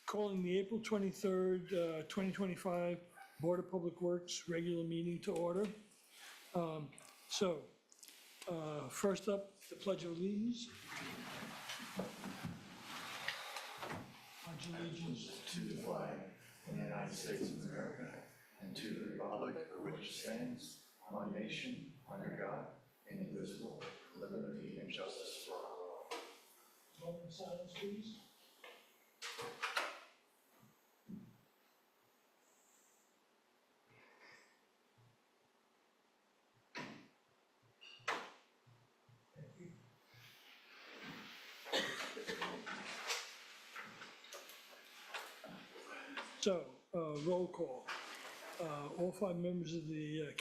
Calling the April 23rd, 2025 Board of Public Works regular meeting to order. First up, the Pledge of Allegiance. Pledge allegiance To the flag of the United States of America and to the republic for which stands one nation under God, indivisible, with liberty and justice for all. Moment of silence, please. So, roll call. All five members of the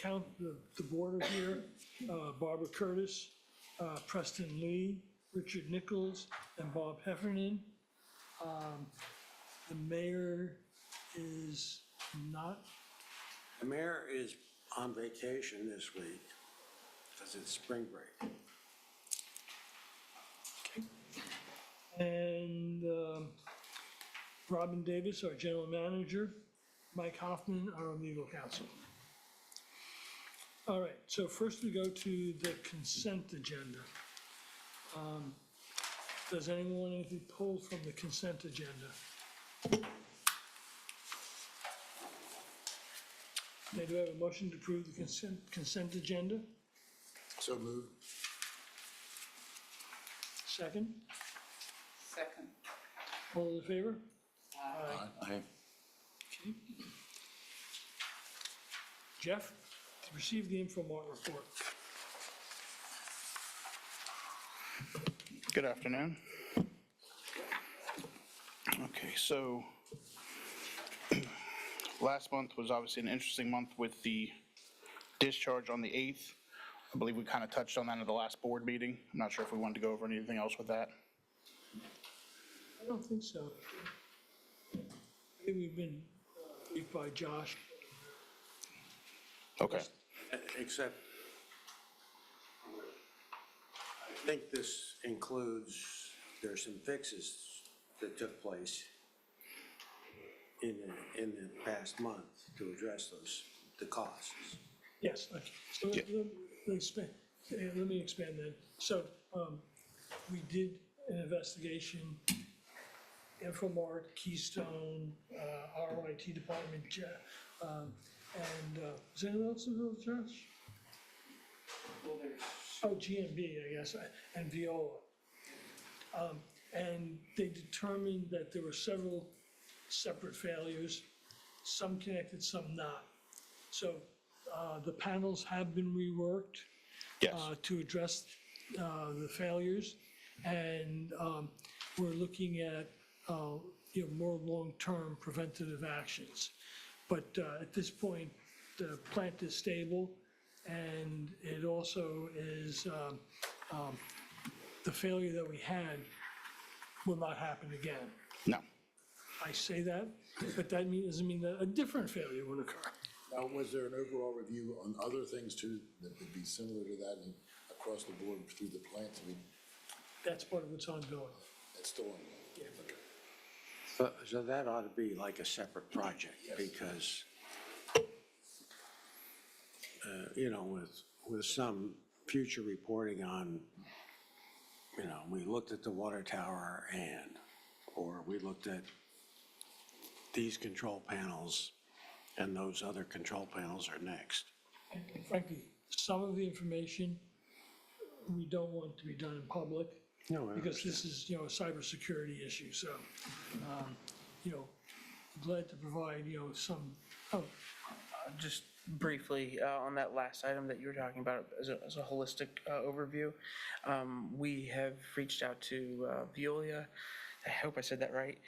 board are here. Barbara Curtis, Preston Lee, Richard Nichols, and Bob Heffernan. The mayor is not. The mayor is on vacation this week because it's spring break. And Robin Davis, our general manager, Mike Hoffman, our legal counsel. All right, so first we go to the consent agenda. Does anyone want anything pulled from the consent agenda? May do I have a motion to approve the consent agenda? So moved. Second? Second. All in favor? Aye. Okay. Jeff, receive the Inframark report. Good afternoon. Okay, so last month was obviously an interesting month with the discharge on the 8th. I believe we kind of touched on that at the last board meeting. I'm not sure if we wanted to go over anything else with that. I don't think so. I think we've been briefed by Josh. Okay, Except, I think this includes, there's some fixes that took place in the past month to address the costs. Yes, okay. So let me expand that. So we did an investigation, Inframark, Keystone, our IT department, and is there anyone else in those, Josh? Oh, GMB, I guess, and Viola. And they determined that there were several separate failures, some connected, some not. So the panels have been reworked yes, to address the failures, and we're looking at more long-term preventative actions. But at this point, the plant is stable, and it also is the failure that we had will not happen again. no. I say that, but that doesn't mean that a different failure would occur. Now, was there an overall review on other things too that would be similar to that and across the board through the plants? I mean, That's part of what's ongoing. it's still on. Yeah. So that ought to be like a separate project, because, with some future reporting on, we looked at the water tower or we looked at these control panels and those other control panels are next. And frankly, some of the information we don't want to be done in public. No, I Because this is, a cybersecurity issue, so, glad to provide, some, Just briefly, on that last item that you were talking about as a holistic overview, we have reached out to Veolia. I hope I said that right.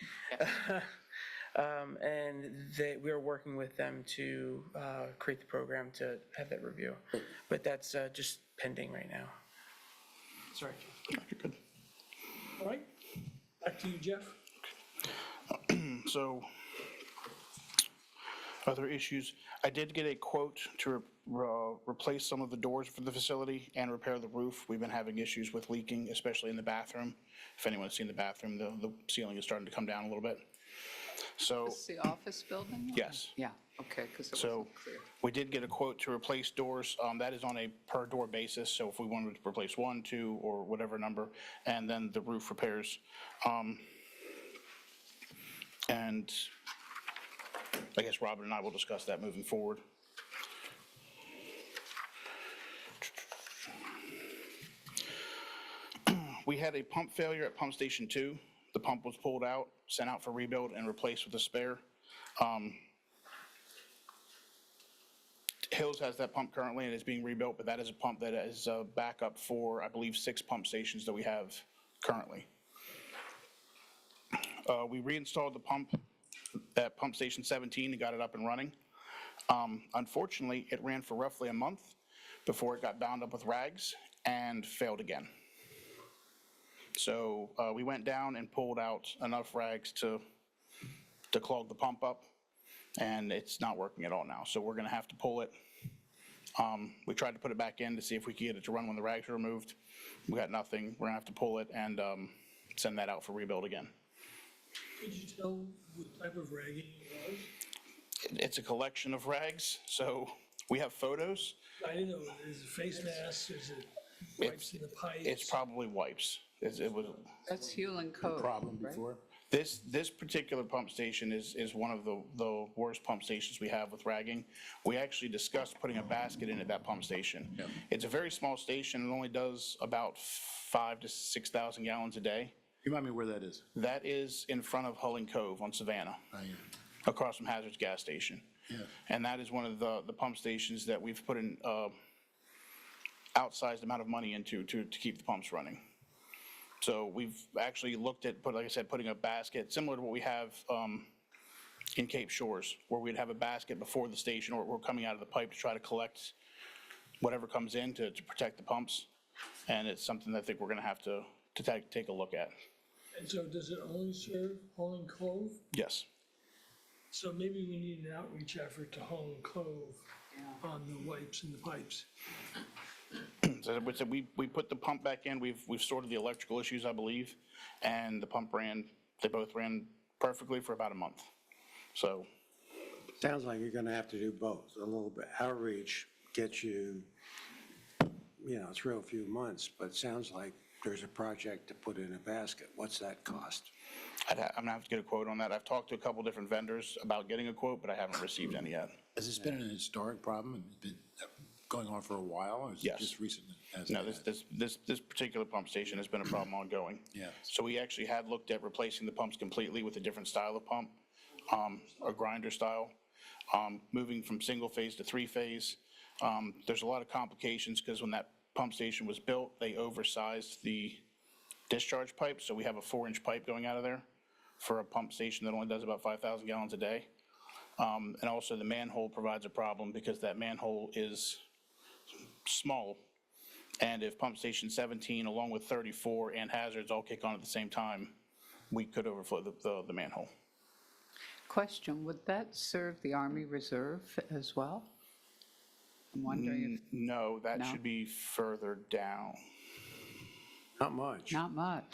And we are working with them to create the program to have that review. But that's just pending right now. Sorry. You're good. all right? Back to you, Jeff. So, other issues, I did get a quote to replace some of the doors for the facility and repair the roof. We've been having issues with leaking, especially in the bathroom. If anyone's seen the bathroom, the ceiling is starting to come down a little bit. So, Is the office building? yes. Yeah, okay, because it So wasn't clear. we did get a quote to replace doors. That is on a per door basis. So if we wanted to replace 1, 2, or whatever number, and then the roof repairs. And I guess Robin and I will discuss that moving forward. We had a pump failure at Pump Station 2. The pump was pulled out, sent out for rebuild, and replaced with a spare. Hills has that pump currently and is being rebuilt, but that is a pump that is a backup for, I believe, 6 pump stations that we have currently. We reinstalled the pump at Pump Station 17 and got it up and running. Unfortunately, it ran for roughly a month before it got bound up with rags and failed again. So we went down and pulled out enough rags to clog the pump up, and it's not working at all now. So we're going to have to pull it. We tried to put it back in to see if we could get it to run when the rags are removed. We got nothing. We're going to have to pull it and send that out for rebuild again. Could you tell what type of ragging it was? It's a collection of rags, so we have photos. I didn't know, is it face masks, is it wipes in the pipes? It's probably wipes. It was. That's Hewlin Cove, Problem right? before? This particular pump station is one of the worst pump stations we have with ragging. We actually discussed putting a basket in at that pump station. Yeah. It's a very small station. It only does about 5,000 to 6,000 gallons a day. Remind me where that is. That is in front of Hewlin Cove on Savannah, across from Hazard's gas station. Yeah. And that is one of the pump stations that we've put in outsized amount of money into to keep the pumps running. So we've actually looked at, like I said, putting a basket similar to what we have in Cape Shores, where we'd have a basket before the station or we're coming out of the pipe to try to collect whatever comes in to protect the pumps. And it's something that I think we're going to have to take a look at. And so does it only serve Hewlin Cove? Yes. So maybe we need an outreach effort to Hewlin Cove on the wipes and the pipes. So we put the pump back in. We've sorted the electrical issues, I believe, and the pump they both ran perfectly for about a month. So. Sounds like you're gonna have to do both. A little bit outreach gets you, through a few months, but it sounds like there's a project to put in a basket. What's that cost? I'm gonna have to get a quote on that. I've talked to a couple different vendors about getting a quote, but I haven't received any yet. Has this been an historic problem and been going on for a while, or is it Yes. just recently? No, this particular pump station has been a problem ongoing. Yeah. So we actually had looked at replacing the pumps completely with a different style of pump, a grinder style, moving from single phase to 3-phase. There's a lot of complications because when that pump station was built, they oversized the discharge pipe. So we have a 4-inch pipe going out of there for a pump station that only does about 5,000 gallons a day. And also the manhole provides a problem because that manhole is small. And if Pump Station 17, along with 34 and Hazards all kick on at the same time, we could overflow the manhole. Question, would that serve the Army Reserve as well? I'm wondering if, No, that No? should be further down. Not much. not much.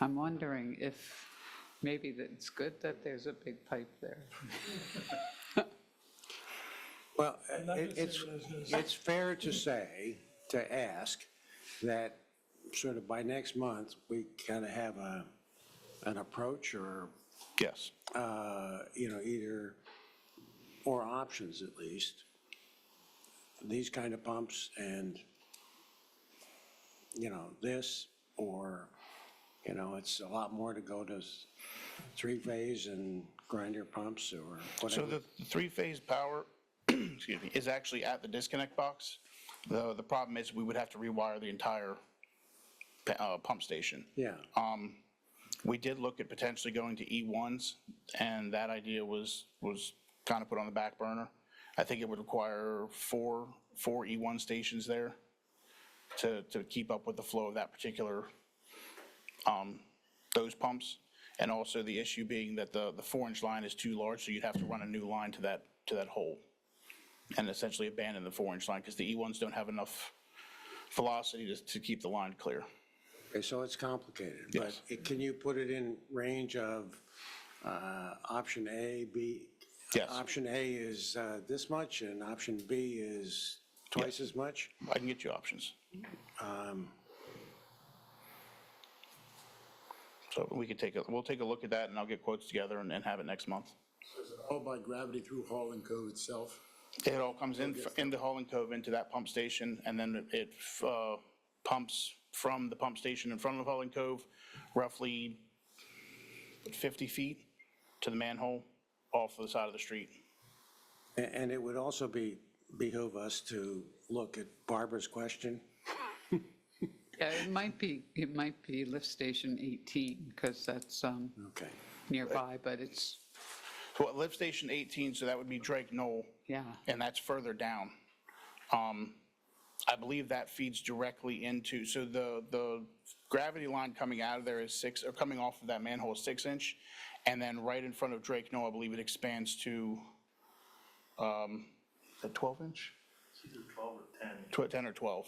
I'm wondering if maybe it's good that there's a big pipe there. Well, not gonna say it's, what I was gonna say. it's fair to ask that sort of by next month, we kind of have an approach or, Yes. either, or options at least. These kind of pumps and, this, or, it's a lot more to go to 3-phase and grinder pumps or So whatever. the 3-phase power, excuse me, is actually at the disconnect box. The problem is we would have to rewire the entire pump station. Yeah, We did look at potentially going to E1s, and that idea was kind of put on the back burner. I think it would require four E1 stations there to keep up with the flow of that particular, those pumps. And also the issue being that the 4-inch line is too large, so you'd have to run a new line to that hole and essentially abandon the 4-inch line because the E1s don't have enough velocity to keep the line clear. okay, so it's complicated. Yes. But can you put it in range of Option A, B? Yes. Option A is this much, and option B is twice as much? I can get you options. So we'll take a look at that, and I'll get quotes together and have it next month. All by gravity through Hall & Cove itself? It all comes in the Hall and Cove into that pump station, and then it pumps from the pump station in front of Hall and Cove, roughly 50 feet to the manhole off the side of the street. And it would also behoove us to look at Barbara's question. Yeah, it might be lift station 18, because that's Okay. nearby, but it's, So lift station 18, so that would be Drake Knoll, yeah. and that's further down. I believe that feeds directly into, so the gravity line coming out of there is coming off of that manhole is 6-inch, and then right in front of Drake Knoll, I believe it expands to, is that 12-inch? It's either 12 or 10. 10 or 12,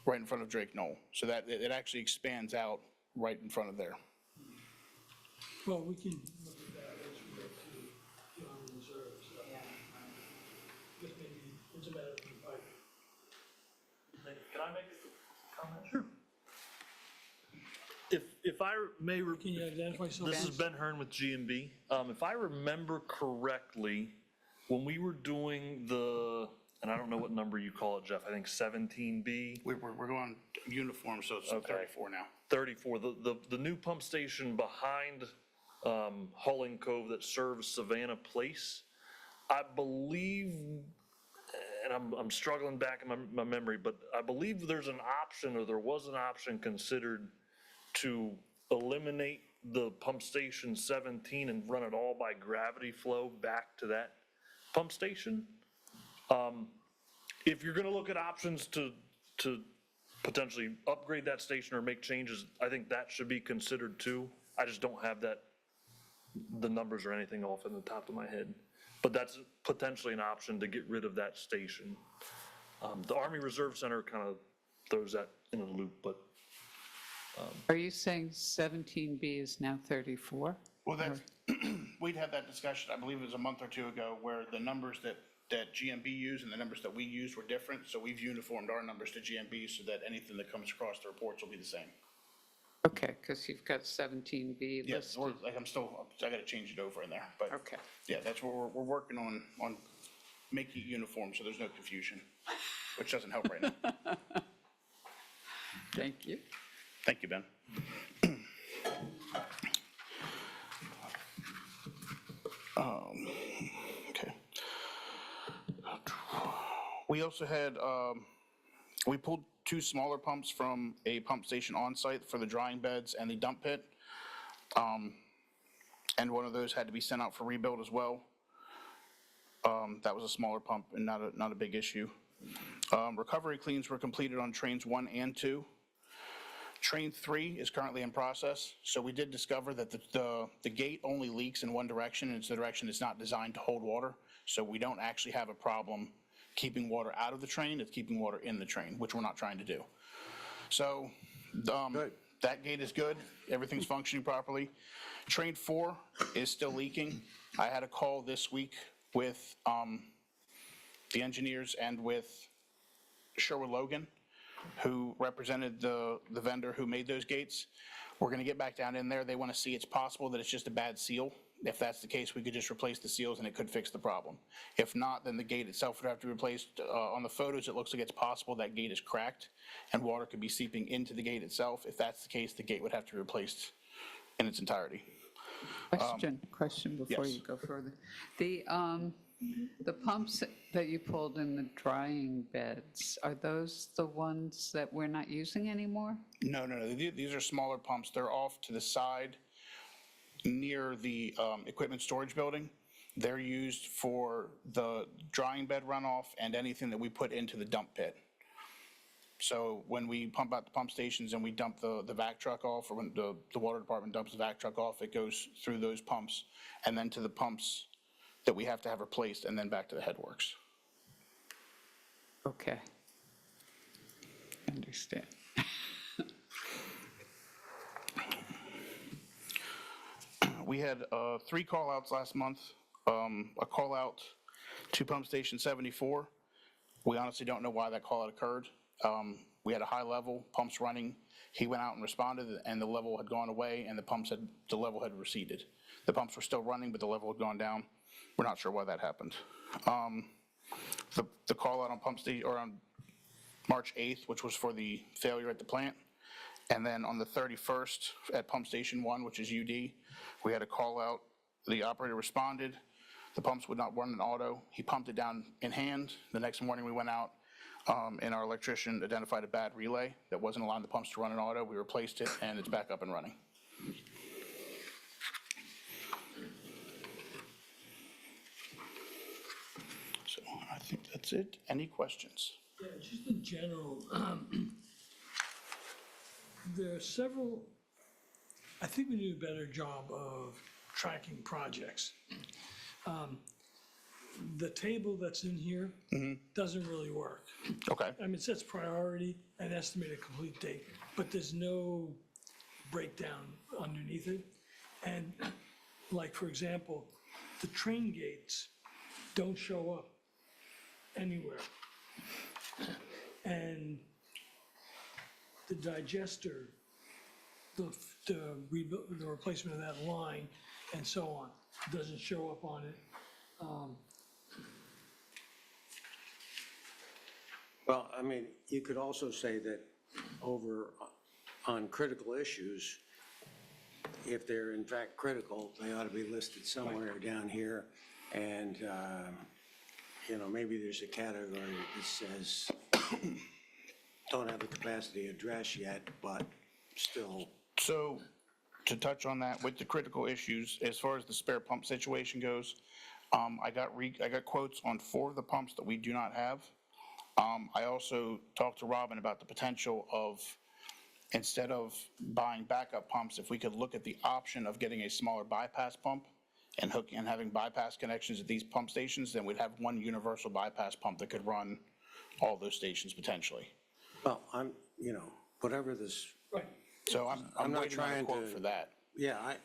right in front of Drake Knoll. So that, it actually expands out right in front of there. Well, we can look at that as we go through the Army Reserve stuff. Just maybe, it's a matter of the pipe. Can I make a comment? Sure. If I may, Can you identify yourself? this is Ben Hearn with G&B. If I remember correctly, when we were doing and I don't know what number you call it, Jeff, I think 17B, We're going uniform, so it's Okay. 34 now. 34, the new pump station behind Hall & Cove that serves Savannah Place, I believe, and I'm struggling back in my memory, but I believe there's an option, or there was an option considered to eliminate the pump station 17 and run it all by gravity flow back to that pump station. If you're gonna look at options to potentially upgrade that station or make changes, I think that should be considered too. I just don't have the numbers or anything off in the top of my head. But that's potentially an option to get rid of that station. The Army Reserve Center kind of throws that in a loop, but Are you saying 17B is now 34? Well, we'd had that discussion, I believe it was a month or two ago, where the numbers that GMB used and the numbers that we used were different. So we've uniformed our numbers to GMB so that anything that comes across the reports will be the same. Okay, because you've got 17B Yes, listed. I gotta change it over in there, but. Okay. Yeah, that's what we're working on making it uniform so there's no confusion, which doesn't help right now. Thank you. Thank you, Ben. Okay. We also had, we pulled 2 smaller pumps from a pump station on site for the drying beds and the dump pit. And one of those had to be sent out for rebuild as well. That was a smaller pump and not a big issue. Recovery cleans were completed on trains 1 and 2. Train 3 is currently in process, so we did discover that the gate only leaks in one direction, and it's the direction it's not designed to hold water, so we don't actually have a problem keeping water out of the train, it's keeping water in the train, which we're not trying to do. So, that gate is good, everything's functioning properly. Train 4 is still leaking. I had a call this week with the engineers and with Sherwood Logan, who represented the vendor who made those gates. We're gonna get back down in there. They wanna see it's possible that it's just a bad seal. If that's the case, we could just replace the seals and it could fix the problem. If not, then the gate itself would have to be replaced. On the photos, it looks like it's possible that gate is cracked and water could be seeping into the gate itself. If that's the case, the gate would have to be replaced in its entirety. Question before yes. you go further. The pumps that you pulled in the drying beds, are those the ones that we're not using anymore? No. These are smaller pumps. They're off to the side near the equipment storage building. They're used for the drying bed runoff and anything that we put into the dump pit. So when we pump out the pump stations and we dump the vac truck off, or when the water department dumps the vac truck off, it goes through those pumps and then to the pumps that we have to have replaced and then back to the headworks. Okay. Understand. we had 3 call-outs last month. A call-out to Pump Station 74. We honestly don't know why that call-out occurred. We had a high level, pumps running. He went out and responded, and the level had gone away, and the level had receded. The pumps were still running, but the level had gone down. We're not sure why that happened. The call-out on Pump Station, or on March 8th, which was for the failure at the plant. And then on the 31st at Pump Station 1, which is UD, we had a call out. The operator responded. The pumps would not run in auto. He pumped it down in hand. The next morning we went out and our electrician identified a bad relay that wasn't allowing the pumps to run in auto. We replaced it and it's back up and running. So I think that's it. Any questions? Yeah, just in general, there are several, I think we do a better job of tracking projects. The table that's in here doesn't really work. Okay. I mean, it says priority and estimated complete date, but there's no breakdown underneath it. And like, for example, the train gates don't show up anywhere. And the digester, the replacement of that line and so on, doesn't show up on it. Well, I mean, you could also say that over on critical issues, if they're in fact critical, they ought to be listed somewhere down here. And, you know, maybe there's a category that says, don't have the capacity address yet, but still. So to touch on that, with the critical issues, as far as the spare pump situation goes, I got quotes on 4 of the pumps that we do not have. I also talked to Robin about the potential of, instead of buying backup pumps, if we could look at the option of getting a smaller bypass pump and having bypass connections at these pump stations, then we'd have one universal bypass pump that could run all those stations potentially. Well, you know, whatever this. Right. So I'm not waiting on a trying quote to- for that. Yeah,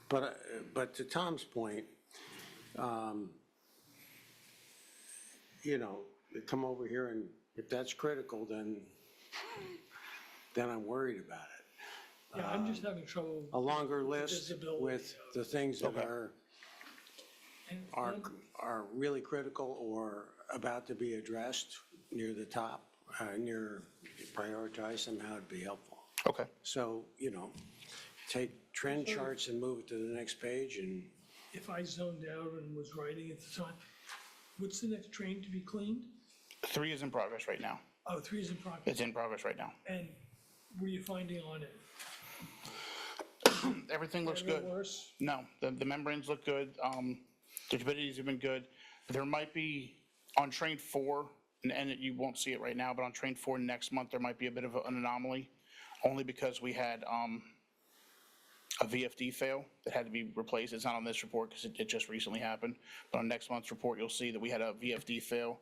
but to Tom's point, you know, they come over here and if that's critical, then I'm worried about it. Yeah, I'm just having trouble. A longer list visibility with of- the things that and- are really critical or about to be addressed near the top, near prioritized somehow would be helpful. Okay. So, you know, take trend charts and move it to the next page and. If I zoned out and was writing at the time, what's the next train to be cleaned? 3 is in progress right now. Oh, 3 is in progress. It's in progress right now. And what are you finding on it? Everything looks Better or good. worse? No, the membranes look good. The turbidities have been good. There might be, on train 4, and you won't see it right now, but on train 4 next month, there might be a bit of an anomaly, only because we had a VFD fail that had to be replaced. It's not on this report because it just recently happened, but on next month's report, you'll see that we had a VFD fail.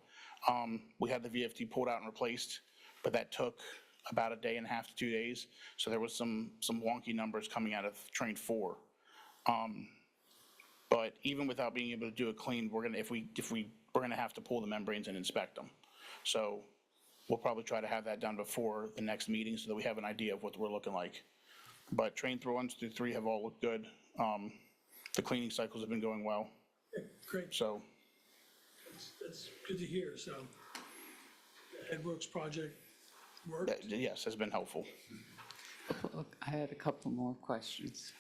We had the VFD pulled out and replaced, but that took about a day and a half to 2 days. So there was some wonky numbers coming out of train 4. But even without being able to do a clean, we're gonna have to pull the membranes and inspect them. So we'll probably try to have that done before the next meeting so that we have an idea of what we're looking like. But train 1 through 3 have all looked good. The cleaning cycles have been going well. Okay, great, So that's good to hear, so. the Headworks project worked? yes, has been helpful. Look, I had a couple more questions.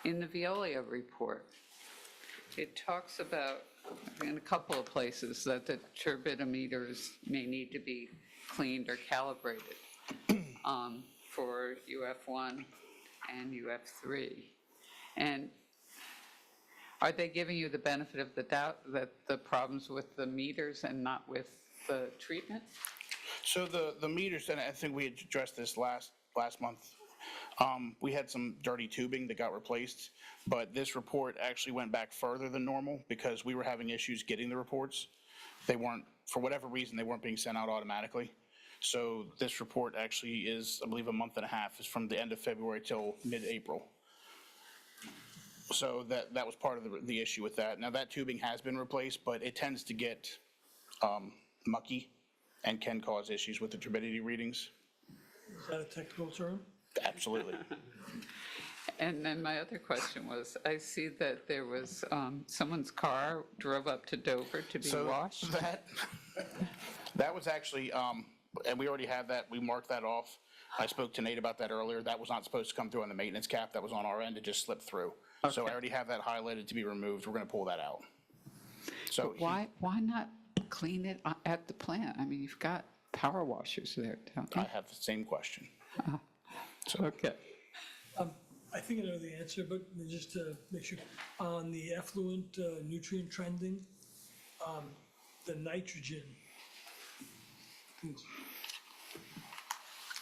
In the Veolia report, it talks about, in a couple of places, that the turbidimeters may need to be cleaned or calibrated for UF1 and UF3. And are they giving you the benefit of the doubt that the problem's with the meters and not with the treatment? So the meters, and I think we had addressed this last month, we had some dirty tubing that got replaced, but this report actually went back further than normal because we were having issues getting the reports. They weren't, for whatever reason, they weren't being sent out automatically. So this report actually is, I believe, a month and a half, is from the end of February till mid-April. So that was part of the issue with that. Now, that tubing has been replaced, but it tends to get mucky and can cause issues with the turbidity readings. Is that a technical term? Absolutely. And then my other question was, I see that there was, someone's car drove up to Dover to be washed. That was actually, and we already had that, we marked that off. I spoke to Nate about that earlier. That was not supposed to come through on the maintenance cap. That was on our end. It just slipped through. So I Okay. already have that highlighted to be removed. We're going to pull that out. So Why not clean it at the plant? I mean, you've got power washers there, don't I you? have the same question. Okay. I think I know the answer, but just to make sure, on the effluent nutrient trending, the nitrogen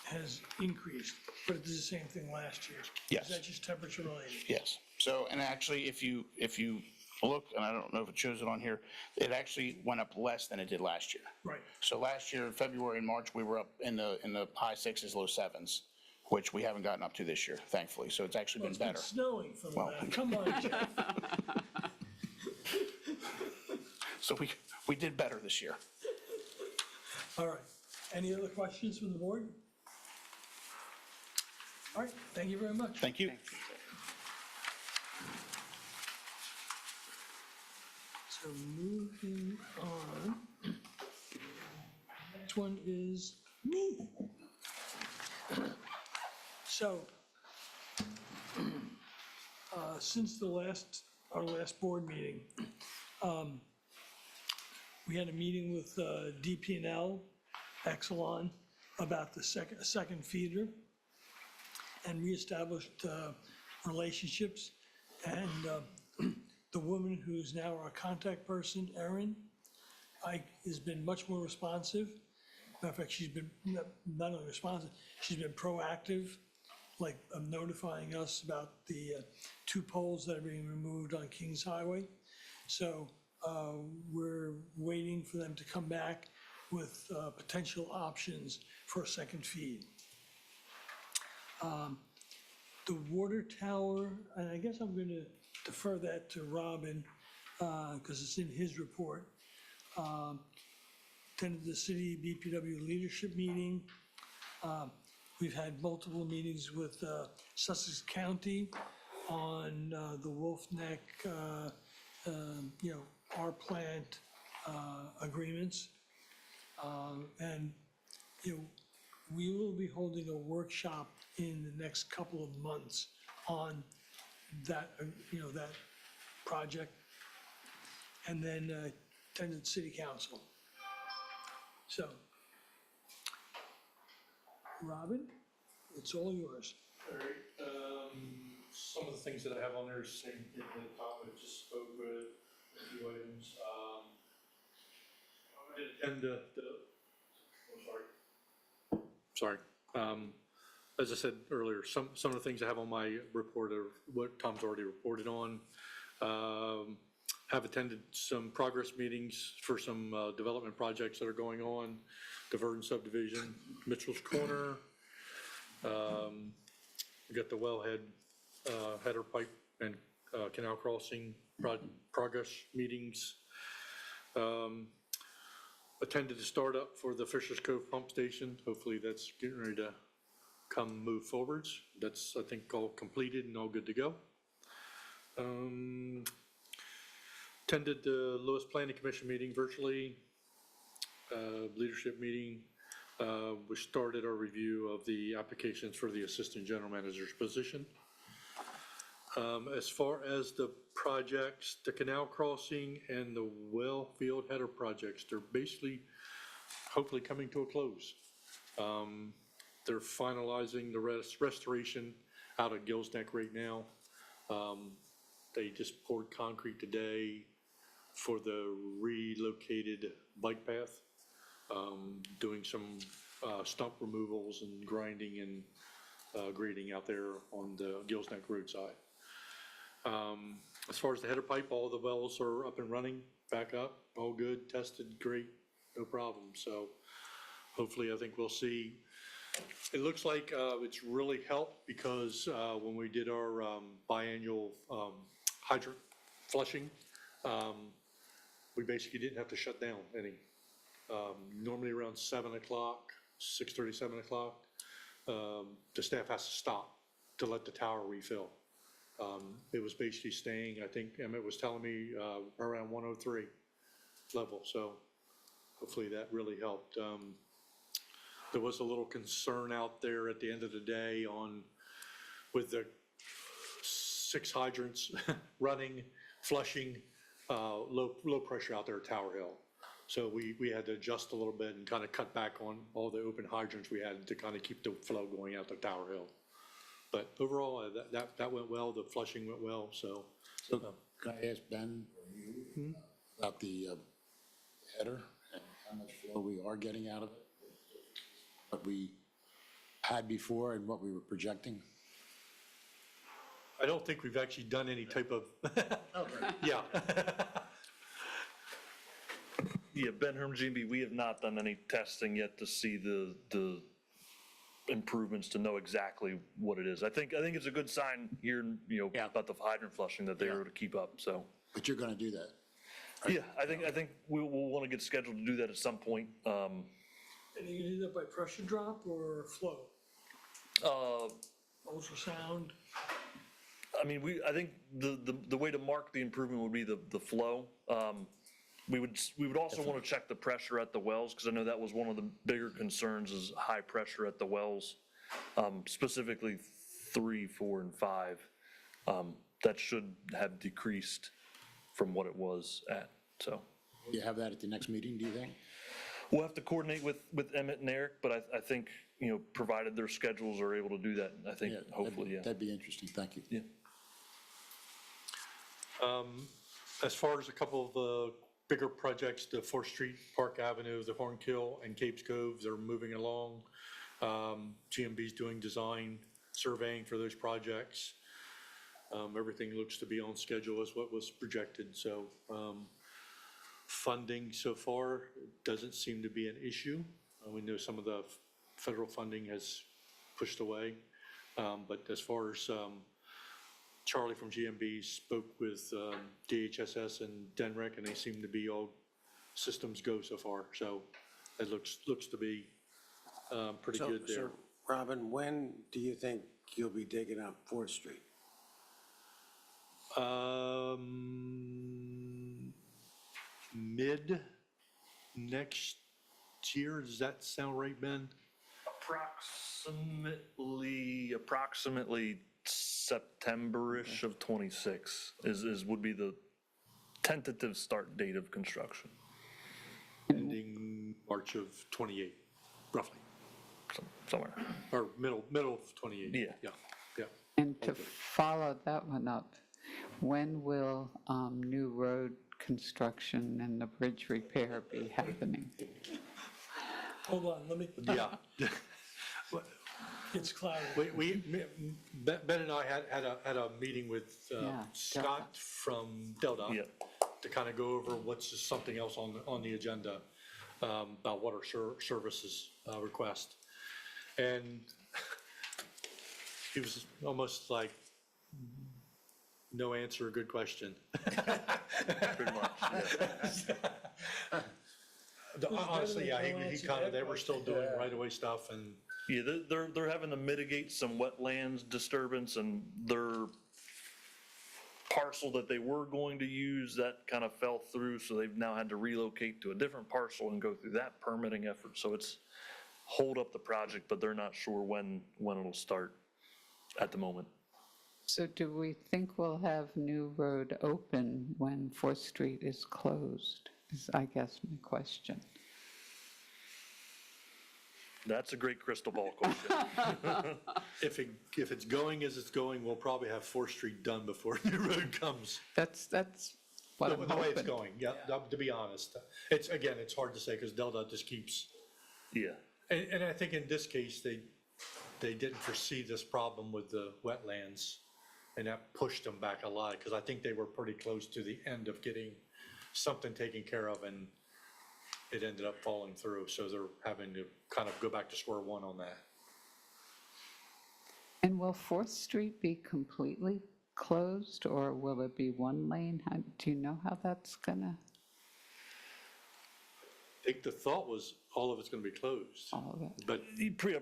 has increased, but it did the same thing last year. Yes. Is that just temperature related? Yes. So, and actually, if you look, and I don't know if it shows it on here, it actually went up less than it did last year. Right. So last year, February and March, we were up in the high sixes, low sevens, which we haven't gotten up to this year, thankfully. So it's actually Well, been it's been better. snowing for the Well. last, come on, Jeff. So we did better this year. All right. Any other questions from the board? All right, thank you very much. Thank you. So moving on. Next one is me. So, since our last board meeting, we had a meeting with DP&L, Exelon, about the second feeder, and reestablished relationships. And the woman who's now our contact person, Erin, has been much more responsive. Matter of fact, she's been not only responsive, she's been proactive, like notifying us about the 2 poles that are being removed on Kings Highway. So we're waiting for them to come back with potential options for a second feed. The water tower, and I guess I'm going to defer that to Robin because it's in his report. Attended the city BPW leadership meeting. We've had multiple meetings with Sussex County on the Wolf Neck, our plant agreements. And, we will be holding a workshop in the next couple of months on that, that project. And then attended city council. So, Robin, it's all yours. All right, some of the things that I have on there is the same thing that Tom had just spoke with, a few items. I did attend sorry. As I said earlier, some of the things I have on my report are what Tom's already reported on. Have attended some progress meetings for some development projects that are going on, the Verdon subdivision, Mitchell's Corner. We got the wellhead, header pipe and canal crossing progress meetings. Attended the startup for the Fisher's Cove Pump Station. Hopefully that's getting ready to move forwards. That's, I think, all completed and all good to go. Attended the Lewes Planning Commission meeting virtually, leadership meeting. We started our review of the applications for the Assistant General Manager's position. As far as the projects, the canal crossing and the well field header projects, they're basically hopefully coming to a close. They're finalizing the restoration out at Gills Neck right now. They just poured concrete today for the relocated bike path, doing some stump removals and grinding and grading out there on the Gills Neck roadside. As far as the header pipe, all the wells are up and running, back up, all good, tested, great, no problem. So hopefully I think we'll see. It looks like it's really helped because when we did our biannual hydrant flushing, we basically didn't have to shut down any. Normally around 7 o'clock, 6:30, 7 o'clock, the staff has to stop to let the tower refill. It was basically staying, I think Emmett was telling me, around 103 level, so hopefully that really helped. There was a little concern out there at the end of the day with the 6 hydrants running, flushing, low pressure out there at Tower Hill. So we had to adjust a little bit and kind of cut back on all the open hydrants we had to kind of keep the flow going out to Tower Hill. But overall, that went well, the flushing went well, so. Can I ask Ben or you about the header and how much flow we are getting out of it? What we had before and what we were projecting? I don't think we've actually done any type of, yeah. Yeah, Ben Herm G&B, we have not done any testing yet to see the improvements to know exactly what it is. I think it's a good sign here, about the hydrant flushing that they were able to keep up, so. But you're going to do that? Yeah, I think we'll want to get scheduled to do that at some point. And you can do that by pressure drop or flow? Ultrasound? I mean, I think the way to mark the improvement would be the flow. We would also want to check the pressure at the wells, because I know that was one of the bigger concerns is high pressure at the wells, specifically 3, 4, and 5. That should have decreased from what it was at, so. Will you have that at the next meeting, do you think? We'll have to coordinate with Emmett and Eric, but I think, provided their schedules are able to do that, I think hopefully, yeah. That'd be interesting, thank you. Yeah. As far as a couple of bigger projects, the 4th Street, Park Avenue, the Hornkill, and Capes Cove, they're moving along. GMB's doing design surveying for those projects. Everything looks to be on schedule as what was projected, so funding so far doesn't seem to be an issue. We know some of the federal funding has pushed away, but as far as Charlie from GMB spoke with DHSS and DEMEC, and they seem to be all systems go so far. So it looks to be pretty good there. So, Robin, when do you think you'll be digging up 4th Street? Mid next year, does that sound right, Ben? Approximately September-ish of 26 would be the tentative start date of construction. Ending March of 28, roughly, Somewhere. or middle of 28. Yeah. And to follow that one up, when will new road construction and the bridge repair be happening? Hold on, let me, Yeah. it's cloudy. Ben and I had a meeting with Scott from Delta Yeah. to kind of go over what's just something else on the agenda about water services request. And he was almost like, no answer, good question. Pretty much, yeah. Honestly, yeah, they were still doing right-of-way stuff and. Yeah, they're having to mitigate some wetlands disturbance, and their parcel that they were going to use, that kind of fell through, so they've now had to relocate to a different parcel and go through that permitting effort. So it's hold up the project, but they're not sure when it'll start at the moment. So do we think we'll have new road open when 4th Street is closed, is I guess my question. That's a great crystal ball question. If it's going as it's going, we'll probably have 4th Street done before New Road comes. That's what I'm The way it's hoping. going, yeah, to be honest. It's hard to say because Delta just keeps, Yeah. and I think in this case, they didn't foresee this problem with the wetlands, and that pushed them back a lot, because I think they were pretty close to the end of getting something taken care of, and it ended up falling through, so they're having to kind of go back to square one on that. And will 4th Street be completely closed, or will it be one lane? Do you know how that's gonna, I think the thought was all of it's going to be closed, all of it? but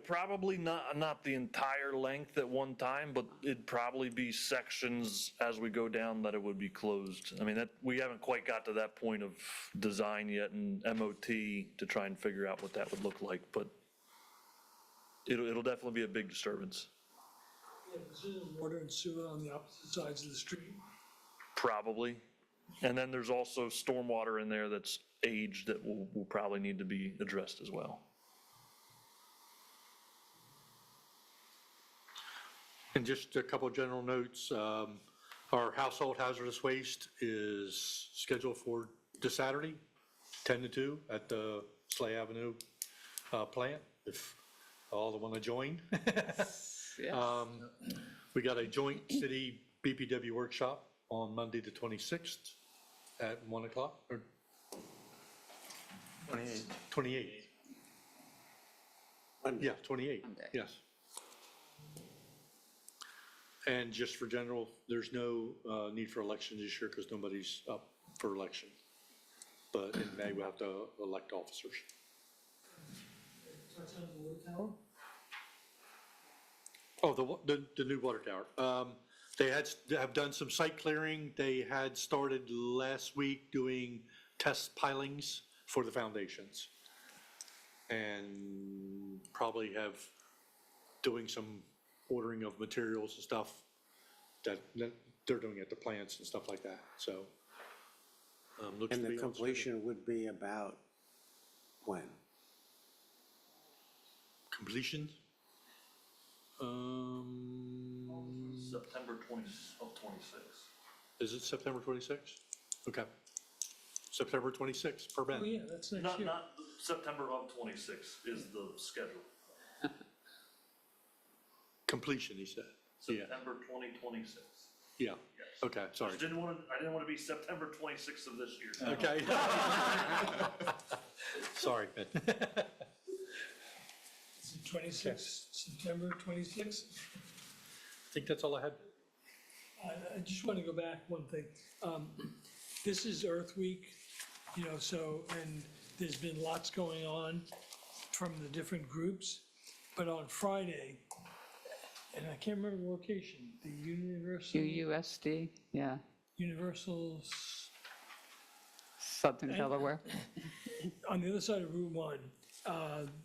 Probably not the entire length at one time, but it'd probably be sections as we go down that it would be closed. I mean, we haven't quite got to that point of design yet and MOT to try and figure out what that would look like, but it'll definitely be a big disturbance. Yeah, this is water and sewer on the opposite sides of the street. Probably. And then there's also stormwater in there that's aged that will probably need to be addressed as well. And just a couple of general notes. Our household hazardous waste is scheduled for this Saturday, 10 to 2 at the Slay Avenue plant, if all want to join. Yes. We got a joint city BPW workshop on Monday, the 26th at 1 o'clock, or 28th. Yeah, 28, Monday. yes. And just for general, there's no need for election this year because nobody's up for election. But in May, we'll have to elect officers. Touch on the water tower? Oh, the new water tower. They have done some site clearing. They had started last week doing test pilings for the foundations. And probably have doing some ordering of materials and stuff that they're doing at the plants and stuff like that, so. Looks And to the be on schedule. completion would be about when? Completion? September 26. Is it September 26th? Okay. September 26th, per Oh, Ben. yeah, that's next year. Not September of 26 is the schedule. Completion, he said. Yeah, September 2026. yeah. Yes. Okay, sorry. I didn't want to be September 26th of this year. Okay. Sorry, Ben. It's the 26th, September 26th. I think that's all I had. I just want to go back one thing. This is Earth Week, so, and there's been lots going on from the different groups. But on Friday, and I can't remember the location, the UUSD, yeah, Universal, Southern Delaware. on the other side of Route 1,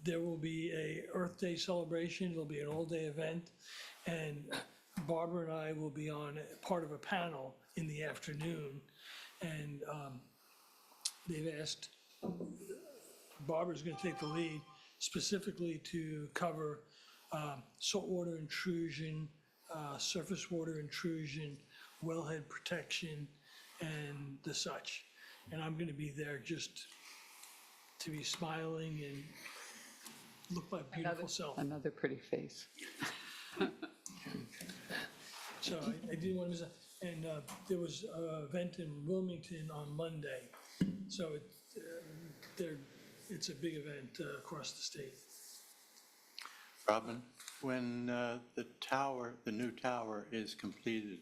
there will be a Earth Day celebration. It'll be an all-day event. And Barbara and I will be on part of a panel in the afternoon. And they've asked, Barbara's going to take the lead specifically to cover saltwater intrusion, surface water intrusion, wellhead protection, and the such. And I'm going to be there just to be smiling and look my beautiful self. Another pretty face. So I didn't want to miss that. And there was an event in Wilmington on Monday. So it's a big event across the state. Robin, when the new tower is completed,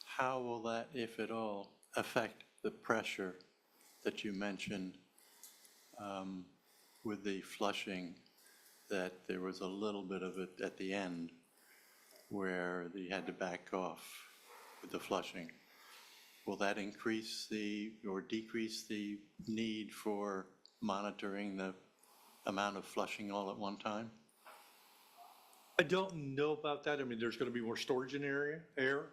how will that, if at all, affect the pressure that you mentioned with the flushing, that there was a little bit of it at the end where you had to back off with the flushing? Will that increase or decrease the need for monitoring the amount of flushing all at one time? I don't know about that. I mean, there's going to be more storage in air.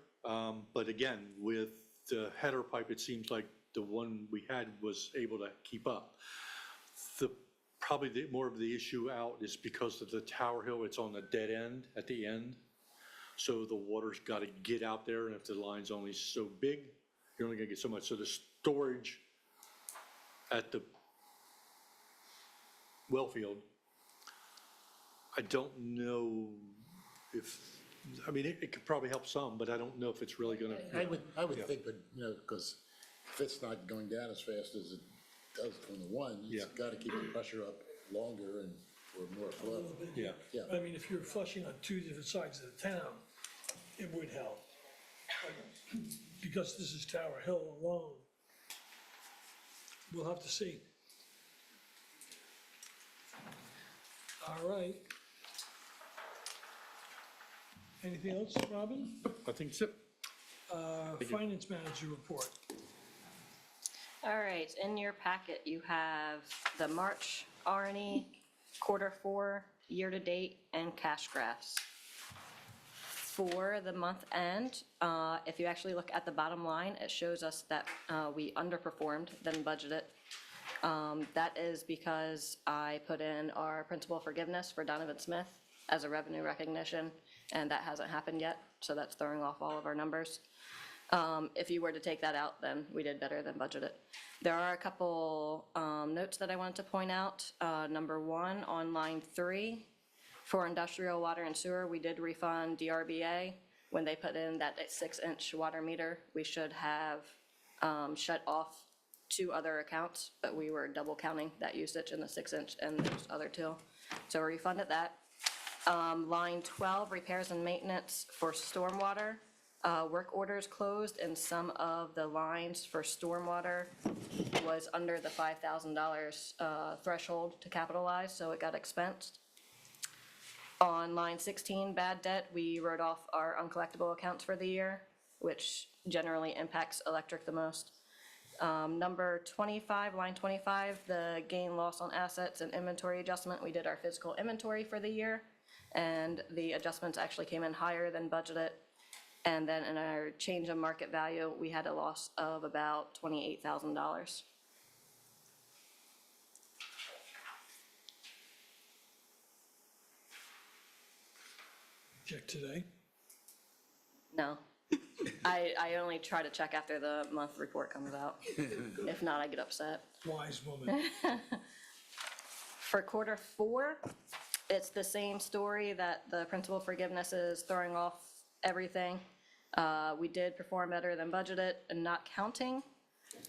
But again, with the header pipe, it seems like the one we had was able to keep up. Probably more of the issue out is because of the tower hill. It's on the dead end at the end. So the water's got to get out there, and if the line's only so big, you're only going to get so much. So the storage at the well field, I don't know it could probably help some, but I don't know if it's really going to. I would think, but, because if it's not going down as fast as it does from the one, Yeah. you've got to keep the pressure up longer and for more flow. Yeah. Yeah. I mean, if you're flushing on two different sides of the town, it would help. But because this is Tower Hill alone, we'll have to see. All right. Anything else, Robin? I think so. Finance manager report. All right, in your packet, you have the March R&E, Q4, year-to-date, and cash graphs. For the month end, if you actually look at the bottom line, it shows us that we underperformed than budgeted. That is because I put in our principal forgiveness for Donovan Smith as a revenue recognition, and that hasn't happened yet, so that's throwing off all of our numbers. If you were to take that out, then we did better than budgeted. There are a couple notes that I wanted to point out. Number one, on line 3, for industrial water and sewer, we did refund DRBA. When they put in that 6-inch water meter, we should have shut off 2 other accounts, but we were double counting that usage in the 6-inch and those other 2. So we refunded that. Line 12, repairs and maintenance for stormwater. Work orders closed and some of the lines for stormwater was under the $5,000 threshold to capitalize, so it got expensed. On line 16, bad debt, we wrote off our uncollectible accounts for the year, which generally impacts electric the most. Number 25, line 25, the gain loss on assets and inventory adjustment, we did our physical inventory for the year, and the adjustments actually came in higher than budgeted. And then in our change of market value, we had a loss of about $28,000. Check today. No. I only try to check after the month report comes out. If not, I get upset. Wise woman. For Q4, it's the same story that the principal forgiveness is throwing off everything. We did perform better than budgeted and not counting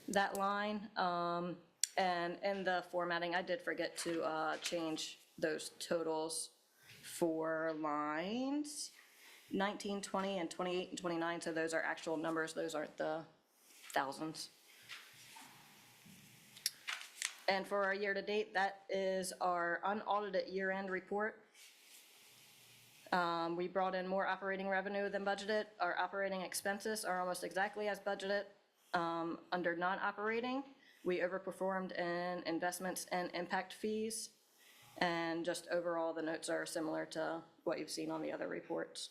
that line. And in the formatting, I did forget to change those totals for lines 19, 20, and 28 and 29. So those are actual numbers. Those aren't the thousands. And for our year-to-date, that is our unaudited year-end report. We brought in more operating revenue than budgeted. Our operating expenses are almost exactly as budgeted. Under non-operating, we overperformed in investments and impact fees. And just overall, the notes are similar to what you've seen on the other reports.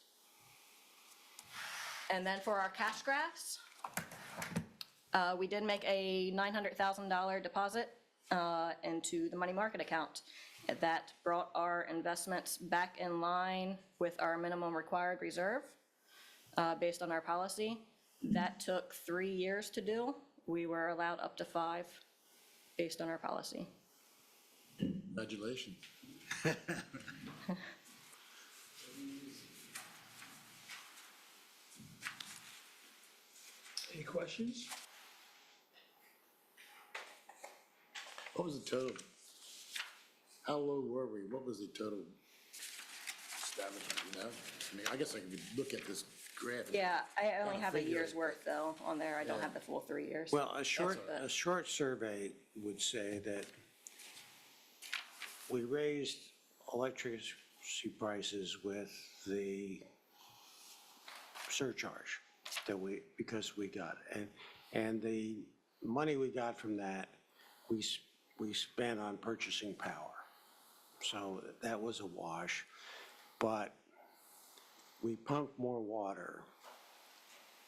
And then for our cash graphs, we did make a $900,000 deposit into the money market account. That brought our investments back in line with our minimum required reserve based on our policy. That took 3 years to do. We were allowed up to 5 based on our policy. Congratulations. Any questions? What was the total? How low were we? What was the total establishment, you know? I mean, I guess I could look at this graph. Yeah, I only Gotta have a figure year's it. worth though on there. I don't Yeah. have the full 3 years. Well, a short That's survey would say that we raised electricity prices with the surcharge because we got it. And the money we got from that, we spent on purchasing power. So that was a wash, but we pumped more water,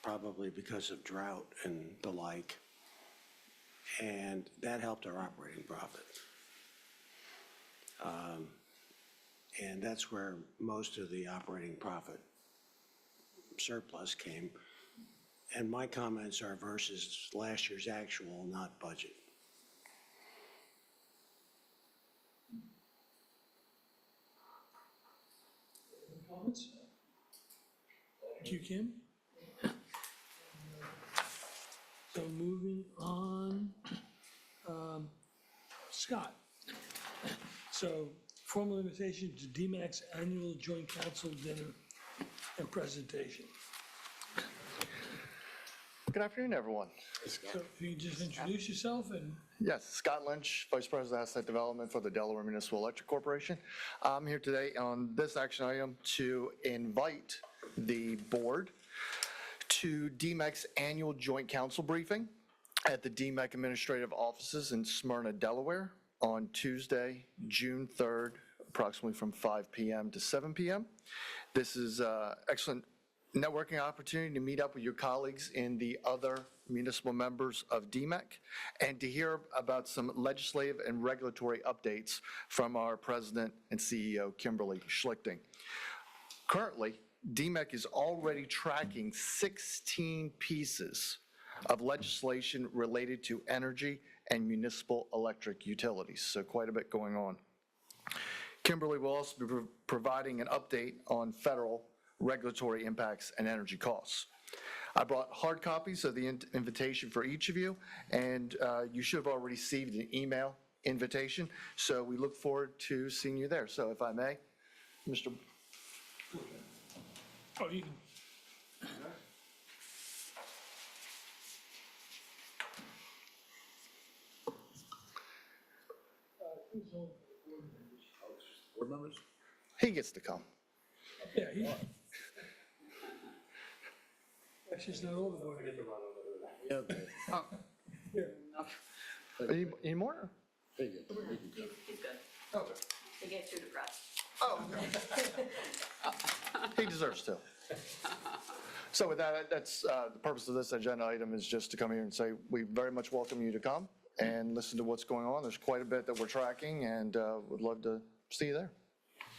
probably because of drought and the like, and that helped our operating profit. And that's where most of the operating profit surplus came. And my comments are versus last year's actual, not budget. Comments? Thank you, Kim. So moving on, Scott. So formal invitation to DEMEC's annual joint council dinner and presentation. Good afternoon, everyone. So if you just introduce yourself and, Yes, Scott Lynch, Vice President of Asset Development for the Delaware Municipal Electric Corporation. I'm here today on this action item to invite the board to DEMEC's annual joint council briefing at the DEMEC Administrative Offices in Smyrna, Delaware on Tuesday, June 3rd, approximately from 5 p.m. to 7 p.m. This is an excellent networking opportunity to meet up with your colleagues in the other municipal members of DEMEC and to hear about some legislative and regulatory updates from our president and CEO, Kimberly Schlichting. Currently, DEMEC is already tracking 16 pieces of legislation related to energy and municipal electric utilities, so quite a bit going on. Kimberly will also be providing an update on federal regulatory impacts and energy costs. I brought hard copies of the invitation for each of you, and you should have already received an email invitation, so we look forward to seeing you there. So if I may, Mr. oh, you can, Board members? He gets to come. yeah, he. Actually, it's not all the board members. Yeah. Oh, Here, Any more? He's good. Okay. He gets too depressed. Oh, he deserves to. So with that, that's the purpose of this agenda item is just to come here and say, we very much welcome you to come and listen to what's going on. There's quite a bit that we're tracking and would love to see you there.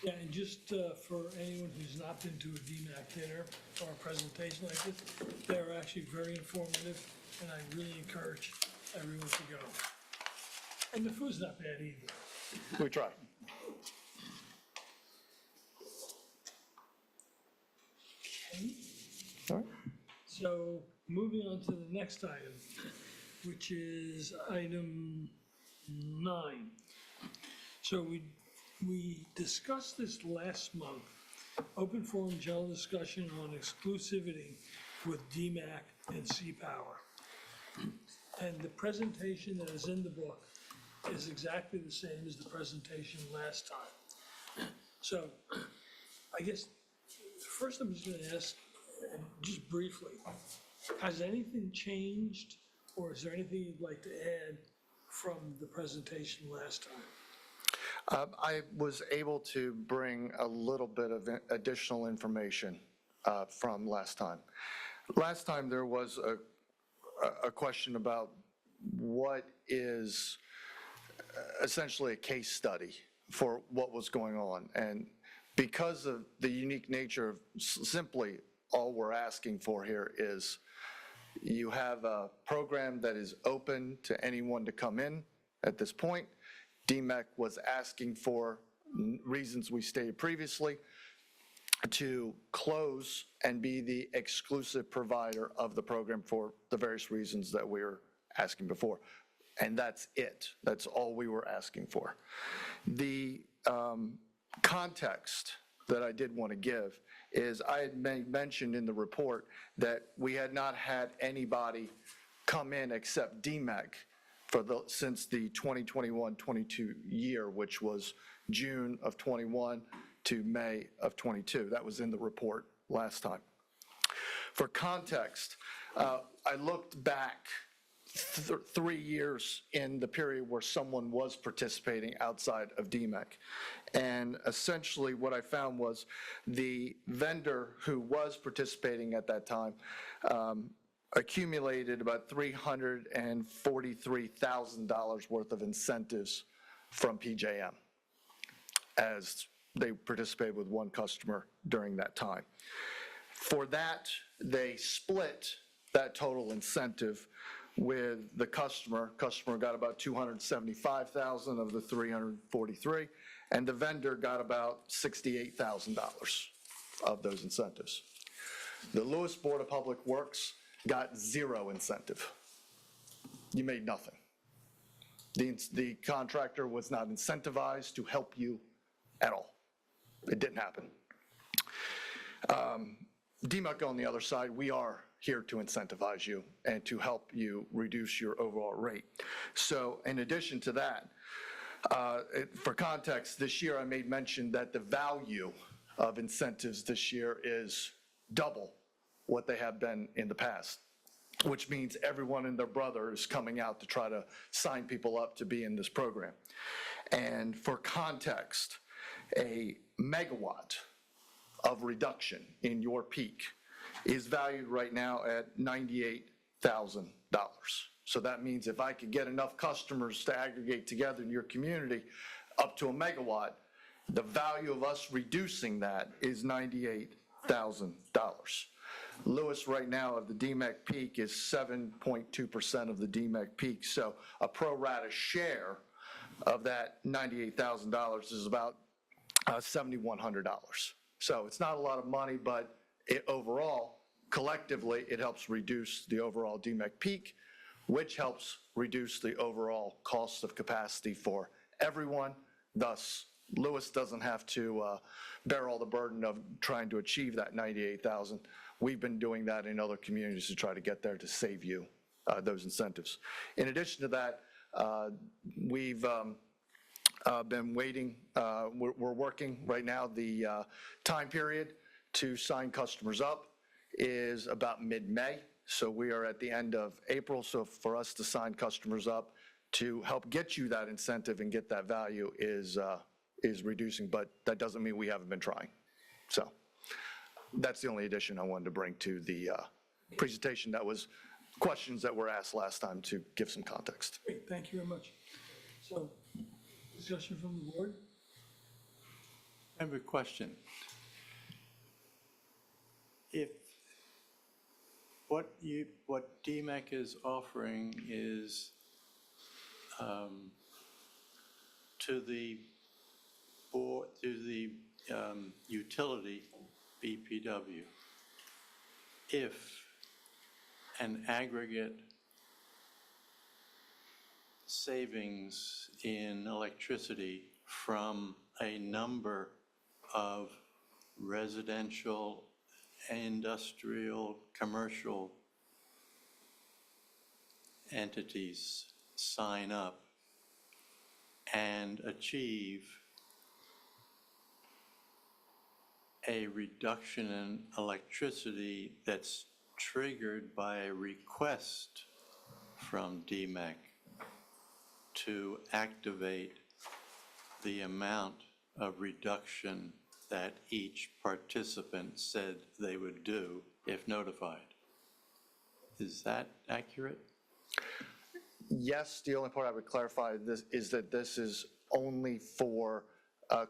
yeah, and just for anyone who's not been to a DMAC dinner or a presentation like this, they're actually very informative, and I really encourage everyone to go. And the food's not bad either. We try. Okay. All right. So moving on to the next item, which is item 9. So we discussed this last month, open forum general discussion on exclusivity with DEMEC and CPower. And the presentation that is in the book is exactly the same as the presentation last time. So I guess first I'm just going to ask, just briefly, has anything changed, or is there anything you'd like to add from the presentation last time? I was able to bring a little bit of additional information from last time. Last time there was a question about what is essentially a case study for what was going on. And because of the unique nature of simply all we're asking for here is you have a program that is open to anyone to come in at this point. DEMEC was asking for reasons we stated previously to close and be the exclusive provider of the program for the various reasons that we were asking before. And that's it. That's all we were asking for. The context that I did want to give is I had mentioned in the report that we had not had anybody come in except DEMEC since the 2021-22 year, which was June of 21 to May of 22. That was in the report last time. For context, I looked back 3 years in the period where someone was participating outside of DEMEC. And essentially what I found was the vendor who was participating at that time accumulated about $343,000 worth of incentives from PJM as they participated with one customer during that time. For that, they split that total incentive with the customer. Customer got about $275,000 of the $343,000, and the vendor got about $68,000 of those incentives. The Lewes Board of Public Works got zero incentive. You made nothing. The contractor was not incentivized to help you at all. It didn't happen. DEMEC on the other side, we are here to incentivize you and to help you reduce your overall rate. So in addition to that, for context, this year I made mention that the value of incentives this year is double what they have been in the past, which means everyone and their brother is coming out to try to sign people up to be in this program. And for context, a megawatt of reduction in your peak is valued right now at $98,000. So that means if I could get enough customers to aggregate together in your community up to a megawatt, the value of us reducing that is $98,000. Lewes right now of the DEMEC peak is 7.2% of the DEMEC peak. So a pro rata share of that $98,000 is about $7,100. So it's not a lot of money, but overall, collectively, it helps reduce the overall DEMEC peak, which helps reduce the overall cost of capacity for everyone. Thus, Lewes doesn't have to bear all the burden of trying to achieve that 98,000. We've been doing that in other communities to try to get there to save you those incentives. In addition to that, we've been waiting, we're working right now. The time period to sign customers up is about mid-May. So we are at the end of April. So for us to sign customers up to help get you that incentive and get that value is reducing, but that doesn't mean we haven't been trying. So that's the only addition I wanted to bring to the presentation. That was questions that were asked last time to give some context. Great, thank you very much. So, discussion from the board? I have a question. If what DEMEC is offering is to the board, to the utility BPW, if an aggregate savings in electricity from a number of residential, industrial, commercial entities sign up and achieve a reduction in electricity that's triggered by a request from DEMEC to activate the amount of reduction that each participant said they would do if notified. Is that accurate? Yes, the only part I would clarify this is that this is only for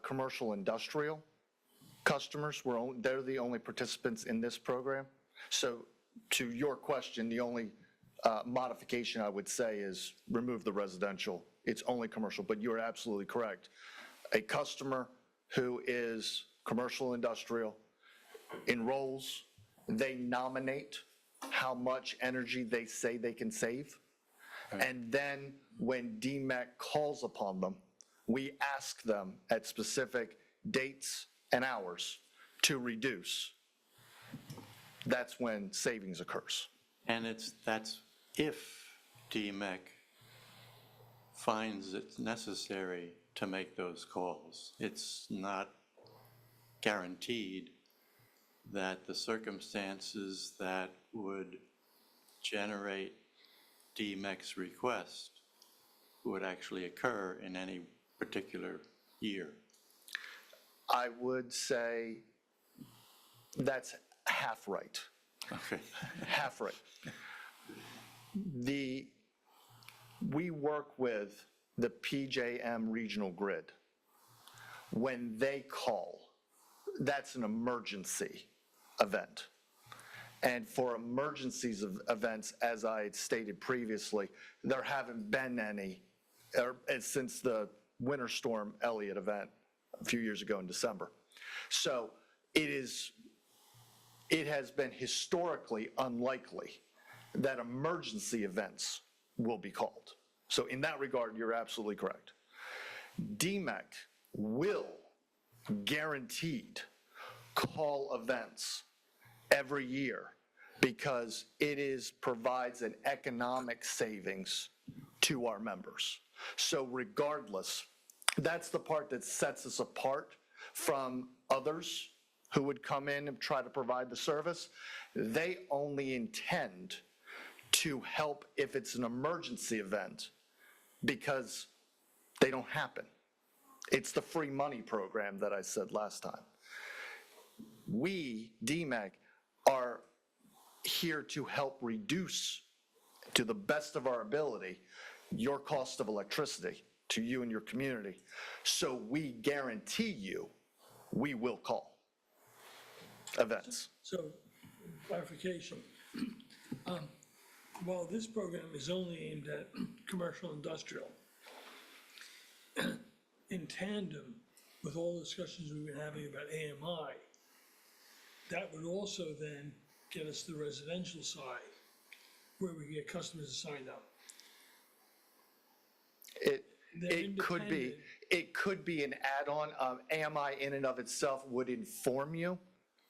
commercial industrial customers. They're the only participants in this program. So to your question, the only modification I would say is remove the residential. It's only commercial, but you're absolutely correct. A customer who is commercial industrial enrolls, they nominate how much energy they say they can save. And then when DEMEC calls upon them, we ask them at specific dates and hours to reduce. That's when savings occurs. And that's if DEMEC finds it necessary to make those calls. It's not guaranteed that the circumstances that would generate DEMEC's request would actually occur in any particular year. I would say that's half right. Okay. Half right. We work with the PJM regional grid. When they call, that's an emergency event. And for emergencies of events, as I had stated previously, there haven't been any since the Winter Storm Elliott event a few years ago in December. So it has been historically unlikely that emergency events will be called. So in that regard, you're absolutely correct. DEMEC will guaranteed call events every year because provides an economic savings to our members. So regardless, that's the part that sets us apart from others who would come in and try to provide the service. They only intend to help if it's an emergency event, because they don't happen. It's the free money program that I said last time. We, DEMEC, are here to help reduce, to the best of our ability, your cost of electricity to you and your community. So we guarantee you, we will call events. So, clarification. While this program is only aimed at commercial industrial, in tandem with all the discussions we've been having about AMI, that would also then get us the residential side, where we get customers to sign up. It could be an add-on. AMI in and of itself would inform you.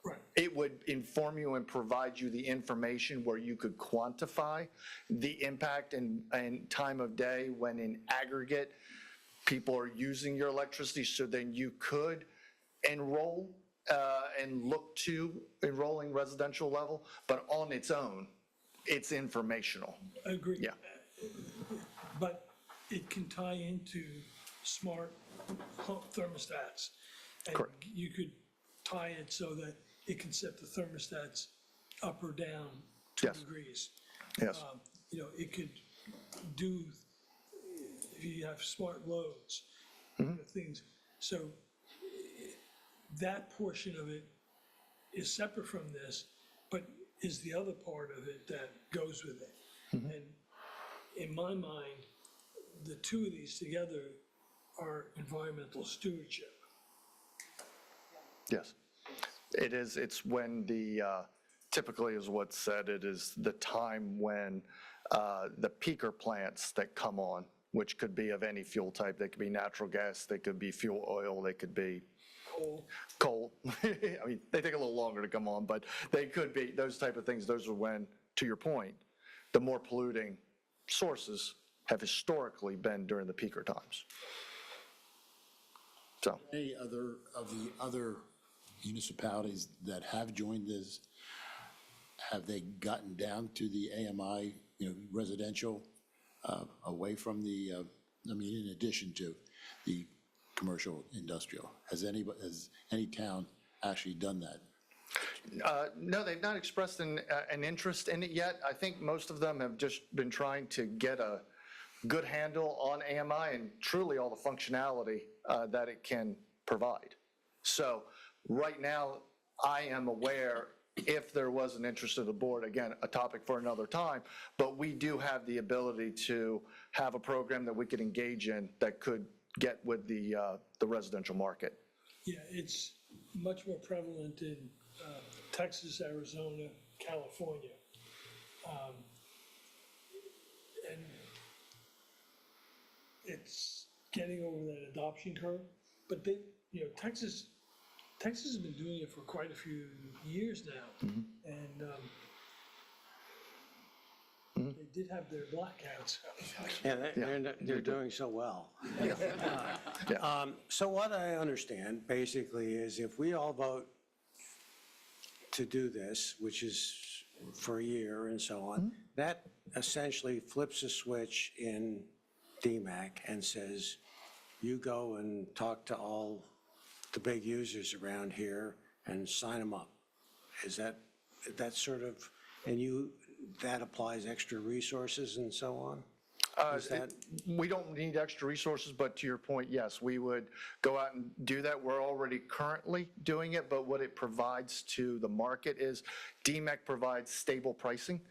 Right. It would inform you and provide you the information where you could quantify the impact and time of day when in aggregate people are using your electricity, so then you could enroll and look to enrolling residential level, but on its own, it's informational. Agreed. Yeah. But it can tie into smart home thermostats. And Correct. you could tie it so that it can set the thermostats up or down 2 Yes. degrees. Yes. You know, it could do, if you have smart loads, things. So that portion of it is separate from this, but is the other part of it that goes with it. And in my mind, the two of these together are environmental stewardship. Yes. It is, it's when typically is what's said, it is the time when the peaker plants that come on, which could be of any fuel type, they could be natural gas, they could be fuel oil, they could be coal. I mean, they take a little longer to come on, but they could be, those type of things, those are when, to your point, the more polluting sources have historically been during the peaker times. So. Any other of the other municipalities that have joined this, have they gotten down to the AMI, residential, away from the, in addition to the commercial industrial? Has any town actually done that? No, they've not expressed an interest in it yet. I think most of them have just been trying to get a good handle on AMI and truly all the functionality that it can provide. So right now, I am aware, if there was an interest of the board, again, a topic for another time, but we do have the ability to have a program that we could engage in that could get with the residential market. Yeah, it's much more prevalent in Texas, Arizona, California. And it's getting over that adoption curve, but they, Texas has been doing it for quite a few years now. And they did have their blackouts. Yeah, they're doing so well. So what I understand basically is if we all vote to do this, which is for a year and so on, that essentially flips a switch in DEMEC and says, you go and talk to all the big users around here and sign them up. Is that sort of, and that applies extra resources and so on? We don't need extra resources, but to your point, yes, we would go out and do that. We're already currently doing it, but what it provides to the market is DEMEC provides stable pricing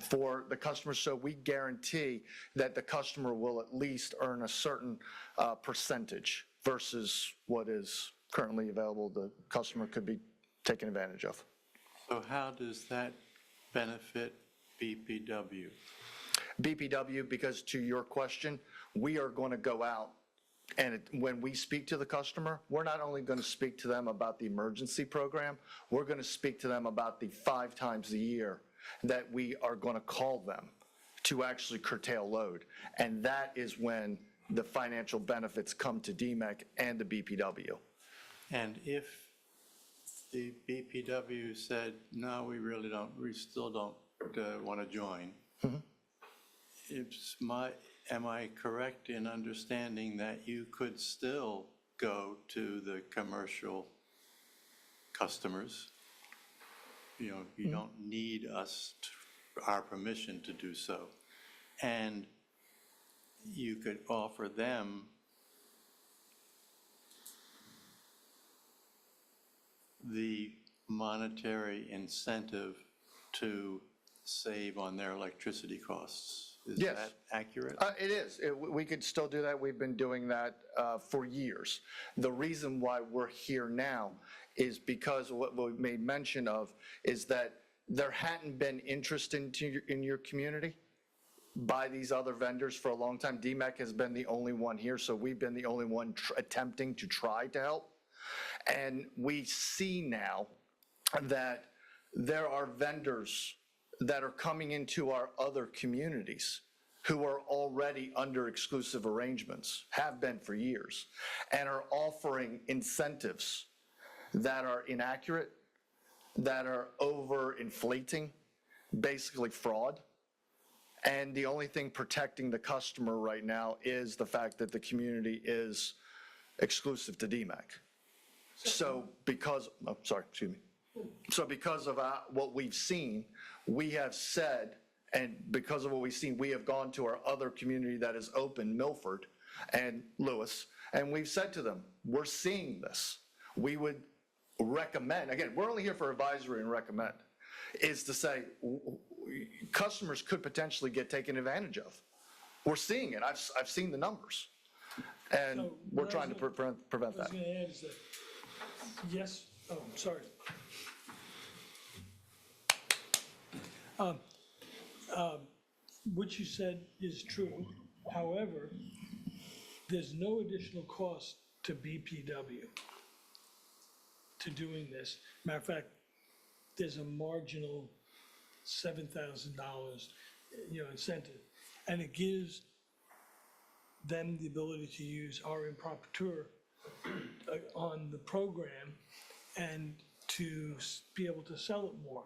for the customer, so we guarantee that the customer will at least earn a certain percentage versus what is currently available the customer could be taken advantage of. So how does that benefit BPW? BPW, because to your question, we are going to go out when we speak to the customer, we're not only going to speak to them about the emergency program, we're going to speak to them about the 5 times a year that we are going to call them to actually curtail load. And that is when the financial benefits come to DEMEC and the BPW. And if the BPW said, no, we still don't want to join, am I correct in understanding that you could still go to the commercial customers? You don't need our permission to do so. And you could offer them the monetary incentive to save on their electricity costs. Is Yes. that accurate? It is. We could still do that. We've been doing that for years. The reason why we're here now is because what we made mention of is that there hadn't been interest in your community by these other vendors for a long time. DEMEC has been the only one here, so we've been the only one attempting to try to help. And we see now that there are vendors that are coming into our other communities who are already under exclusive arrangements, have been for years, and are offering incentives that are inaccurate, that are overinflating, basically fraud. And the only thing protecting the customer right now is the fact that the community is exclusive to DEMEC. So because of what we've seen, we have said, and because of what we've seen, we have gone to our other community that is open, Milford and Lewes, and we've said to them, we're seeing this. We would recommend, again, we're only here for advisory and recommend, is to say customers could potentially get taken advantage of. We're seeing it. I've seen the numbers. And So we're trying to prevent What I was that. going to add is that, yes, oh, I'm sorry. What you said is true. However, there's no additional cost to BPW to doing this. Matter of fact, there's a marginal $7,000, incentive. And it gives them the ability to use our improper on the program and to be able to sell it more.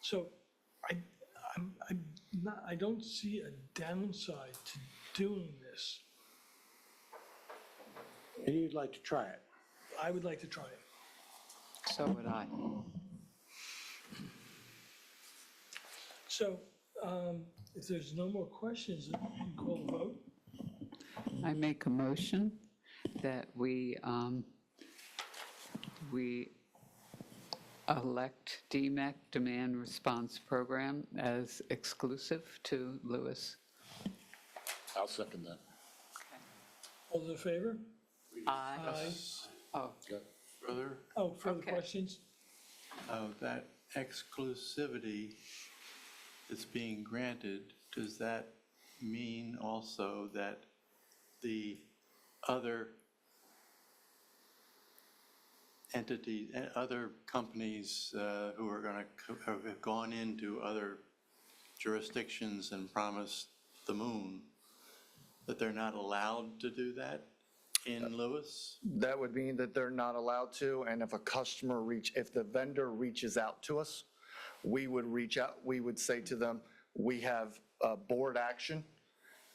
So I don't see a downside to doing this. And you'd like to try it? I would like to try it. So would I. So if there's no more questions, you can call the vote. I make a motion that we elect DEMEC Demand Response Program as exclusive to Lewes. I'll second that. All those in favor? Aye. Oh, Further, Further Okay. questions? that exclusivity that's being granted, does that mean also that the other entities, other companies who are going to have gone into other jurisdictions and promised the moon, that they're not allowed to do that in Lewes? That would mean that they're not allowed to, and if if the vendor reaches out to us, we would reach out, we would say to them, we have board action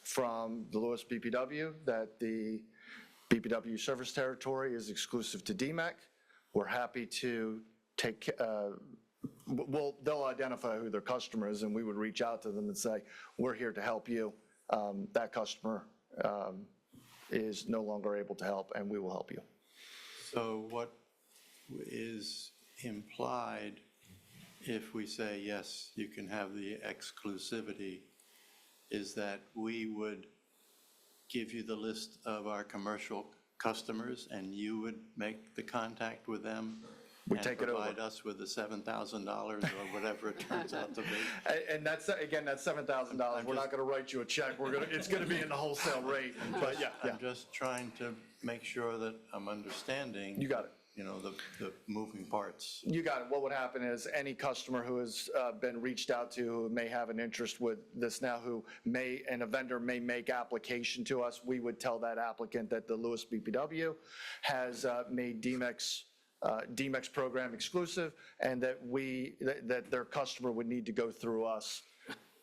from the Lewes BPW that the BPW service territory is exclusive to DEMEC. We're happy to take, they'll identify who their customer is, and we would reach out to them and say, we're here to help you. That customer is no longer able to help, and we will help you. So what is implied if we say, yes, you can have the exclusivity, is that we would give you the list of our commercial customers and you would make the contact with them we take it over. And provide us with the $7,000 or whatever it turns out to be. And that's, again, that's $7,000. We're not going to write you a check. It's going to be in the wholesale rate, but yeah. I'm just trying to make sure that I'm understanding. You got it. You know, the moving parts. You got it. What would happen is any customer who has been reached out to, who may have an interest with this now, and a vendor may make application to us, we would tell that applicant that the Lewes BPW has made DEMEC's program exclusive, and that their customer would need to go through us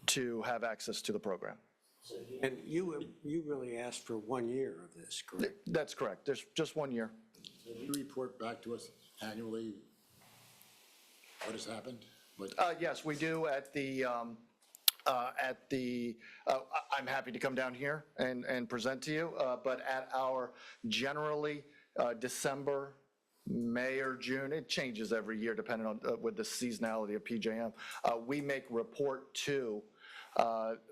to have access to the program. And you really asked for 1 year of this, correct? That's correct. There's just 1 year. You report back to us annually what has happened? Yes, we do at the, I'm happy to come down here and present to you, but at our generally December, May or June, it changes every year depending on, with the seasonality of PJM, we make report to,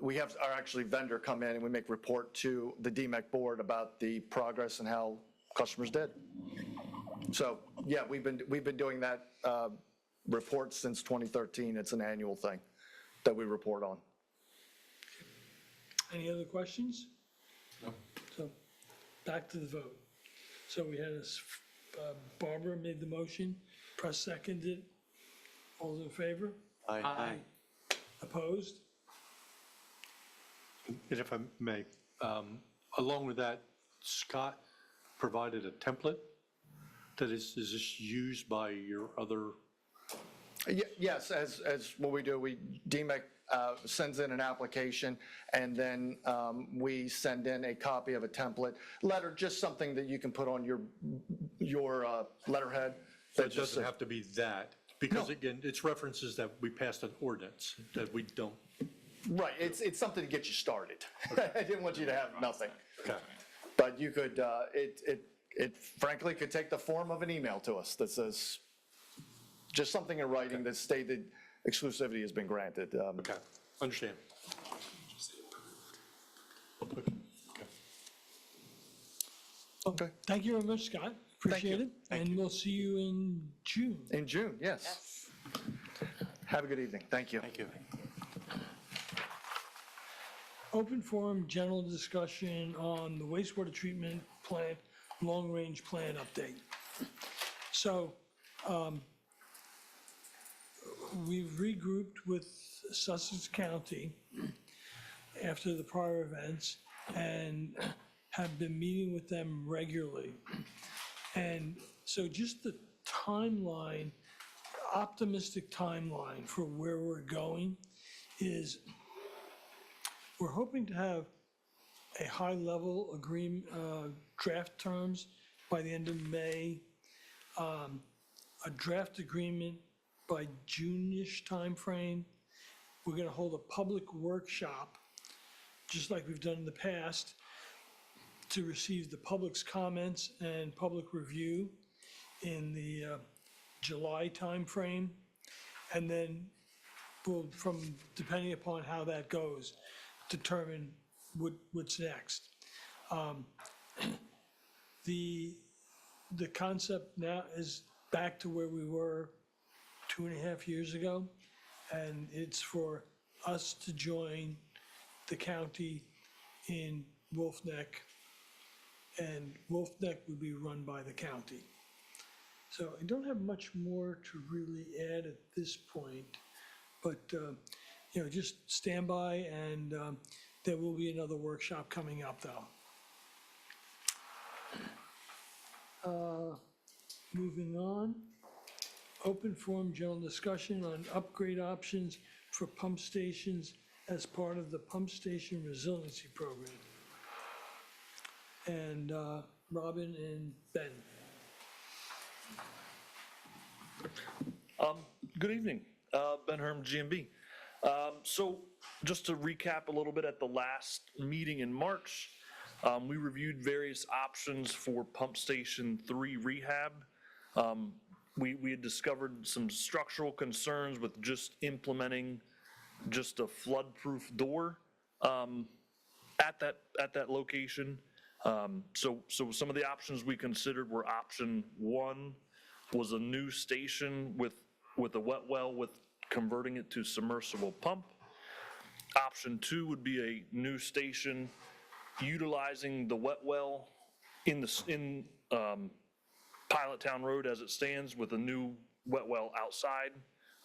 we have our actually vendor come in and we make report to the DEMEC board about the progress and how customers did. So, yeah, we've been doing that report since 2013. It's an annual thing that we report on. Any other questions? No. So, back to the vote. So we had Barbara made the motion, Press seconded. All those in favor? Aye. Opposed? And if I may, along with that, Scott provided a template that is this used by your other? Yes, as what we do, DEMEC sends in an application, and then we send in a copy of a template letter, just something that you can put on your letterhead. So it doesn't have to be that, because again, it's references that we passed an ordinance that we don't. Right, it's something to get you started. I didn't want you to have nothing. Okay. But you could, it frankly could take the form of an email to us that says, just something in writing that stated exclusivity has been granted. Okay, understand. Okay. Thank you very much, Scott. Appreciate it. And we'll see you in June. In June, yes. Have a good evening. Thank you. Thank you. Open forum, general discussion on the wastewater treatment plant, long-range plan update. So we've regrouped with Sussex County after the prior events and have been meeting with them regularly. And so just the timeline, optimistic timeline for where we're going is we're hoping to have a high-level agreement, draft terms by the end of May, a draft agreement by June-ish timeframe. We're going to hold a public workshop, just like we've done in the past, to receive the public's comments and public review in the July timeframe. And then we'll, depending upon how that goes, determine what's next. The concept now is back to where we were 2.5 years ago, and it's for us to join the county in Wolf Neck, and Wolf Neck would be run by the county. So I don't have much more to really add at this point, but just stand by, and there will be another workshop coming up, though. Moving on, open forum general discussion on upgrade options for pump stations as part of the Pump Station Resiliency Program. And Robin and Ben. Good evening, Ben Herm, GMB. So just to recap a little bit, at the last meeting in March, we reviewed various options for Pump Station 3 rehab. We had discovered some structural concerns with just implementing just a flood-proof door at that location. So some of the options we considered were option 1, was a new station with a wet well with converting it to submersible pump. Option 2 would be a new station utilizing the wet well in Pilot Town Road as it stands, with a new wet well outside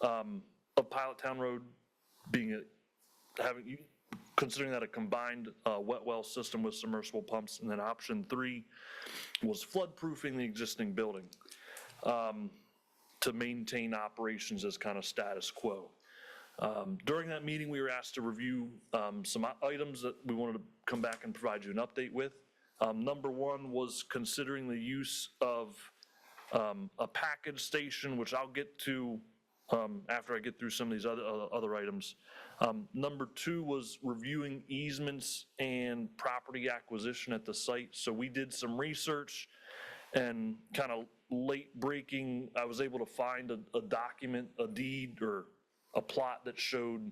of Pilot Town Road, considering that a combined wet well system with submersible pumps. And then option 3 was flood-proofing the existing building to maintain operations as kind of status quo. During that meeting, we were asked to review some items that we wanted to come back and provide you an update with. Number 1 was considering the use of a package station, which I'll get to after I get through some of these other items. Number 2 was reviewing easements and property acquisition at the site. So we did some research, and kind of late breaking, I was able to find a document, a deed, or a plot that showed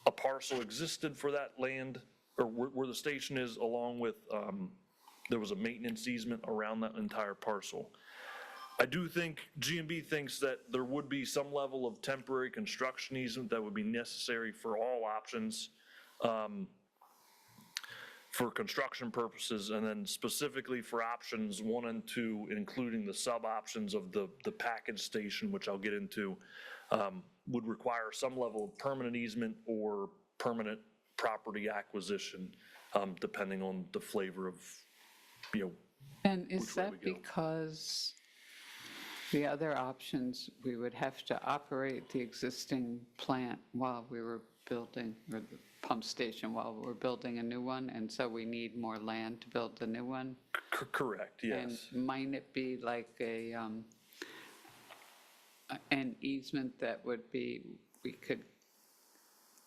a parcel existed for that land, or where the station is, along with, there was a maintenance easement around that entire parcel. I do think, G&B thinks that there would be some level of temporary construction easement that would be necessary for all options for construction purposes, and then specifically for options 1 and 2, including the sub-options of the package station, which I'll get into, would require some level of permanent easement or permanent property acquisition, depending on the flavor of, And is which way that we go. because the other options, we would have to operate the existing plant while we were building, or the pump station while we're building a new one, and so we need more land to build the new one? Correct, yes. And might it be like an easement that would be, we could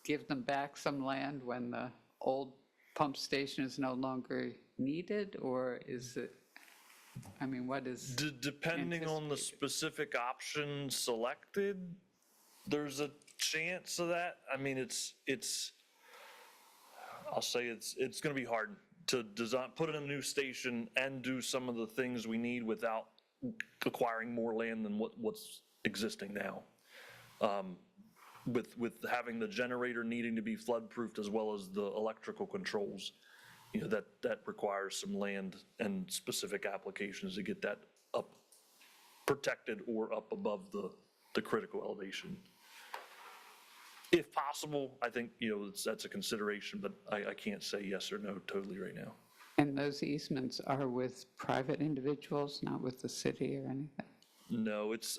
give them back some land when the old pump station is no longer needed, or is it, I mean, what is? Depending on the specific option selected, there's a chance of that. I mean, I'll say it's going to be hard to design, put in a new station and do some of the things we need without acquiring more land than what's existing now. With having the generator needing to be flood-proofed, as well as the electrical controls, that requires some land and specific applications to get that up, protected or up above the critical elevation. If possible, I think, that's a consideration, but I can't say yes or no totally right now. And those easements are with private individuals, not with the city or anything? No, it's,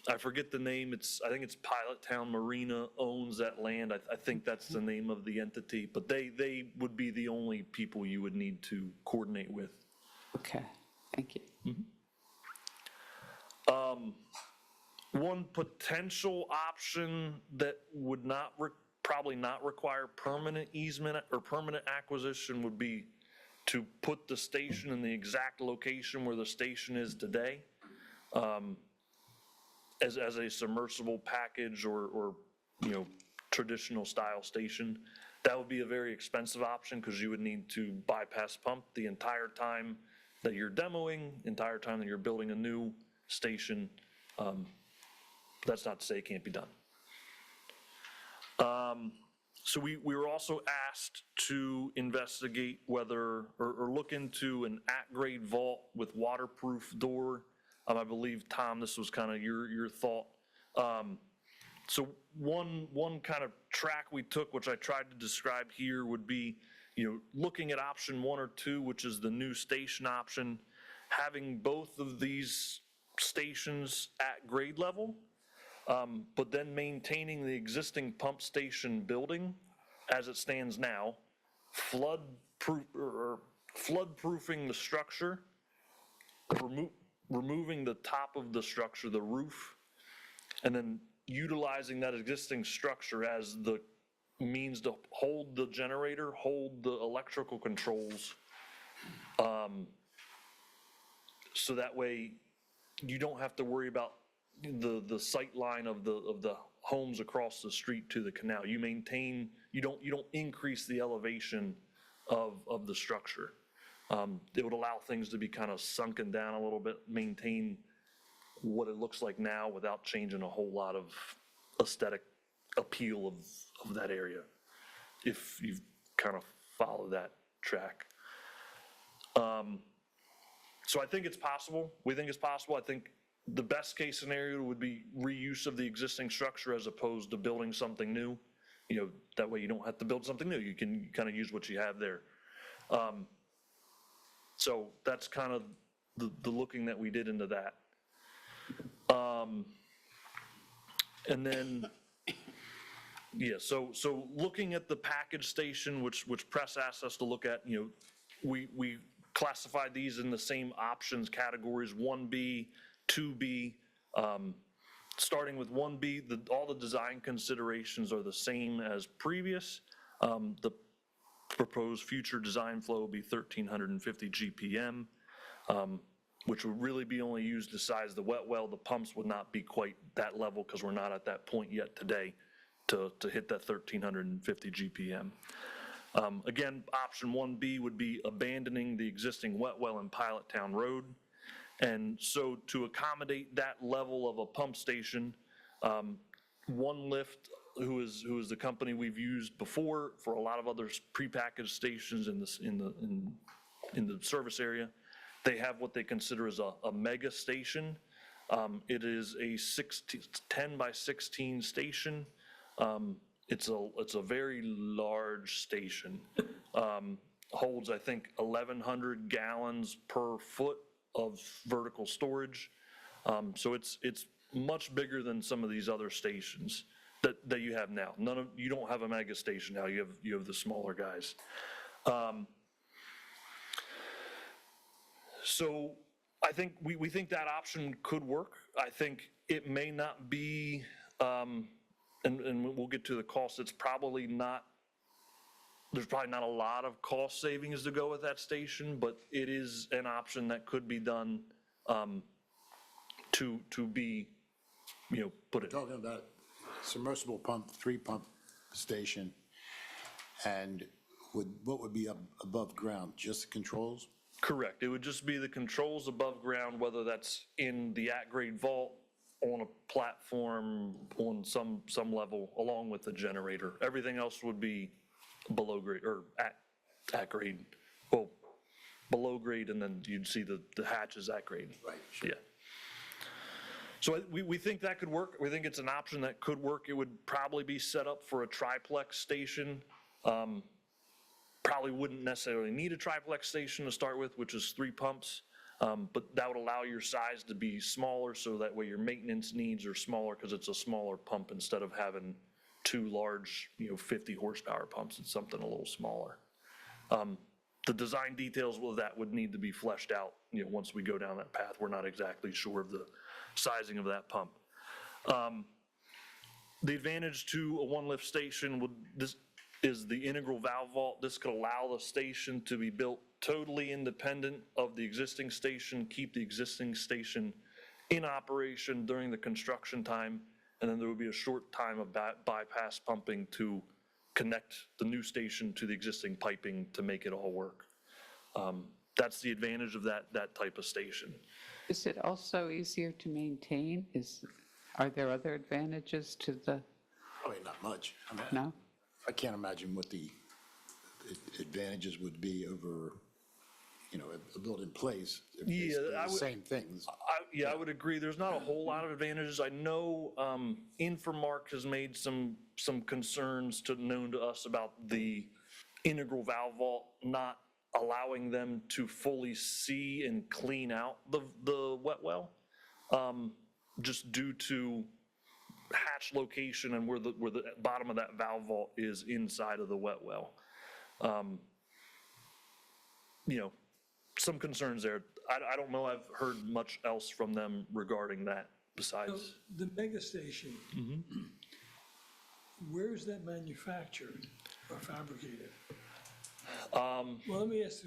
I forget the name. I think it's Pilot Town Marina owns that land. I think that's the name of the entity, but they would be the only people you would need to coordinate with. Okay, thank you. One potential option that would probably not require permanent easement or permanent acquisition would be to put the station in the exact location where the station is today, as a submersible package or traditional style station. That would be a very expensive option, because you would need to bypass pump the entire time that you're demoing, entire time that you're building a new station. That's not to say it can't be done. So we were also asked to investigate whether, or look into an at-grade vault with waterproof door. I believe, Tom, this was kind of your thought. So one kind of track we took, which I tried to describe here, would be, looking at option 1 or 2, which is the new station option, having both of these stations at grade level, but then maintaining the existing pump station building as it stands now, flood-proofing the structure, removing the top of the structure, the roof, and then utilizing that existing structure as the means to hold the generator, hold the electrical controls, so that way you don't have to worry about the sight line of the homes across the street to the canal. You maintain, you don't increase the elevation of the structure. It would allow things to be kind of sunken down a little bit, maintain what it looks like now without changing a whole lot of aesthetic appeal of that area, if you kind of follow that track. So I think it's possible. We think it's possible. I think the best case scenario would be reuse of the existing structure as opposed to building something new. You know, that way you don't have to build something new. You can kind of use what you have there. So that's kind of the looking that we did into that. And then, yeah, so looking at the package station, which press asked us to look at, you know, we classified these in the same options categories, 1B, 2B. Starting with 1B, all the design considerations are the same as previous. The proposed future design flow will be 1,350 GPM, which would really be only used to size the wet well. The pumps would not be quite that level because we're not at that point yet today to hit that 1,350 GPM. Again, option 1B would be abandoning the existing wet well in Pilot Town Road. And so to accommodate that level of a pump station, One Lift, who is the company we've used before for a lot of other prepackaged stations in the service area, they have what they consider as a mega station. It is a 10 by 16 station. It's a very large station. Holds, I think, 1,100 gallons per foot of vertical storage. So it's much bigger than some of these other stations that you have now. You don't have a mega station now. You have the smaller guys. So I think we think that option could work. I think it may not be, and we'll get to the cost. It's probably not. There's probably not a lot of cost savings to go with that station, but it is an option that could be done to be, you know, put it. Talking about submersible pump, 3-pump station, and what would be above ground, just the controls? Correct. It would just be the controls above ground, whether that's in the at-grade vault, on a platform, on some level, along with the generator. Everything else would be below grade, or at grade, well, below grade, and then you'd see the hatches at grade. Right, sure. Yeah. So we think that could work. We think it's an option that could work. It would probably be set up for a triplex station. Probably wouldn't necessarily need a triplex station to start with, which is 3 pumps. But that would allow your size to be smaller, so that way your maintenance needs are smaller because it's a smaller pump instead of having 2 large, 50 horsepower pumps. It's something a little smaller. The design details of that would need to be fleshed out, once we go down that path. We're not exactly sure of the sizing of that pump. The advantage to a one-lift station is the integral valve vault. This could allow the station to be built totally independent of the existing station, keep the existing station in operation during the construction time, and then there would be a short time of bypass pumping to connect the new station to the existing piping to make it all work. That's the advantage of that type of station. Is it also easier to maintain? Are there other advantages to the, Probably not much. I mean, no? I can't imagine what the advantages would be over, a built-in place. If Yeah, basically I the would- same things. I would agree. There's not a whole lot of advantages. I know Inframark has made some concerns known to us about the integral valve vault not allowing them to fully see and clean out the wet well, just due to hatch location and where the bottom of that valve vault is inside of the wet well. Some concerns there. I don't know, I've heard much else from them regarding that So besides. the mega station, where is that manufactured or fabricated? Well, let me ask,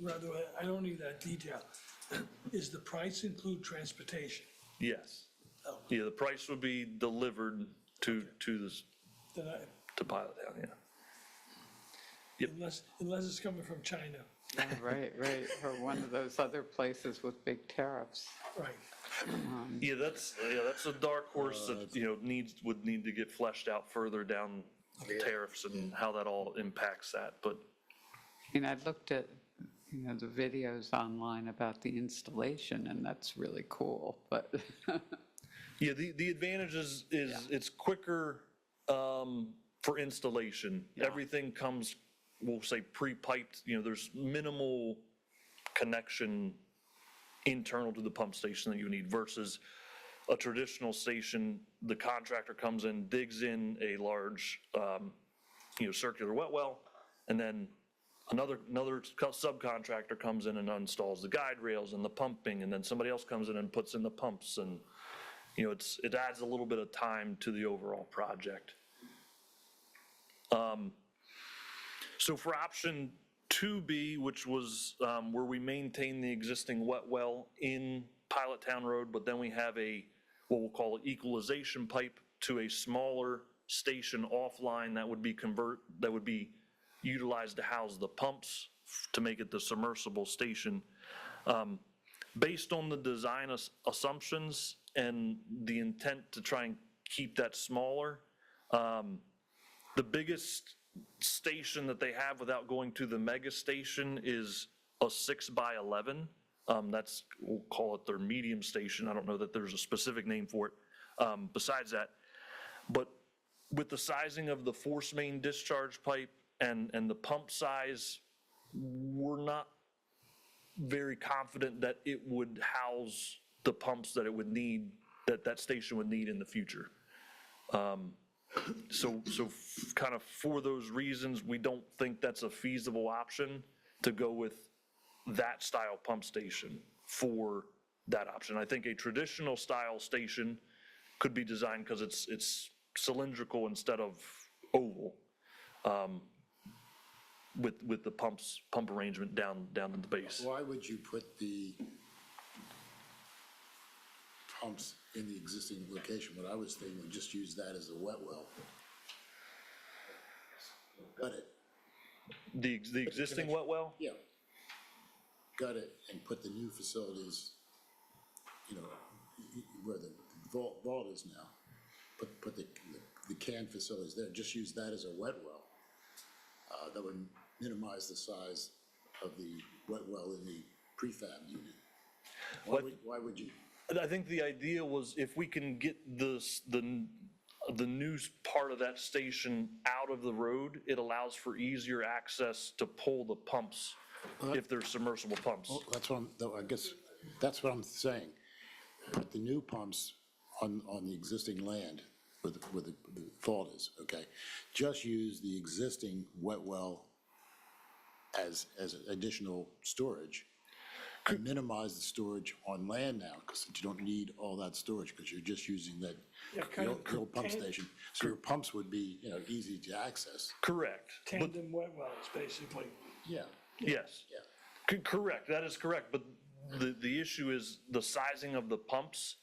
rather, I don't need that detail. Is the price include transportation? Yes. Oh. Yeah, the price would be delivered to Then Pilot Town, yeah. Yep. Unless it's coming from China. Right, or one of those other places with big tariffs. Right. Yeah, that's a dark horse that, would need to get fleshed out further down tariffs and how that all impacts that, but I looked at, the videos online about the installation, and that's really cool, but, yeah, the advantage is it's quicker for installation. Everything comes, we'll say, pre-piped, there's minimal connection internal to the pump station that you need versus a traditional station. The contractor comes in, digs in a large, circular wet well, and then another subcontractor comes in and installs the guide rails and the pumping, and then somebody else comes in and puts in the pumps, and, it adds a little bit of time to the overall project. So for option 2B, which was where we maintain the existing wet well in Pilot Town Road, but then we have what we'll call an equalization pipe to a smaller station offline that would be utilized to house the pumps to make it the submersible station. Based on the design assumptions and the intent to try and keep that smaller, the biggest station that they have without going to the mega station is a 6x11. We'll call it their medium station. I don't know that there's a specific name for it besides that. But with the sizing of the force main discharge pipe and the pump size, we're not very confident that it would house the pumps that it would need, that station would need in the future. So kind of for those reasons, we don't think that's a feasible option to go with that style pump station for that option. I think a traditional style station could be designed because it's cylindrical instead of oval, with the pump arrangement down in the base. Why would you put the pumps in the existing location? What I was thinking, just use that as a wet well. Gut it. The existing wet well? Yeah. Gut it and put the new facilities, where the vault is now. Put the can facilities there. Just use that as a wet well. That would minimize the size of the wet well in the prefab unit. Why would you? I think the idea was if we can get the new part of that station out of the road, it allows for easier access to pull the pumps if they're submersible pumps. Well, I guess that's what I'm saying. Put the new pumps on the existing land where the fault is, okay? Just use the existing wet well as additional storage. And minimize the storage on land now, because you don't need all that storage, because you're just using the old pump station. So your pumps would be, easy to access. Correct. Tandem wet wells, basically. Yeah. Yes. Yeah. Correct, that is correct, but the issue is the sizing of the pumps.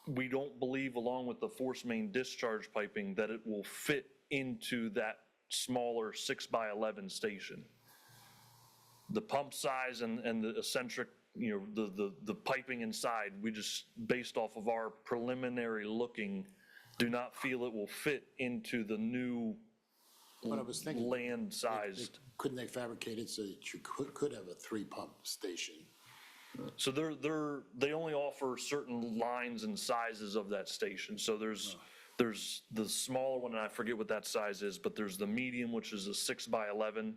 We don't believe, along with the force main discharge piping, that it will fit into that smaller 6x11 station. The pump size and the eccentric, the piping inside, we just, based off of our preliminary looking, do not feel it will fit into the new What I was thinking, land sized. couldn't they fabricate it so that you could have a 3-pump station? So they only offer certain lines and sizes of that station. So there's the smaller one, and I forget what that size is, but there's the medium, which is a 6x11.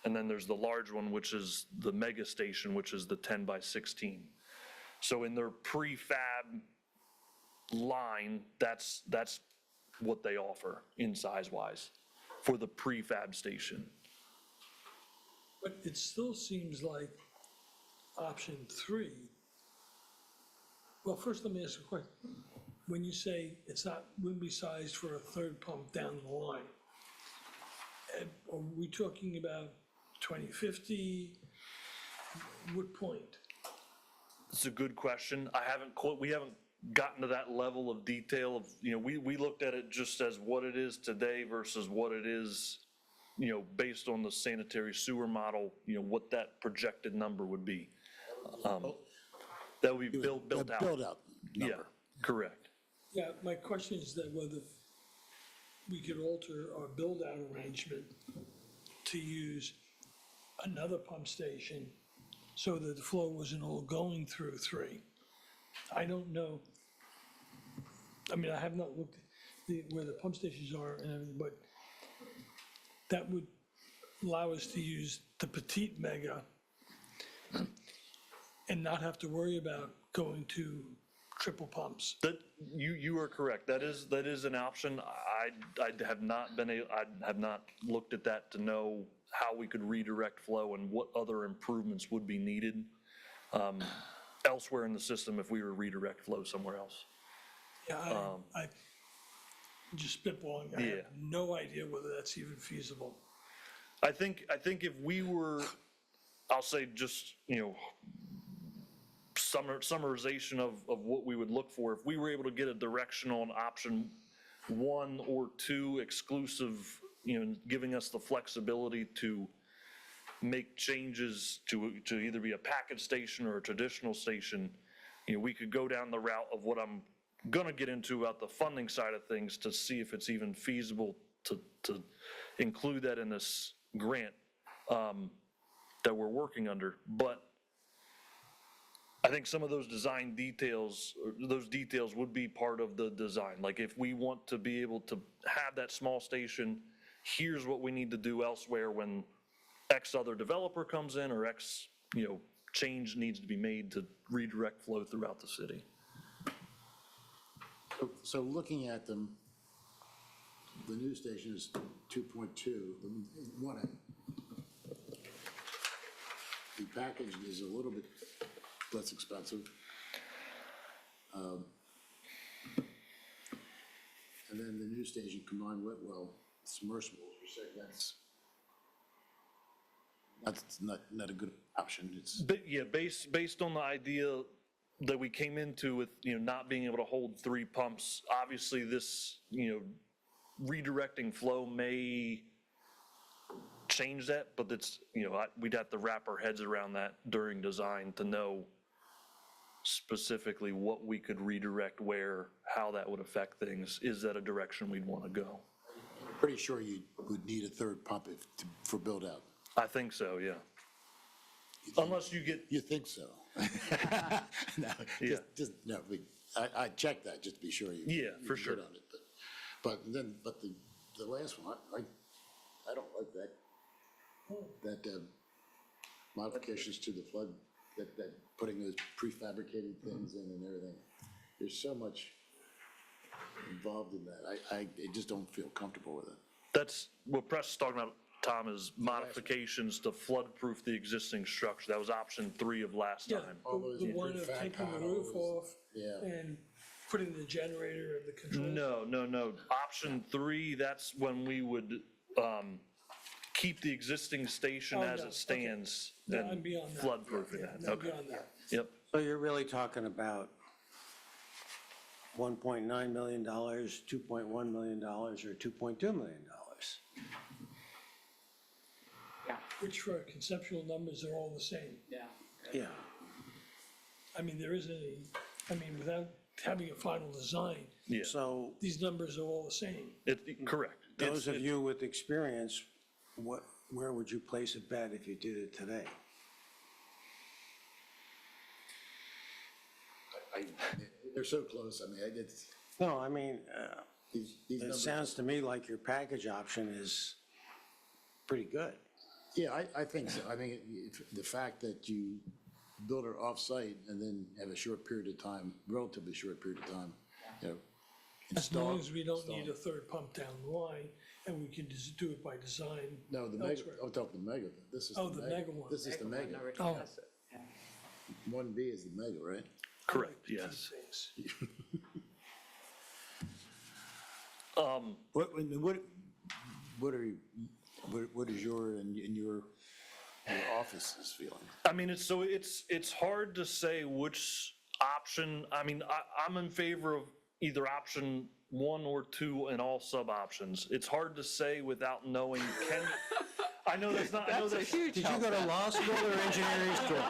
And then there's the large one, which is the mega station, which is the 10x16. So in their prefab line, that's what they offer in size-wise for the prefab station. But it still seems like option 3. Well, first let me ask a question. When you say wouldn't be sized for a third pump down the line, are we talking about 2050? What point? It's a good question. We haven't gotten to that level of detail of, we looked at it just as what it is today versus what it is based on the sanitary sewer model, what that projected number would be. That would be built out. Build out Yeah, number. correct. Yeah, my question is that whether we could alter our build-out arrangement to use another pump station so that the flow wasn't all going through 3. I don't know. I mean, I have not looked at where the pump stations are and everything, but that would allow us to use the petite mega and not have to worry about going to triple pumps. That, you are correct. That is an option. I have not looked at that to know how we could redirect flow and what other improvements would be needed elsewhere in the system if we were to redirect flow somewhere else. Yeah, I just spitballing. I have no idea whether that's even feasible. I think if we were, I'll say just, summarization of what we would look for, if we were able to get a directional on option 1 or 2 exclusive, giving us the flexibility to make changes to either be a package station or a traditional station, we could go down the route of what I'm going to get into about the funding side of things to see if it's even feasible to include that in this grant that we're working under. But I think some of those design details, those details would be part of the design. Like if we want to be able to have that small station, here's what we need to do elsewhere when X other developer comes in or X, change needs to be made to redirect flow throughout the city. So looking at them, the new station is 2.2. The package is a little bit less expensive. And then the new station combined wet well submersible, you said that's not a good option. It's But yeah, based on the idea that we came into with, not being able to hold 3 pumps, obviously this, redirecting flow may change that, but it's, we'd have to wrap our heads around that during design to know specifically what we could redirect where, how that would affect things. Is that a direction we'd want to go? pretty sure you would need a third pump for build out. I think so, yeah. Unless you get, You think so? No, Yeah. no, I checked that just to be sure you. Yeah, for you're sure. good on it, but the last one, I don't like that modifications to the flood, that putting those prefabricated things in and everything. There's so much involved in that. I just don't feel comfortable with it. that's what Press is talking about, Tom, is modifications to flood-proof the existing structure. That was option 3 of last Yeah, time. the one of prefab taking the roof panels, off yeah. and putting the generator and the control. No. Option 3, that's when we would keep the existing station Oh, as no, it stands okay. No, I'm and beyond that. flood-proofing Yeah, that. no, Okay. beyond that. Yep. So you're really talking about $1.9 million, $2.1 million, or $2.2 million? Which for conceptual numbers are all the same. Yeah. I mean, there isn't any, without having a final design, Yeah. So these numbers are all the same. Correct. those of you with experience, where would you place a bet if you did it today? They're so close, I mean, it's, No, I mean, these it numbers. sounds to me like your package option is pretty good. Yeah, I think so. I mean, the fact that you build it off-site and then have a short period of time, relatively short period of time, As long install. as we don't need a third pump down the line, and we can just do it by design No, the mega, elsewhere. I'm talking the mega, this is Oh, the the mega. mega one. This is the mega. Oh. 1B is the mega, right? Correct, Keep yes. things. What is your, and your office's feeling? I mean, it's hard to say which option. I mean, I'm in favor of either option one or two in all sub-options. It's hard to say without knowing, I know that's not, I know That's a that's, huge Did you help. go to law school or engineering school?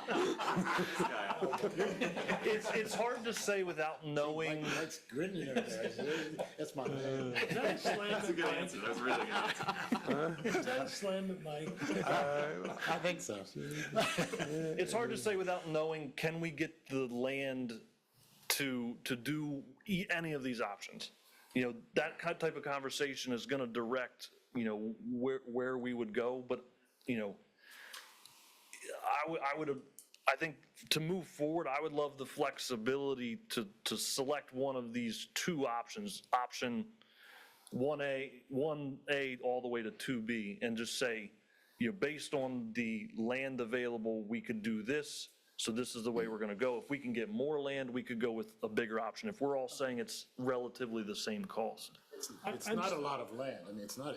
it's hard to say without knowing. Mike's grinning over there. That's my man. That's a good answer, That was really good. That's slam it, Mike. I think so. It's hard to say without knowing, can we get the land to do any of these options? You know, that type of conversation is gonna direct, you know, where we would go, but, you know, I think to move forward, I would love the flexibility to select one of these two options, option 1A all the way to 2B, and just say, you know, based on the land available, we could do this, so this is the way we're gonna go. If we can get more land, we could go with a bigger option. If we're all saying it's relatively the same cost. It's not a lot of land. I mean, it's not,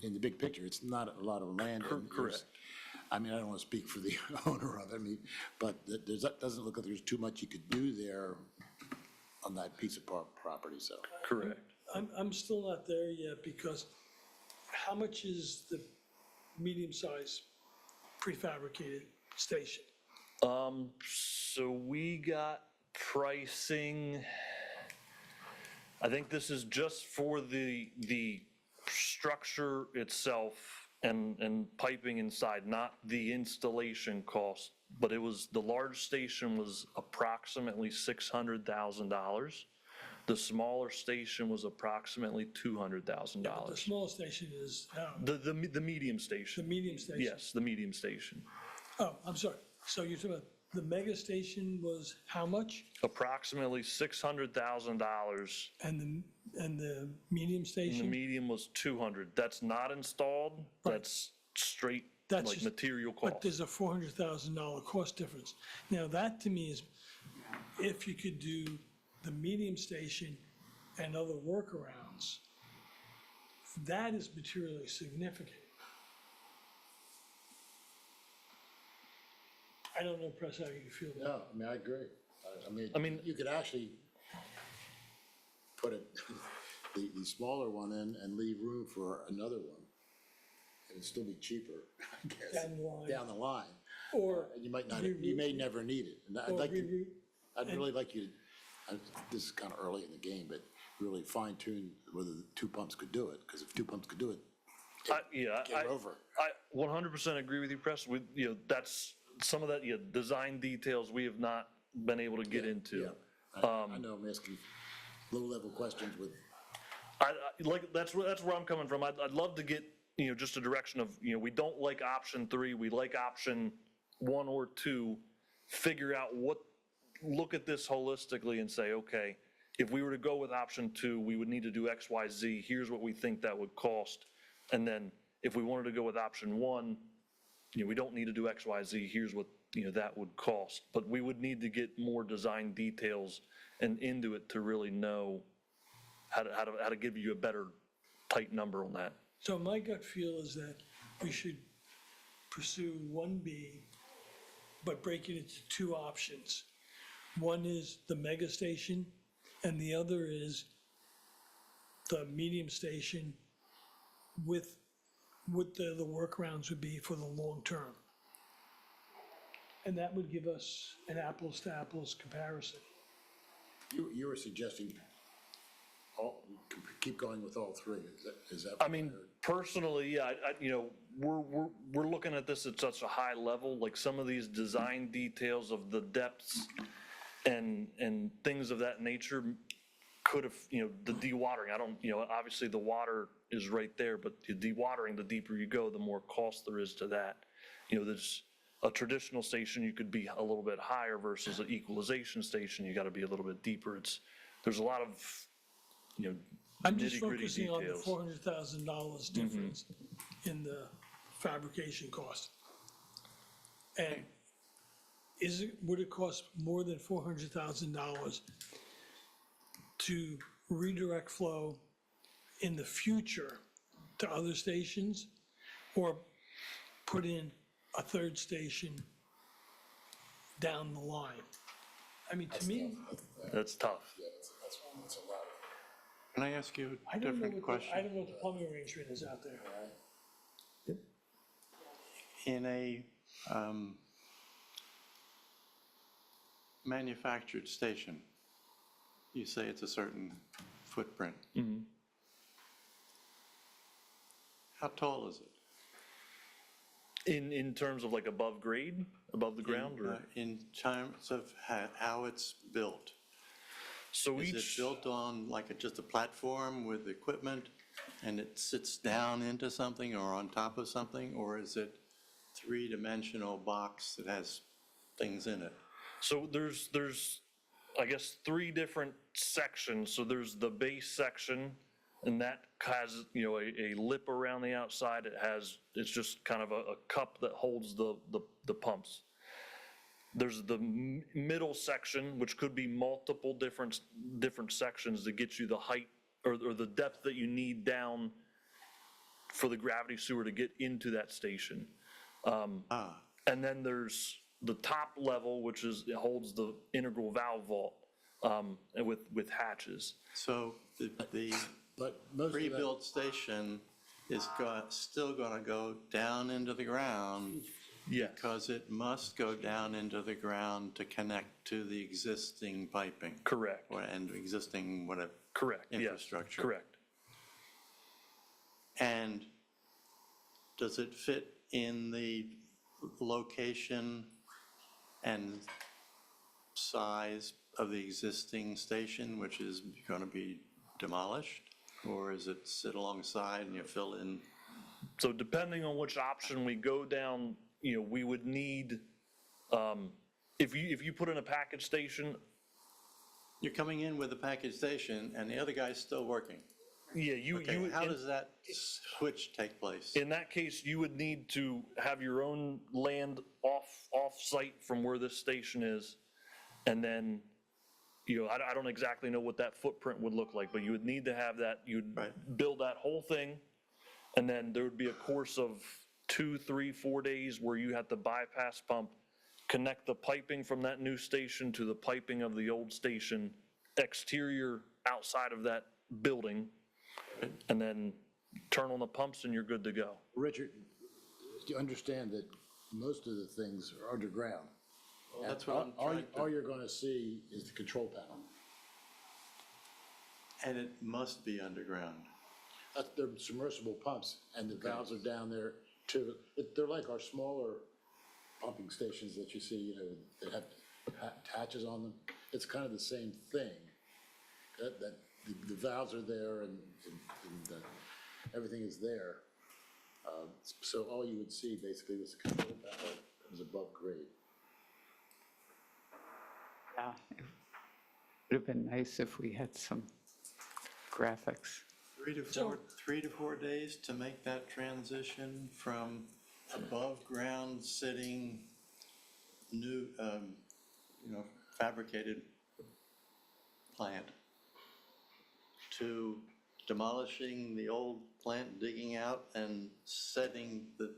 in the big picture, it's not a lot of land. and Correct. I mean, I don't want to speak for the owner of it, I mean, but that doesn't look like there's too much you could do there on that piece of property, so. Correct. I'm still not there yet, because how much is the medium-sized prefabricated station? So we got pricing, I think this is just for the structure itself and piping inside, not the installation cost, but it was, the large station was approximately $600,000. The smaller station was approximately $200,000. The small station is, The medium station. the medium station? Yes, the medium station. Oh, I'm sorry. So you're talking about the mega station was how much? Approximately $600,000. And the medium And the station? medium was 200. That's not installed, that's straight, That's like just- material But cost. there's a $400,000 cost difference. Now, that to me is, if you could do the medium station and other workarounds, that is materially significant. I don't know, Press, how you feel about No, I mean, I agree. I mean- you could actually put it, the smaller one in and leave room for another one. It'd still be cheaper, I guess. Down the line. Down the line. Or And you might not, reroute- you may never need it. And I'd or like to, reroute. I'd really like you, this is kind of early in the game, but really fine tune whether the two pumps could do it, because if two pumps could do it, Yeah, get over. I 100% agree with you, Press. With, you know, that's, some of that, design details we have not been able to get into. Yeah. I know I'm asking low-level questions with, Like, that's where I'm coming from. I'd love to get, you know, just a direction of, you know, we don't like option 3, we like option 1 or 2. Figure out look at this holistically and say, okay, if we were to go with option 2, we would need to do X, Y, Z. Here's what we think that would cost. And then if we wanted to go with option 1, you know, we don't need to do X, Y, Z. Here's what, you know, that would cost. But we would need to get more design details and into it to really know how to give you a better tight number on that. So my gut feel is that we should pursue 1B, but break it into two options. One is the mega station, and the other is the medium station with what the workarounds would be for the long term. And that would give us an apples to apples comparison. you were suggesting keep going with all three, is that? I mean, personally, yeah, you know, we're looking at this at such a high level, like some of these design details of the depths and things of that nature could have, you know, the dewatering, I don't, you know, obviously the water is right there, but the dewatering, the deeper you go, the more cost there is to that. You know, there's a traditional station, you could be a little bit higher versus an equalization station, you gotta be a little bit deeper. There's a lot of, you know, I'm just nitty-gritty focusing on the details. $400,000 difference in the fabrication cost. And would it cost more than $400,000 to redirect flow in the future to other stations, or put in a third station down the line? I mean, to me, That's tough. Yeah, that's a lot. Can I ask you I a don't know different what the, I question? don't know what the plumbing arrangement is out there. In a manufactured station, you say it's a certain footprint. How tall is it? In terms of like above grade, above the ground, or? In terms of how it's built? So Is it each, built on like just a platform with equipment and it sits down into something or on top of something? Or is it three-dimensional box that has things in it? so there's, I guess, 3 different sections. So there's the base section, and that has, you know, a lip around the outside. It's just kind of a cup that holds the pumps. There's the middle section, which could be multiple different sections to get you the height or the depth that you need down for the gravity sewer to get into that station. And then there's the top level, which it holds the integral valve vault and with hatches. So the But most of that, pre-built station is still going to go down into the ground Yes. because it must go down into the ground to connect to the existing piping. Correct. And existing whatever. Correct. Yes. Infrastructure. Correct. And does it fit in the location and size of the existing station, which is going to be demolished? Or is it sit alongside and you fill in? So depending on which option we go down, you know, we would need, if you put in a package station, You're coming in with a package station and the other guy's still working. yeah, Okay, how does that switch take place? in that case, you would need to have your own land off-site from where this station is. And then, you know, I don't exactly know what that footprint would look like, but you would need to have that, you'd Right. build that whole thing. And then there would be a course of 2, 3, 4 days where you had to bypass pump, connect the piping from that new station to the piping of the old station, exterior outside of that building, and then turn on the pumps and you're good to go. Richard, you understand that most of the things are underground. Well, that's what I'm All trying to. all you're going to see is the control panel. And it must be underground. They're submersible pumps, and the valves are down there too. They're like our smaller pumping stations that you see, you know, that have hatches on them. It's kind of the same thing. That the valves are there and everything is there. So all you would see basically was the control panel that was above grade. Yeah, it would have been nice if we had some graphics. 3 to 4 days to make that transition from above ground sitting new, fabricated plant to demolishing the old plant, digging out and setting the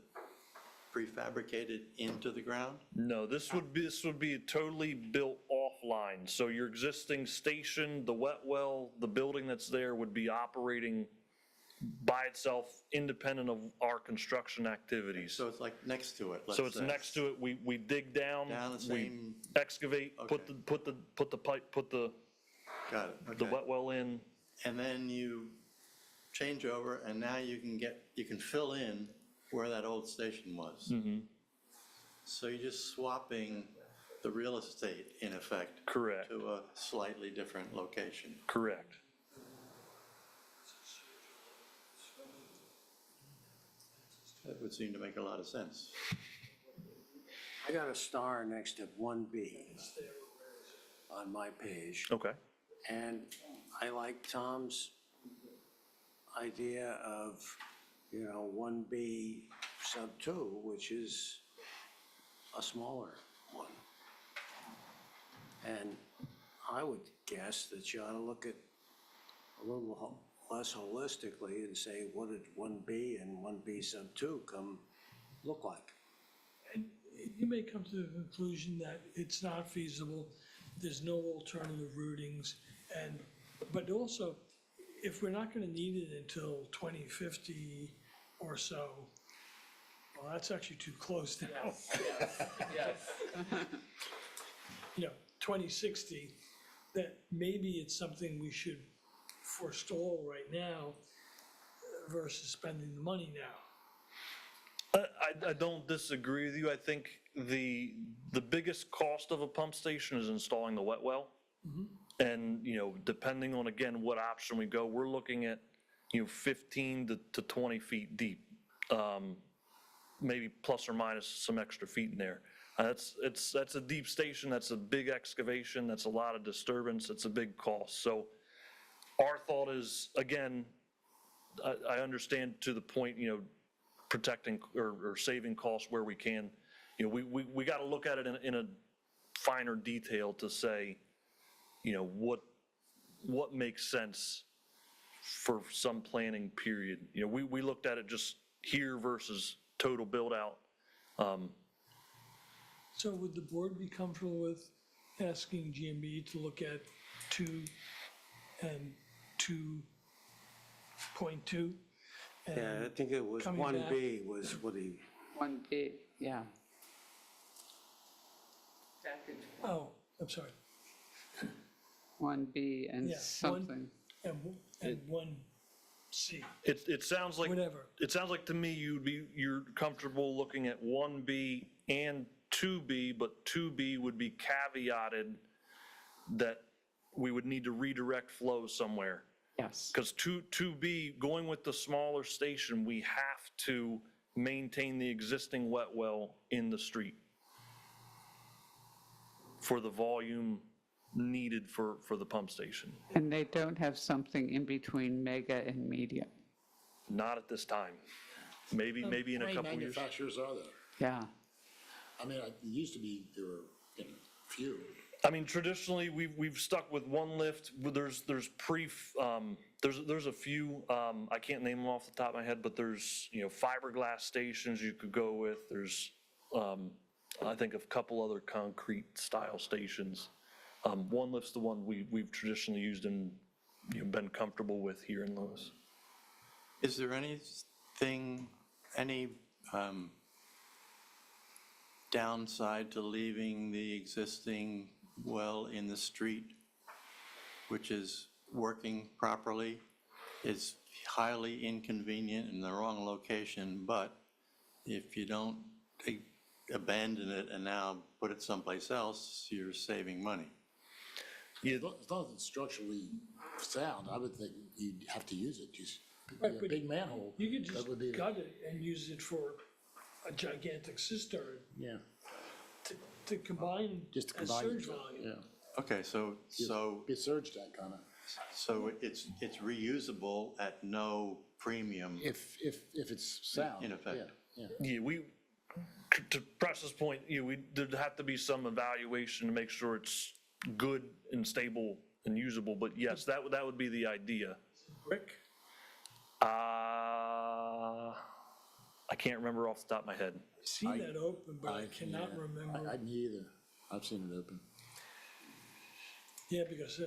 prefabricated into the ground? No, this would be totally built offline. So your existing station, the wet well, the building that's there would be operating by itself, independent of our construction activities. So it's like next to it, let's So it's say. next to it, we dig down, Down the we same- excavate, put Okay. the pipe, put the Got it, the okay. wet well in. And then you change over and now you can fill in where that old station was. So you're just swapping the real estate, in effect. Correct. To a slightly different location. Correct. That would seem to make a lot of sense. I got a star next to 1B on my page. Okay. And I like Tom's idea of, 1B sub 2, which is a smaller one. And I would guess that you ought to look at a little less holistically and say, what did 1B and 1B sub 2 look like? And you may come to the conclusion that it's not feasible, there's no alternative routings, but also, if we're not gonna need it until 2050 or so, well, that's actually too close now. You know, 2060, that maybe it's something we should forestall right now versus spending the money now. I don't disagree with you. I think the biggest cost of a pump station is installing the wet well. And, you know, depending on, again, what option we go, we're looking at, you know, 15 to 20 feet deep. Maybe plus or minus some extra feet in there. That's a deep station, that's a big excavation, that's a lot of disturbance, it's a big cost. So our thought is, again, I understand to the point, you know, protecting or saving costs where we can. You know, we got to look at it in a finer detail to say, you know, what makes sense for some planning period. You know, we looked at it just here versus total build out. So would the board be comfortable with asking GMB to look at 2 and 2.2? Yeah, I think it was coming back. 1B was what he, 1B, yeah. Oh, I'm sorry. 1B and Yeah, something. And 1C, It sounds like, whatever. it sounds like to me you're comfortable looking at 1B and 2B, but 2B would be caveated that we would need to redirect flow somewhere. Yes. Because 2B, going with the smaller station, we have to maintain the existing wet well in the street for the volume needed for the pump station. And they don't have something in between mega and medium. Not at this time. Maybe in a How couple many years. manufacturers are there? Yeah. I mean, it used to be, there were, you know, few. I mean, traditionally, we've stuck with one lift. There's a few, I can't name them off the top of my head, but there's, you know, fiberglass stations you could go with. There's, I think a couple other concrete style stations. One lift's the one we've traditionally used and, you know, been comfortable with here in Lewes. Is there anything, any downside to leaving the existing well in the street, which is working properly, is highly inconvenient in the wrong location, but if you don't abandon it and now put it someplace else, you're saving money? As long as it's structurally sound, I would think you'd have to use it. Just Right, a but big manhole. You could that just would be the- gut it and use it for a gigantic cistern Yeah, to combine just to as combine. surge volume. Yeah, Okay, so be a surge tank kind of. so it's reusable at no premium. If it's sound. In effect. Yeah. Yeah, to press this point, you know, there'd have to be some evaluation to make sure it's good and stable and usable, but yes, that would be the idea. Brick, I can't remember off the top of my head. I've seen that open, but I cannot yeah, remember. I me either. I've seen it open. Yeah, because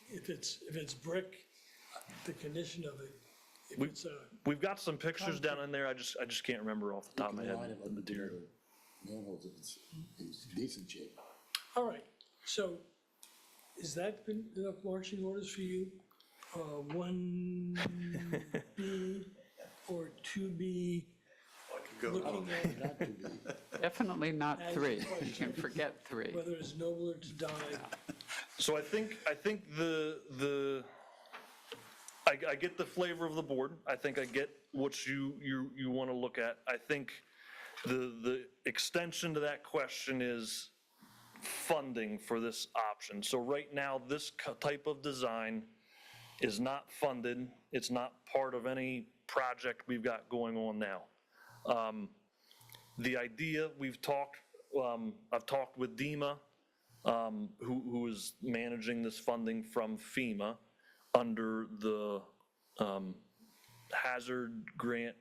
if it's brick, the condition of it, if it's a, We've got some pictures down in there, I just can't remember off the top of my You can head. line it up with the manholes if it's in decent shape. all right, so is that good enough marching orders for you? 1B or 2B, looking at Not to be. Definitely not As 3. You question. can forget 3. whether it's nobler to die. So I think I get the flavor of the board. I think I get what you want to look at. I think the extension to that question is funding for this option. So right now, this type of design is not funded. It's not part of any project we've got going on now. The idea I've talked with DEMA, who is managing this funding from FEMA under the Hazard Grant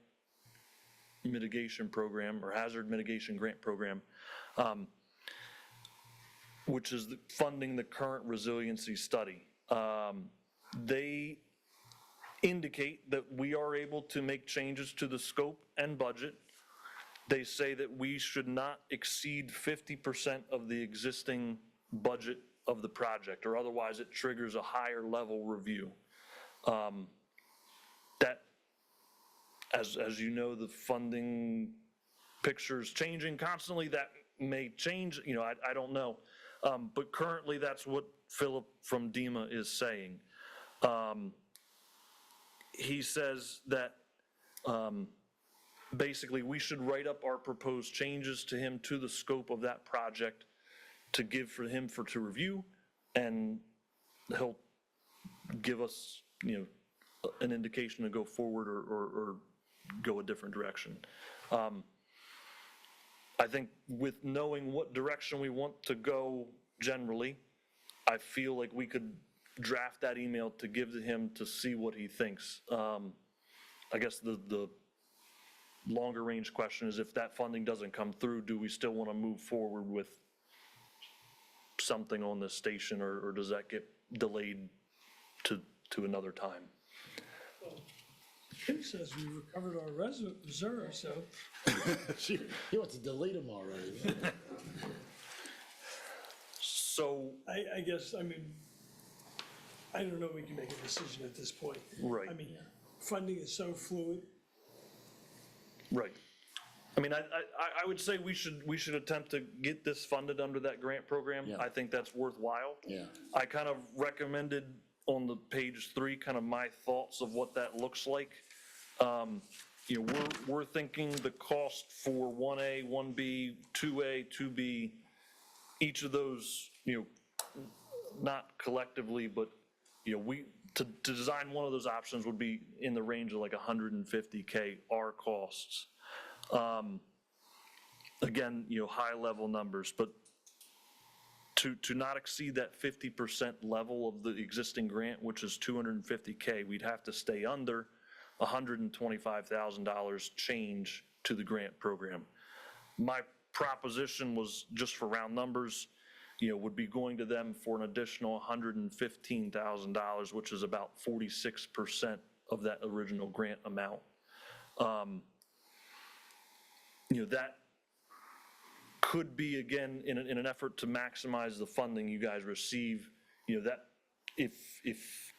Mitigation Program, or Hazard Mitigation Grant Program, which is funding the current resiliency study. They indicate that we are able to make changes to the scope and budget. They say that we should not exceed 50% of the existing budget of the project, or otherwise it triggers a higher level review. That, as you know, the funding picture's changing constantly. That may change, I don't know. But currently, that's what Philip from DEMA is saying. He says that basically we should write up our proposed changes to him to the scope of that project to give for him to review, and he'll give us, an indication to go forward or go a different direction. I think with knowing what direction we want to go generally, I feel like we could draft that email to give to him to see what he thinks. I guess the longer range question is, if that funding doesn't come through, do we still want to move forward with something on this station, or does that get delayed to another time? Kim says we recovered our reserve, so He wants to delete them already. So, I guess, I don't know, we can make a decision at this point. Right. Funding is so fluid. right. I would say we should attempt to get this funded under that grant program. Yeah. I think that's worthwhile. Yeah. I kind of recommended on the page 3, kind of my thoughts of what that looks like. We're thinking the cost for 1A, 1B, 2A, 2B, each of those, not collectively, but, to design one of those options would be in the range of like $150K, our costs. Again, high level numbers, but to not exceed that 50% level of the existing grant, which is $250K, we'd have to stay under $125,000 change to the grant program. My proposition was, just for round numbers, would be going to them for an additional $115,000, which is about 46% of that original grant amount. That could be, again, in an effort to maximize the funding you guys receive, that if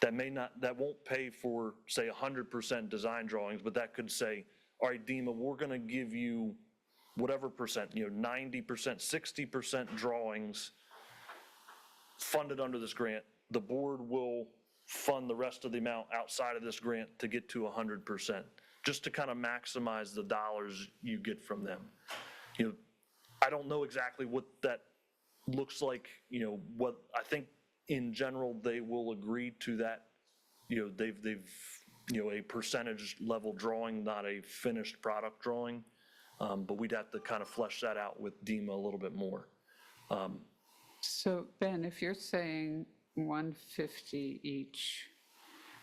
that won't pay for, say, 100% design drawings, but that could say, all right, DEMA, we're going to give you whatever percent, 90%, 60% drawings funded under this grant. The board will fund the rest of the amount outside of this grant to get to 100%, just to kind of maximize the dollars you get from them. I don't know exactly what that looks like, what I think in general they will agree to that. They've a percentage level drawing, not a finished product drawing. But we'd have to kind of flesh that out with DEMA a little bit more. So Ben, if you're saying 150 each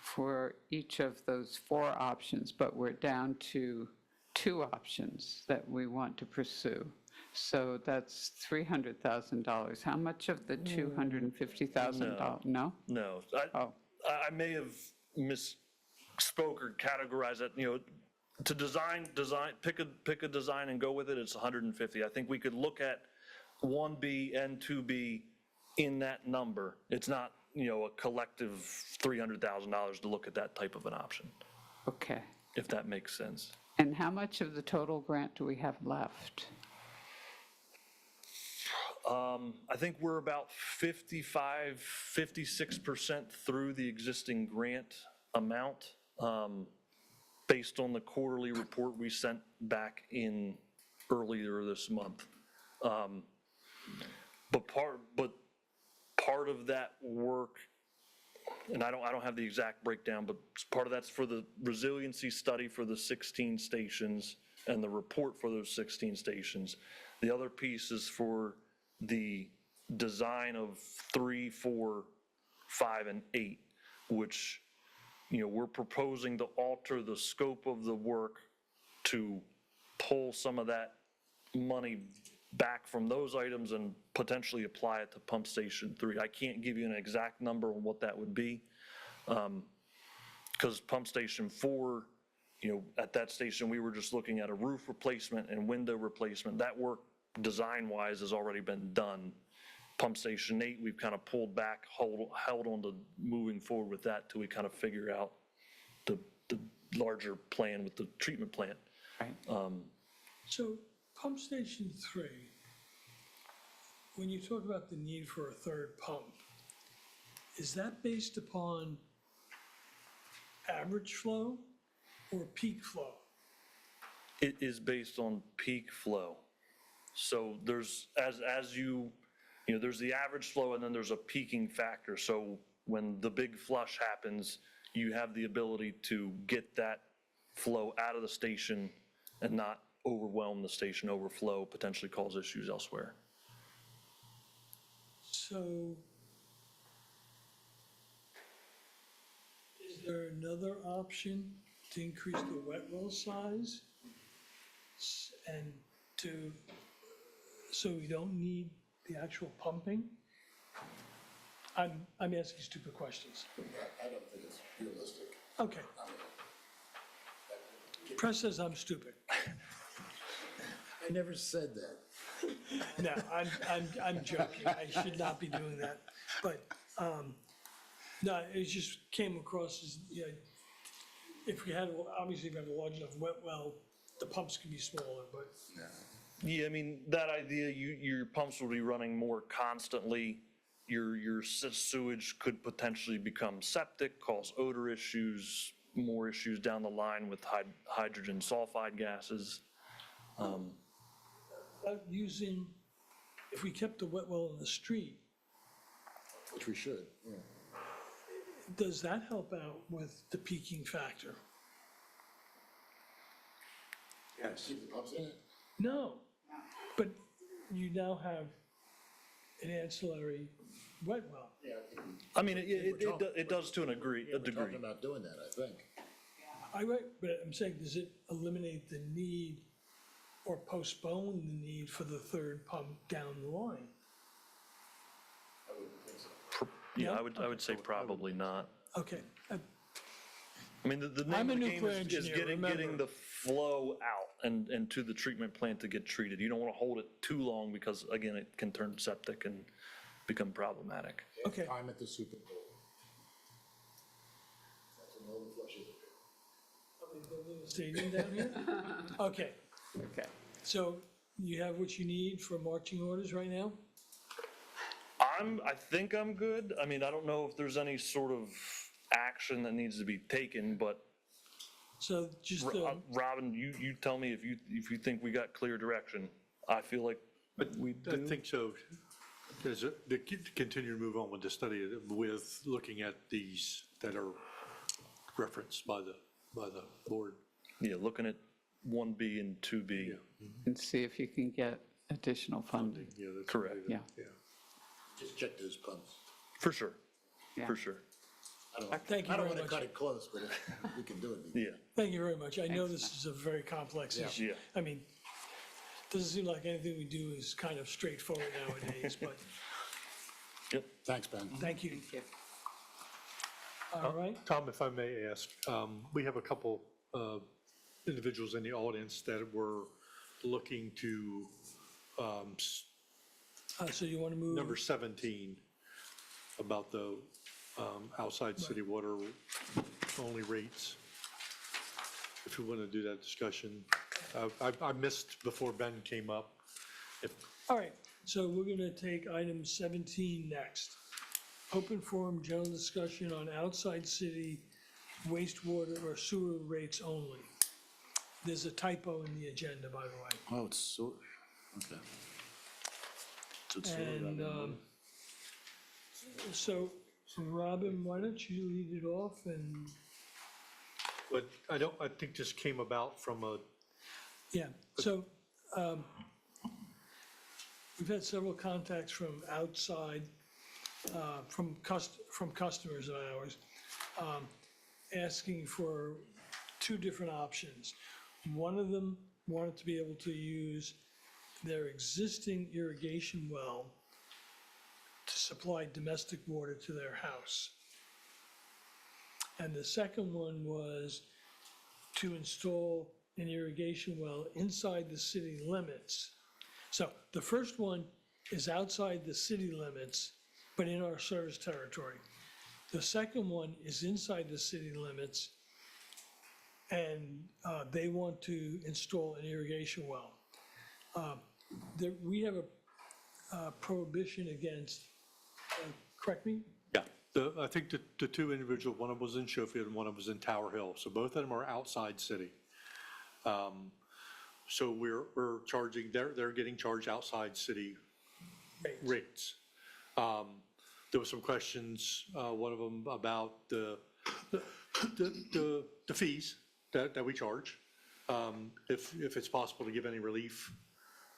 for each of those 4 options, but we're down to 2 options that we want to pursue, so that's $300,000. How much of the $250,000? No? No, I may have misspoke or categorized that, to pick a design and go with it, it's 150. I think we could look at 1B and 2B in that number. It's not, a collective $300,000 to look at that type of an option, Okay. if that makes sense. And how much of the total grant do we have left? I think we're about 56% through the existing grant amount, based on the quarterly report we sent back in earlier this month. But part of that work, and I don't have the exact breakdown, but part of that's for the resiliency study for the 16 stations and the report for those 16 stations. The other piece is for the design of 3, 4, 5, and 8, which, we're proposing to alter the scope of the work to pull some of that money back from those items and potentially apply it to Pump Station 3. I can't give you an exact number on what that would be. because Pump Station 4, at that station, we were just looking at a roof replacement and window replacement. That work, design-wise, has already been done. Pump Station 8, we've kind of pulled back, held on to moving forward with that till we kind of figure out the larger plan with the treatment plant. Right. So Pump Station 3, when you talk about the need for a third pump, is that based upon average flow or peak flow? It is based on peak flow. So there's, there's the average flow and then there's a peaking factor. So when the big flush happens, you have the ability to get that flow out of the station and not overwhelm the station, overflow, potentially cause issues elsewhere. So is there another option to increase the wet well size and so we don't need the actual pumping? I'm asking stupid questions. I don't think it's realistic. Okay. Press says I'm stupid. I never said that. No, I'm joking. I should not be doing that. But, no, it just came across as, if we had, obviously if we have a large enough wet well, the pumps can be smaller, but. Yeah, I mean, that idea, your pumps will be running more constantly. Your sewage could potentially become septic, cause odor issues, more issues down the line with hydrogen sulfide gases. Using, if we kept the wet well in the street, Which we should, yeah. does that help out with the peaking factor? Yes. Keep the pumps in it? No, but you now have an ancillary wet well. Yeah. I mean, it does to a degree. We're talking about doing that, I think. But I'm saying, does it eliminate the need or postpone the need for the third pump down the line? I wouldn't think so. Yeah, Yeah? I would say probably not. Okay, I mean, the I'm name a of the game nuclear is engineer, getting remember. the flow out and to the treatment plant to get treated. You don't want to hold it too long because, again, it can turn septic and become problematic. okay. Time at the Super Bowl. That's when all the flushes are. Stadium down here? Okay, Okay. so you have what you need for marching orders right now? I think I'm good. I mean, I don't know if there's any sort of action that needs to be taken, but So just, Robin, you tell me if you think we got clear direction. I feel like we I do. think so. There's to continue to move on with the study with looking at these that are referenced by the board. Yeah, looking at 1B and 2B. And see if you can get additional funding. Yeah, that's Correct. Yeah. Just check those pumps. For sure, Yeah. for sure. Thank you I don't very want to much. cut it close, but if we can do it. we can. Yeah, Thank you very much. I know this is a very complex issue. Yeah. I mean, doesn't seem like anything we do is kind of straightforward nowadays, but yep. Thanks, Ben. thank you. Thank you. All right, Tom, if I may ask, we have a couple individuals in the audience that were looking to so you want to move? number 17 about the outside city water only rates. If you want to do that discussion. I missed before Ben came up. All right, so we're going to take item 17 next. Open forum, general discussion on outside city wastewater or sewer rates only. There's a typo in the agenda, by the way. Oh, it's so, okay. So it's And so Robin, why don't you lead it off and, But I think this came about from a, yeah, so we've had several contacts from outside, from customers of ours, asking for two different options. One of them wanted to be able to use their existing irrigation well to supply domestic water to their house. And the second one was to install an irrigation well inside the city limits. So the first one is outside the city limits, but in our service territory. The second one is inside the city limits, and they want to install an irrigation well. We have a prohibition against, correct me? Yeah, I think the two individuals, one of them was in Schofield and one of them was in Tower Hill, so both of them are outside city. So we're charging, they're getting charged outside city rates. There was some questions, one of them about the fees that we charge. If it's possible to give any relief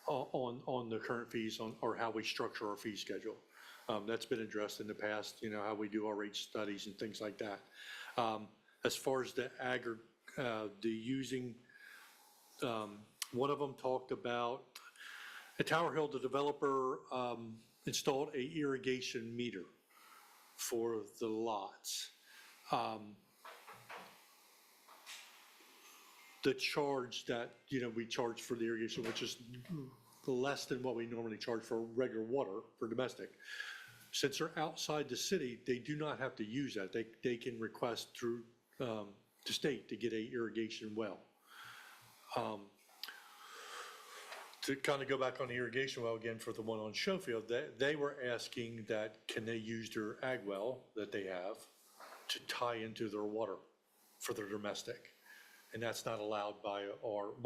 on the current fees or how we structure our fee schedule. That's been addressed in the past, how we do our rate studies and things like that. As far as the using, one of them talked about, at Tower Hill, the developer installed a irrigation meter for the lots. The charge that, we charge for the irrigation, which is less than what we normally charge for regular water for domestic. Since they're outside the city, they do not have to use that. They can request through the state to get a irrigation well. To kind of go back on the irrigation well again for the one on Schofield, they were asking that can they use their ag well that they have to tie into their water for their domestic. And that's not allowed by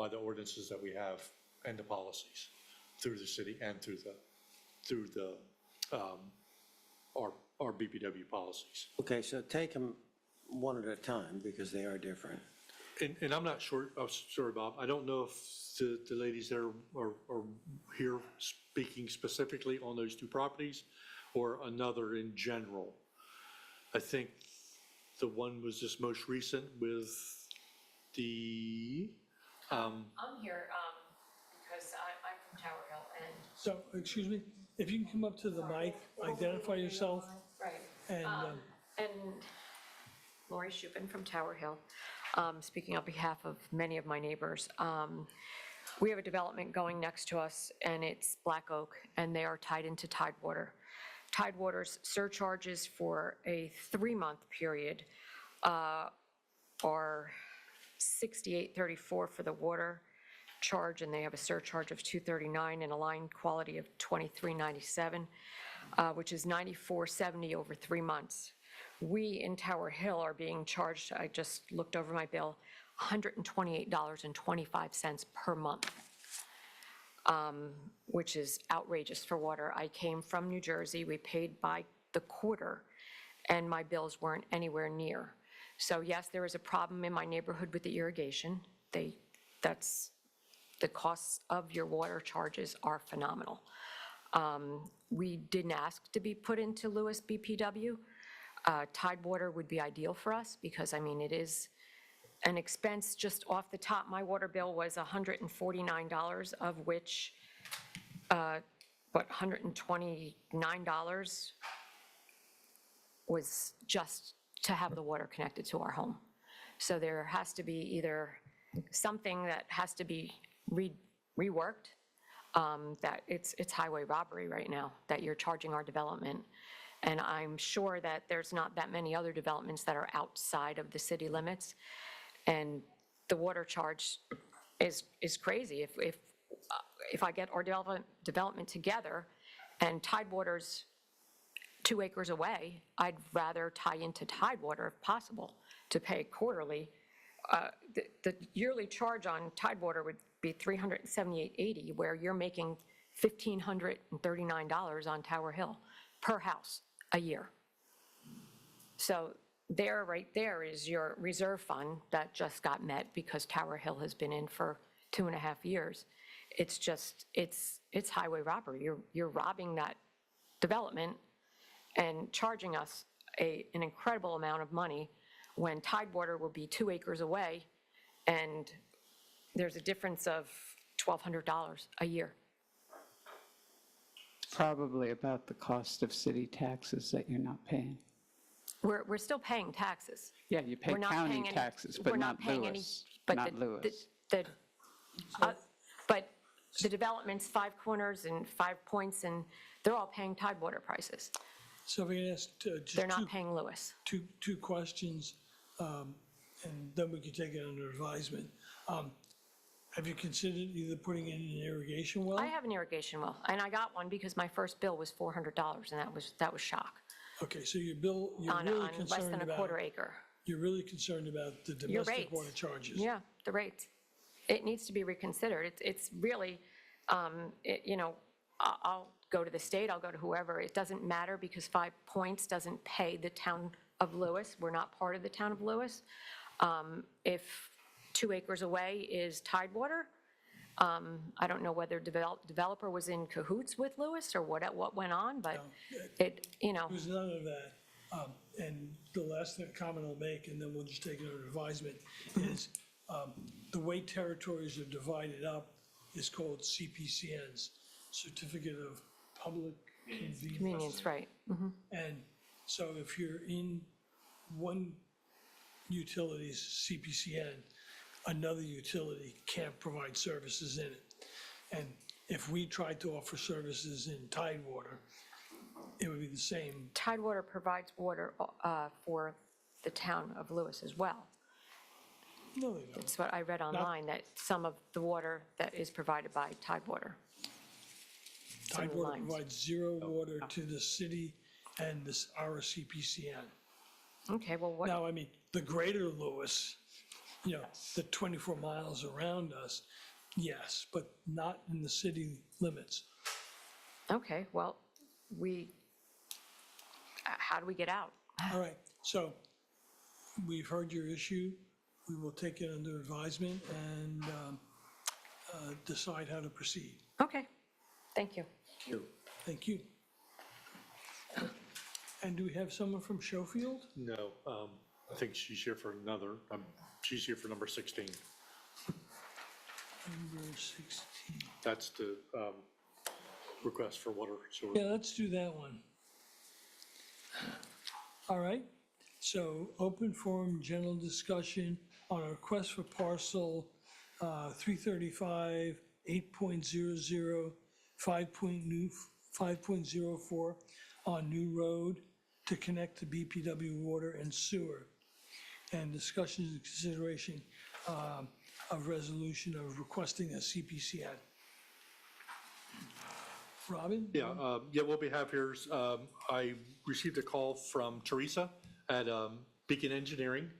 the ordinances that we have and the policies through the city and through our BPW policies. Okay, so take them one at a time because they are different. And I'm not sure, oh, sorry, Bob, I don't know if the ladies there are here speaking specifically on those two properties or another in general. I think the one was just most recent with the, I'm here because I'm from Tower Hill and. So, excuse me, if you can come up to the mic, identify yourself, Right. and, And Lori Shupin from Tower Hill, speaking on behalf of many of my neighbors. We have a development going next to us, and it's Black Oak, and they are tied into Tidewater. Tidewater's surcharges for a 3-month period are $68.34 for the water charge, and they have a surcharge of $239 and a line quality of $23.97, which is $94.70 over 3 months. We in Tower Hill are being charged, I just looked over my bill, $128.25 per month, which is outrageous for water. I came from New Jersey, we paid by the quarter, and my bills weren't anywhere near. So yes, there is a problem in my neighborhood with the irrigation. The costs of your water charges are phenomenal. We didn't ask to be put into Lewes BPW. Tidewater would be ideal for us because, it is an expense. Just off the top, my water bill was $149, of which, $129 was just to have the water connected to our home. So there has to be either something that has to be reworked, that it's highway robbery right now, that you're charging our development. And I'm sure that there's not that many other developments that are outside of the city limits. And the water charge is crazy. If I get our development together and Tidewater's 2 acres away, I'd rather tie into Tidewater if possible to pay quarterly. The yearly charge on Tidewater would be $378.80, where you're making $1,539 on Tower Hill per house a year. So right there is your reserve fund that just got met because Tower Hill has been in for 2.5 years. It's just, it's highway robbery. You're robbing that development and charging us an incredible amount of money when Tidewater will be 2 acres away, and there's a difference of $1,200 a year. Probably about the cost of city taxes that you're not paying. We're still paying taxes. Yeah, you pay We're not county paying any- taxes, we're but not paying any- Lewis, but not the- Lewis. But the developments, Five Corners and Five Points, and they're all paying Tidewater prices. So if I can ask just They're not paying Lewis. two questions, and then we can take it under advisement. Have you considered either putting in an irrigation well? I have an irrigation well, and I got one because my first bill was $400, and that was shock Okay, so your bill, you're on really less concerned than a about, quarter acre. you're really concerned about the Your domestic rates. water charges. Yeah, the rates. It needs to be reconsidered. It's really, I'll go to the state, I'll go to whoever. It doesn't matter because 5 Points doesn't pay the town of Lewis. We're not part of the town of Lewis. If 2 acres away is Tidewater, I don't know whether developer was in cahoots with Lewis or what went on, but There's none of that. And the last comment I'll make, and then we'll just take it under advisement, is the way territories are divided up is called CPCNs, Certificate of Public Convenience. convenience, right. And so if you're in one utility's CPCN, another utility can't provide services in it. And if we tried to offer services in Tidewater, it would be the same. Tidewater provides water for the town of Lewis as well. No, they don't. That's what I read online, that some of the water that is provided by Tidewater. Some of the Tidewater lines. provides zero water to the city and our CPCN. Okay, well, what, Now, I mean, the greater Lewis, the 24 miles around us, yes, but not in the city limits. okay, well, how do we get out? All right, so we've heard your issue. We will take it under advisement and decide how to proceed. Okay, thank you. Thank you. And do we have someone from Schofield? No, I think she's here for she's here for number 16. Number 16. That's the request for water sewer. Yeah, let's do that one. All right, so open forum, general discussion on a request for parcel 335, 8.00, 5.04 on New Road to connect to BPW water and sewer. And discussions and consideration of resolution of requesting a CPCN. Robin? Yeah, what we have here is, I received a call from Teresa at Beacon Engineering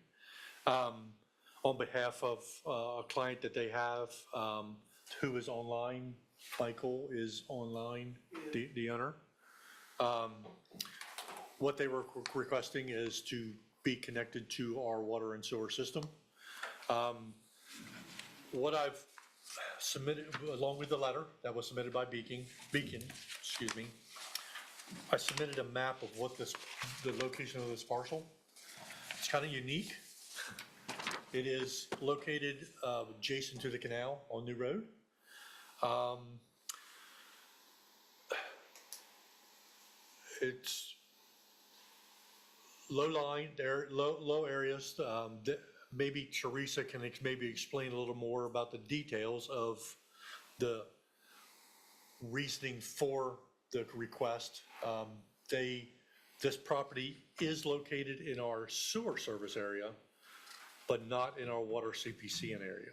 on behalf of a client that they have who is online. Michael is online, the owner. What they were requesting is to be connected to our water and sewer system. What I've submitted, along with the letter that was submitted by Beacon, I submitted a map of what the location of this parcel. It's kind of unique. It is located adjacent to the canal on New Road. It's low areas. Maybe Teresa can maybe explain a little more about the details of the reasoning for the request. This property is located in our sewer service area, but not in our water CPCN area.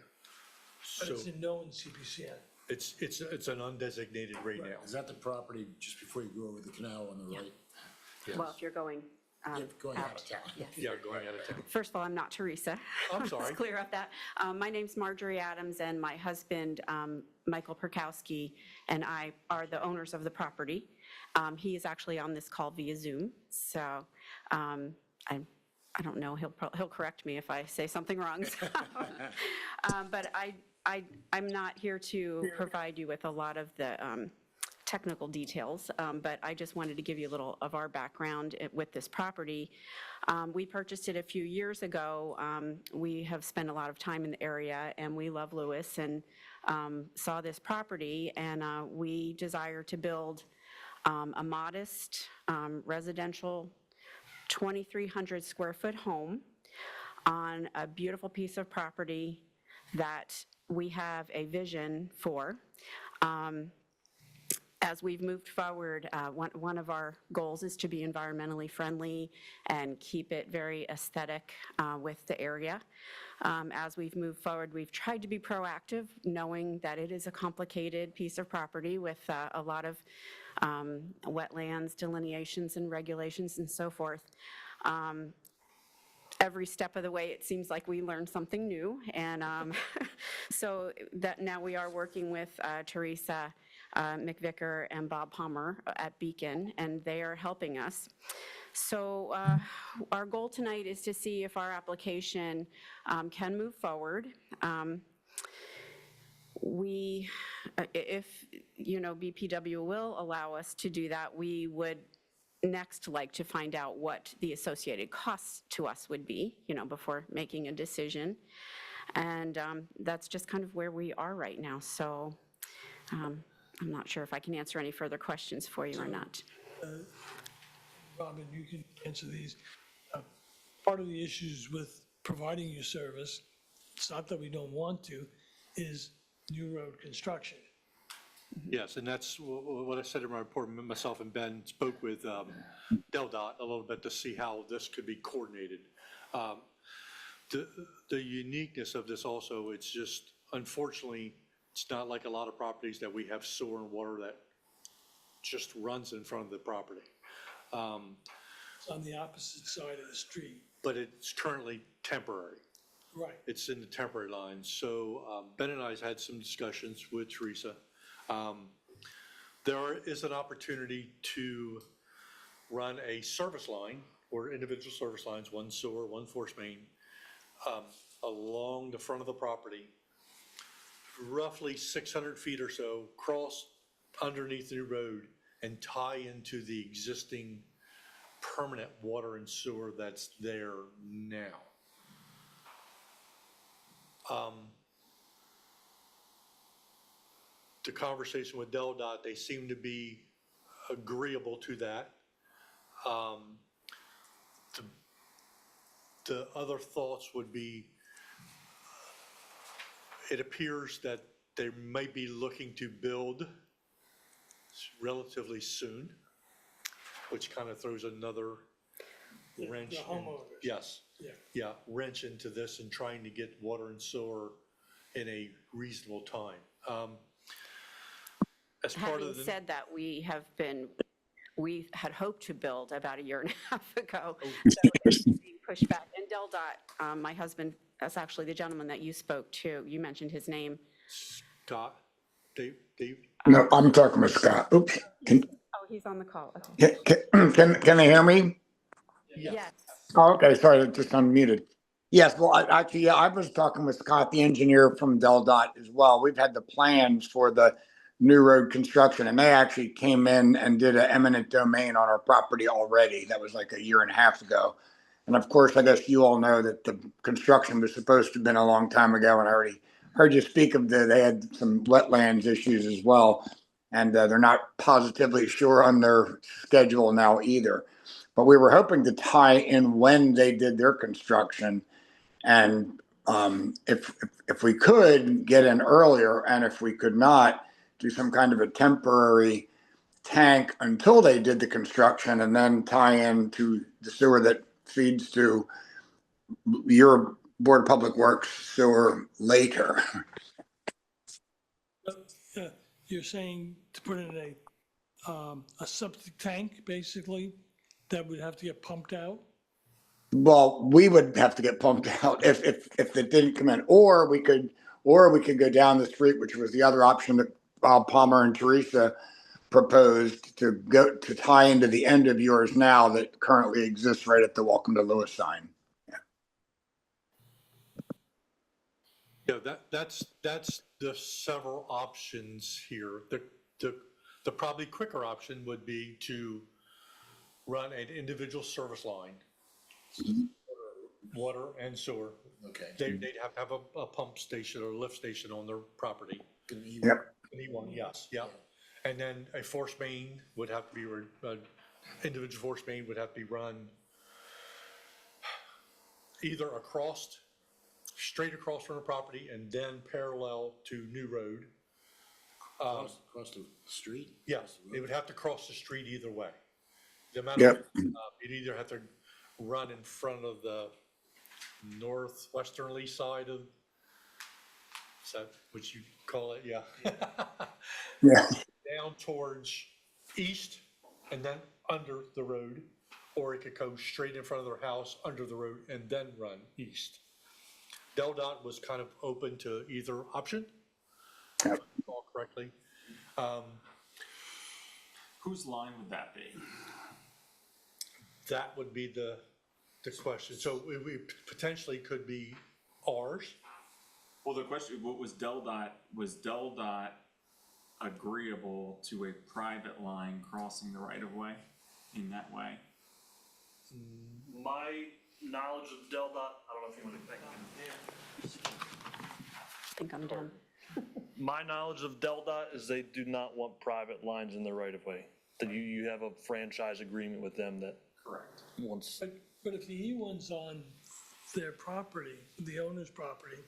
But So it's a known CPCN. it's an undesignated right now. Is that the property just before you go over the canal on the right? Well, if you're going Going out of town. yes. Yeah, going out of town. First of all, I'm not Teresa. I'm sorry. Let's clear up that. My name's Marjorie Adams, and my husband, Michael Perkowski, and I are the owners of the property. He is actually on this call via Zoom, so I don't know, he'll correct me if I say something wrong. But I'm not here to provide you with a lot of the technical details, but I just wanted to give you a little of our background with this property. We purchased it a few years ago. We have spent a lot of time in the area, and we love Lewis, and saw this property, and we desire to build a modest residential 2,300 square foot home on a beautiful piece of property that we have a vision for. As we've moved forward, one of our goals is to be environmentally friendly and keep it very aesthetic with the area. As we've moved forward, we've tried to be proactive, knowing that it is a complicated piece of property with a lot of wetlands, delineations, and regulations, and so forth. Every step of the way, it seems like we learn something new, and so that now we are working with Teresa McVicker and Bob Palmer at Beacon, and they are helping us. So our goal tonight is to see if our application can move forward. If BPW will allow us to do that, we would next like to find out what the associated costs to us would be, before making a decision. And that's just kind of where we are right now. So I'm not sure if I can answer any further questions for you or not. Robin, you can answer these. Part of the issues with providing your service, it's not that we don't want to, is new road construction. Yes, and that's what I said in my report. Myself and Ben spoke with DelDOT a little bit to see how this could be coordinated. The uniqueness of this also, it's just, unfortunately, it's not like a lot of properties that we have sewer and water that just runs in front of the property. It's on the opposite side of the street. But it's currently temporary. Right. It's in the temporary lines. So Ben and I have had some discussions with Teresa. There is an opportunity to run a service line or individual service lines, one sewer, one force main, along the front of the property, roughly 600 feet or so, cross underneath the new road and tie into the existing permanent water and sewer that's there now. The conversation with DelDOT, they seem to be agreeable to that. The other thoughts would be, it appears that they might be looking to build relatively soon, which kind of throws another wrench. The homeowners. Yes. Yeah, wrench into this and trying to get water and sewer in a reasonable time. As part Having of the. said that, we had hoped to build about a year and a half ago. Oh. So it's being pushed back. And DelDOT, my husband, that's actually the gentleman that you spoke to. You mentioned his name. Scott, Dave? No, I'm talking with Scott. Oops. Oh, he's on the call. Okay. Can they hear me? Yes. Oh, okay, sorry, I just unmuted. Yes, well, I was talking with Scott, the engineer from DelDOT as well. We've had the plans for the new road construction, and they actually came in and did an eminent domain on our property already. That was like a year and a half ago. And of course, I guess you all know that the construction was supposed to have been a long time ago, and I already heard you speak of they had some wetlands issues as well, and they're not positively sure on their schedule now either. But we were hoping to tie in when they did their construction, and if we could get in earlier, and if we could not, do some kind of a temporary tank until they did the construction, and then tie in to the sewer that feeds to your Board of Public Works sewer later. You're saying to put in a septic tank, basically, that would have to get pumped out? Well, we would have to get pumped out if it didn't come in, or we could go down the street, which was the other option that Bob Palmer and Teresa proposed, to go to tie into the end of yours now that currently exists right at the Welcome to Lewes sign. Yeah, that's the several options here. The probably quicker option would be to run an individual service line, water and sewer. Okay. They'd have to have a pump station or a lift station on their property. Yep. An E1, yes, yeah. And then a force main would have to be, individual force main would have to be run either straight across from the property and then parallel to New Road. Across the street? Yes, they would have to cross the street either way. No matter, you'd either have to run in front of the northwesternly side of, is that what you call it? Yeah. Yeah. Down towards east and then under the road, or it could go straight in front of their house, under the road, and then run east. DelDOT was kind of open to either option, if I recall correctly. Whose line would that be? That would be the question. So we potentially could be ours. Well, the question, what was DelDOT agreeable to a private line crossing the right of way in that way? My knowledge of DelDOT, I don't know if you want to think. I think I'm done. My knowledge of DelDOT is they do not want private lines in the right of way. That you have a franchise agreement with them that Correct. wants. But if the E1's on their property, the owner's property,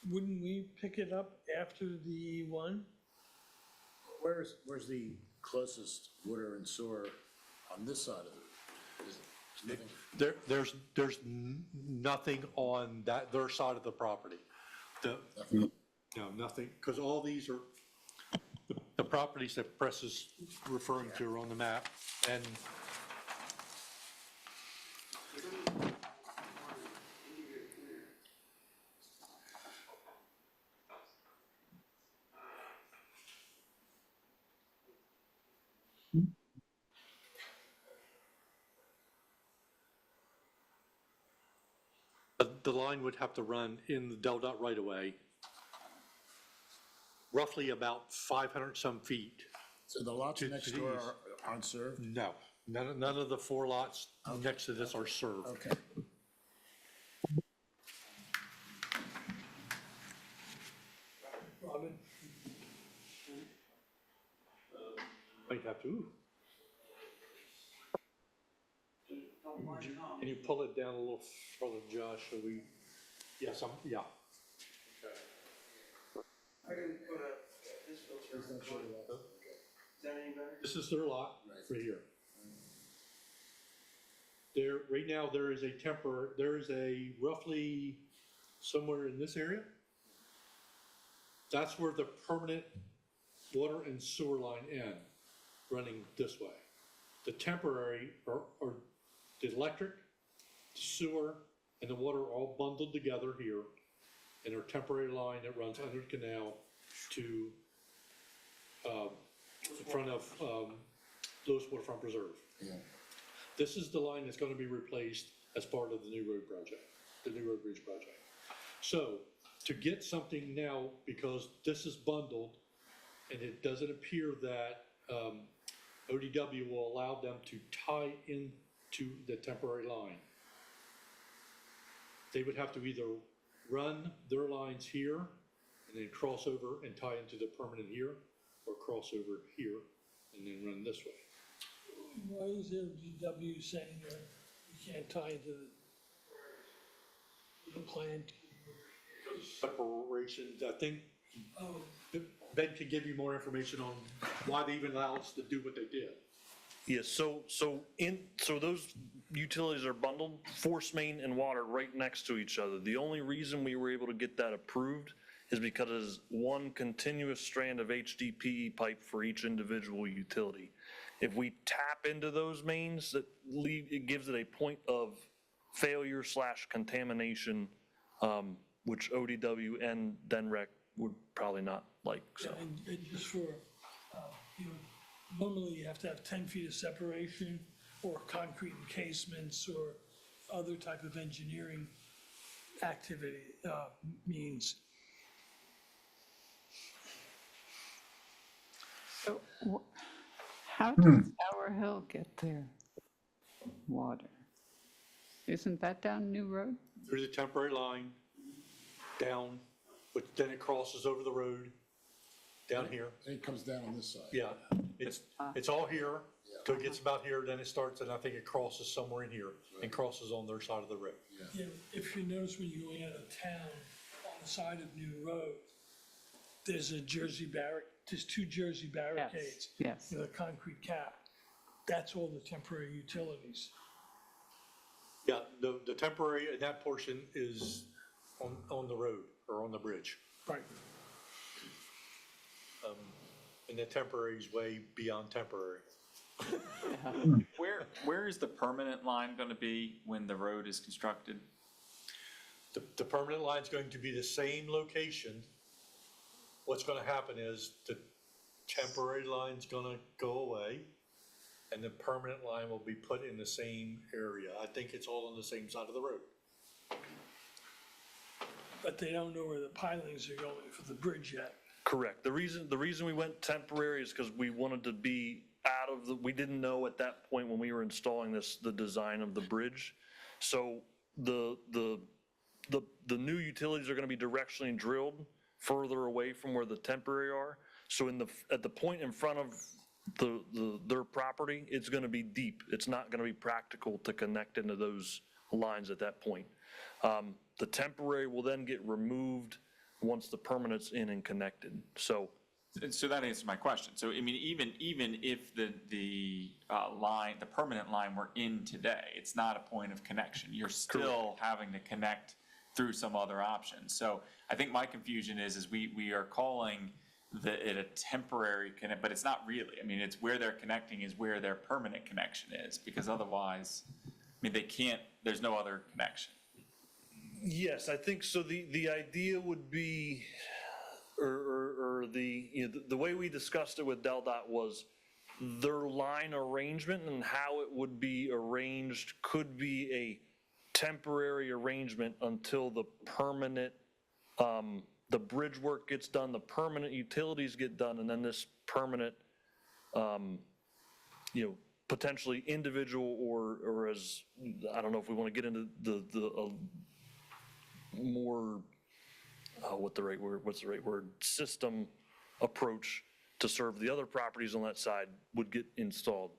wouldn't we pick it up after the E1? Where's the closest water and sewer on this side of it? Is nothing? There's nothing on their side of the property. No, nothing, because all these are the properties that Press is referring to are on the map, and the line would have to run in the DelDOT right away, roughly about 500 some feet. So the lots next door aren't served? No, none of the 4 lots next to this are served. Okay. Robin? Might have to. Can you pull it down a little further, Josh, so we, yes, yeah. I can put this filter. Is that any better? This is their lot, right here. There, right now, there is a roughly somewhere in this area. That's where the permanent water and sewer line end, running this way. The temporary are the electric, sewer, and the water are all bundled together here in our temporary line that runs under the canal to in front of Lewes Waterfront Preserve. Yeah. This is the line that's going to be replaced as part of the new road project, the new road bridge project. So to get something now, because this is bundled, and it doesn't appear that ODW will allow them to tie into the temporary line, they would have to either run their lines here and then cross over and tie into the permanent here, or cross over here and then run this way. Why is ODW saying that we can't tie into the plan? Separations, I think Oh, Ben can give you more information on why they even allow us to do what they did. Yeah, so those utilities are bundled, force main and water right next to each other. The only reason we were able to get that approved is because it's one continuous strand of HDPE pipe for each individual utility. If we tap into those mains, it gives it a point of failure / contamination, which ODW and DEMEC would probably not like, so. and just for, normally you have to have 10 feet of separation or concrete encasements or other type of engineering activity means. So how does Tower Hill get their water? Isn't that down New Road? There's a temporary line down, but then it crosses over the road down here. And it comes down on this side. Yeah, it's all here, So it gets about here, then it starts, and I think it crosses somewhere in here and crosses on their side of the road. Yeah, if you notice when you're going out of town, on the side of New Road, there's there's 2 Jersey barricades. yes. With a concrete cap. That's all the temporary utilities. Yeah, the temporary, in that portion is on the road or on the bridge. Right. And the temporary is way beyond temporary. Where is the permanent line gonna be when the road is constructed? The permanent line's going to be the same location. What's gonna happen is the temporary line's gonna go away, and the permanent line will be put in the same area. I think it's all on the same side of the road. But they don't know where the pilings are going for the bridge yet. Correct. The reason we went temporary is because we wanted to be out of we didn't know at that point when we were installing this, the design of the bridge. So the new utilities are gonna be directionally drilled further away from where the temporary are. So at the point in front of their property, it's gonna be deep. It's not gonna be practical to connect into those lines at that point. The temporary will then get removed once the permanent's in and connected. So that answers my question. So, I mean, even if the line, the permanent line were in today, it's not a point of connection. You're still having to connect through some other option. So I think my confusion is we are calling it a temporary connect, but it's not really. I mean, it's where they're connecting is where their permanent connection is, because otherwise, I mean, they can't, there's no other connection. yes, I think so. The idea would be, or the way we discussed it with DelDOT was their line arrangement and how it would be arranged could be a temporary arrangement until the permanent, the bridge work gets done, the permanent utilities get done, and then this permanent, potentially individual or as, I don't know if we want to get into the more, what's the right word, system approach to serve the other properties on that side would get installed.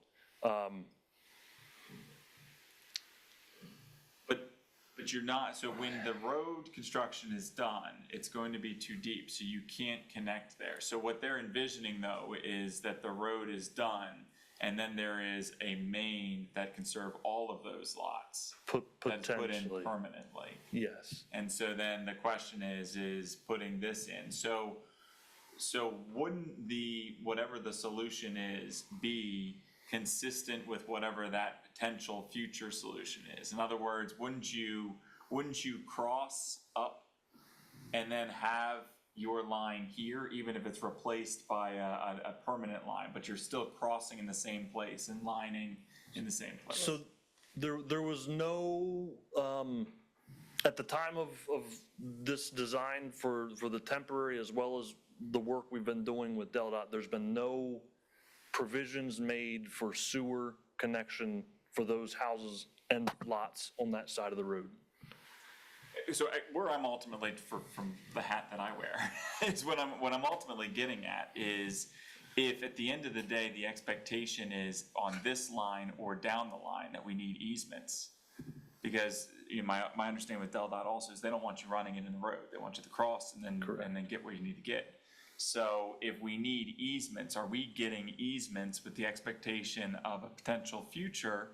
But you're not, so when the road construction is done, it's going to be too deep, so you can't connect there. So what they're envisioning though is that the road is done, and then there is a main that can serve all of those lots. That's put in permanently. Yes. And so then the question is putting this in. So wouldn't whatever the solution is, be consistent with whatever that potential future solution is? In other words, wouldn't you cross up and then have your line here, even if it's replaced by a permanent line, but you're still crossing in the same place and lining in the same place? So there was no, at the time of this design for the temporary as well as the work we've been doing with DelDOT, there's been no provisions made for sewer connection for those houses and lots on that side of the road. So where I'm ultimately, from the hat that I wear, is what I'm ultimately getting at is, if at the end of the day, the expectation is on this line or down the line that we need easements, because my understanding with DelDOT also is they don't want you running it in the road. They want you to cross and then get where you need to get. So if we need easements, are we getting easements with the expectation of a potential future,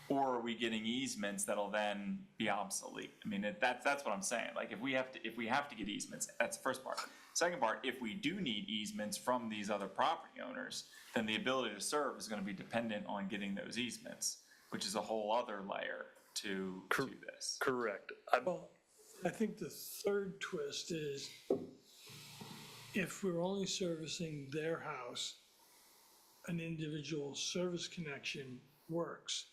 or are we getting easements that'll then be obsolete? I mean, that's what I'm saying. Like, if we have to get easements, that's the first part. Second part, if we do need easements from these other property owners, then the ability to serve is going to be dependent on getting those easements, which is a whole other layer to this. Correct. Well, I think the third twist is, if we're only servicing their house, an individual service connection works.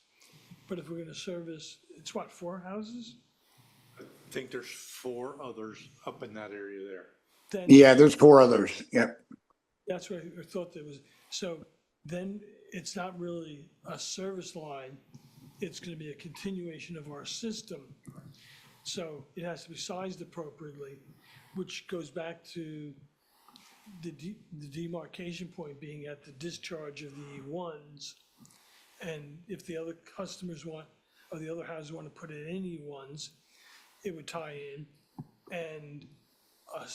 But if we're gonna service, it's what, 4 houses? I think there's 4 others up in that area there. Then Yeah, there's 4 others, yep. that's what I thought there was. So then it's not really a service line, it's gonna be a continuation of our system. So it has to be sized appropriately, which goes back to the demarcation point being at the discharge of the E1s And if the other customers want, or the other houses want to put in any ones, it would tie in. And a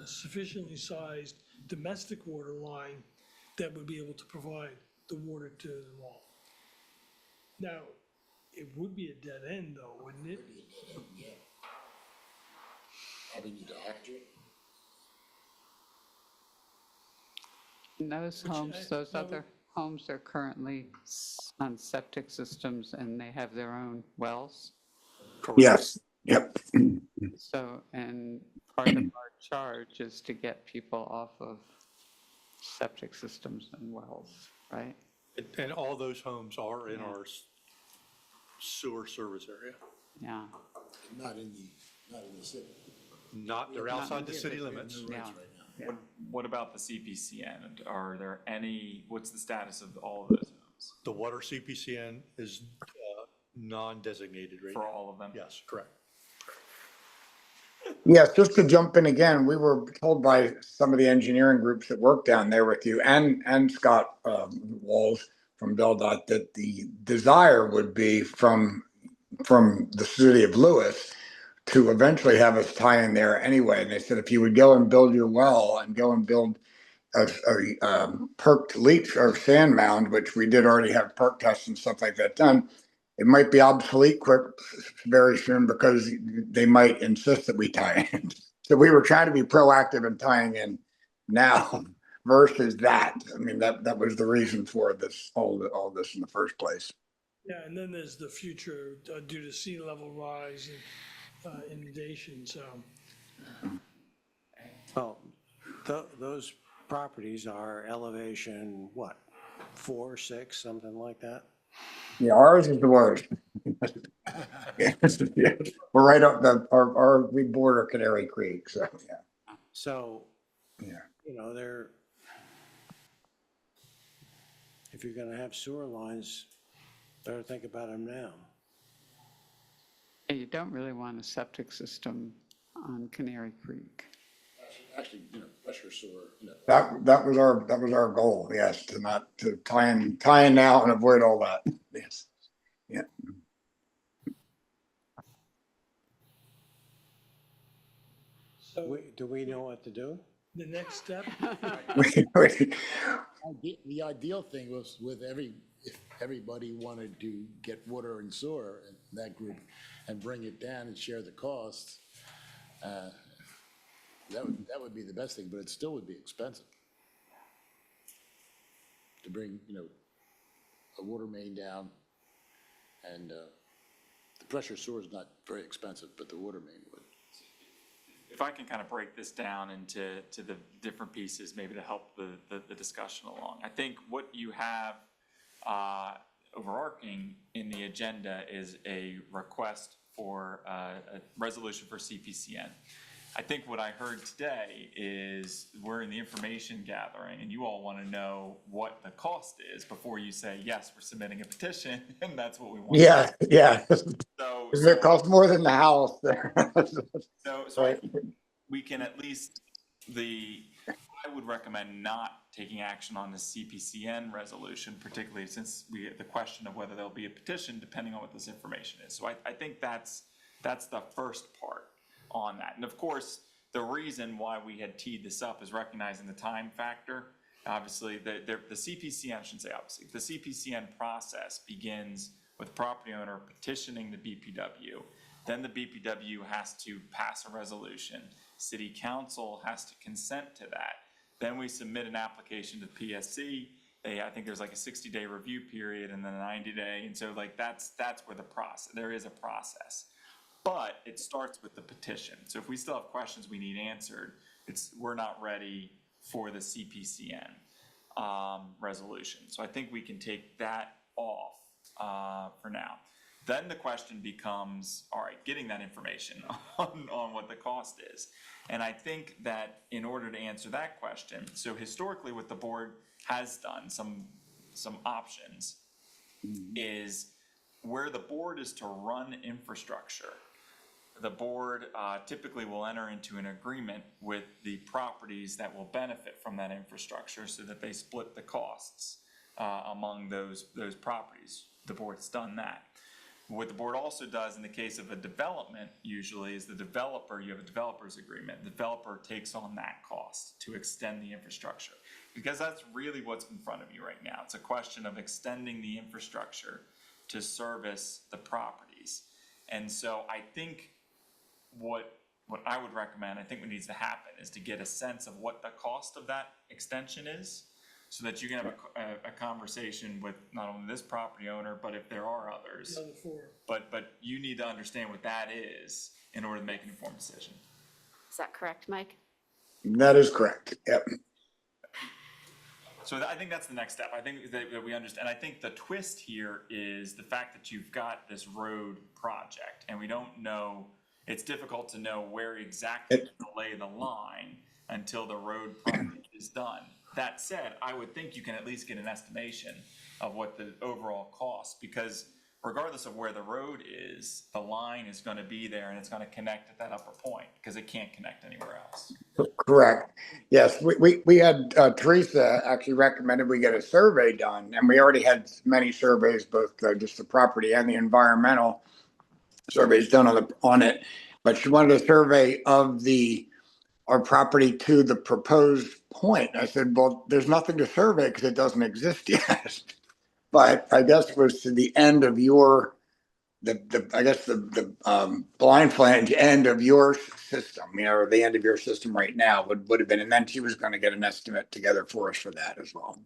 sufficiently sized domestic water line that would be able to provide the water to them all. Now, it would be a dead end though, wouldn't it? Probably need to hydrant. And those homes, those other homes are currently on septic systems and they have their own wells. Yes, yep. So, and part of our charge is to get people off of septic systems and wells, right? And all those homes are in our sewer service area. Yeah, Not in the city. Not, they're outside the city limits. yeah. What about the CPCN? Are there any, what's the status of all of those homes? The water CPCN is non-designated right now. For all of them? Yes, correct. Yes, just to jump in again, we were told by some of the engineering groups that work down there with you and Scott Walls from BellDOT that the desire would be from the city of Lewis to eventually have us tie in there anyway. And they said, if you would go and build your well and go and build a perked leach or sand mound, which we did already have perk tests and stuff like that done, it might be obsolete very soon because they might insist that we tie in. So we were trying to be proactive in tying in now versus that. I mean, that was the reason for this, all this in the first place. Yeah, and then there's the future due to sea level rise and inundation, so. Well, those properties are elevation, what, 4, 6, something like that? Yeah, ours is the worst. Yes, we're right up we border Canary Creek, so yeah. So, Yeah. you know, if you're gonna have sewer lines, better think about them now. Yeah, you don't really want a septic system on Canary Creek. Actually, pressure sewer, That was our goal, yes, to tie in now and avoid all that. Yes. Yeah. So Do we know what to do? the next step, the ideal thing was if everybody wanted to get water and sewer in that group and bring it down and share the costs, that would be the best thing, but it still would be expensive to bring, a water main down, and the pressure sewer is not very expensive, but the water main would. If I can kind of break this down into the different pieces, maybe to help the discussion along. I think what you have overarching in the agenda is a request for a resolution for CPCN. I think what I heard today is we're in the information gathering and you all want to know what the cost is before you say, yes, we're submitting a petition and that's what we want. Yeah. So It costs more than the house. So Right. I think we can at least, I would recommend not taking action on the CPCN resolution, particularly since we get the question of whether there'll be a petition depending on what this information is. So I think that's the first part on that. And of course, the reason why we had teed this up is recognizing the time factor. Obviously, the CPCN, I shouldn't say obviously, the CPCN process begins with the property owner petitioning the BPW. Then the BPW has to pass a resolution. City council has to consent to that. Then we submit an application to the PSC. I think there's like a 60-day review period and then a 90-day. And so like that's where there is a process. But it starts with the petition. So if we still have questions we need answered, we're not ready for the CPCN resolution. So I think we can take that off for now. Then the question becomes, all right, getting that information on what the cost is. And I think that in order to answer that question, so historically what the board has done, some options, is where the board is to run infrastructure. The board typically will enter into an agreement with the properties that will benefit from that infrastructure so that they split the costs. among those properties. The board's done that. What the board also does in the case of a development usually is the developer, you have a developer's agreement, the developer takes on that cost to extend the infrastructure. Because that's really what's in front of you right now. It's a question of extending the infrastructure to service the properties. And so I think what I would recommend, I think what needs to happen is to get a sense of what the cost of that extension is, so that you can have a conversation with not only this property owner, but if there are others. The other four. But you need to understand what that is in order to make an informed decision. Is that correct, Mike? That is correct. Yep. So I think that's the next step. I think that we understand. And I think the twist here is the fact that you've got this road project, and we don't know, it's difficult to know where exactly to lay the line until the road project is done. That said, I would think you can at least get an estimation of what the overall cost, because regardless of where the road is, the line is going to be there and it's going to connect at that upper point because it can't connect anywhere else. Correct. Yes, we had, Teresa actually recommended we get a survey done, and we already had many surveys, both just the property and the environmental surveys done on it. But she wanted a survey of our property to the proposed point. I said, well, there's nothing to survey because it doesn't exist yet. But I guess it was to the end of your, the blind flange end of your system, or the end of your system right now would have been, and then she was going to get an estimate together for us for that as well.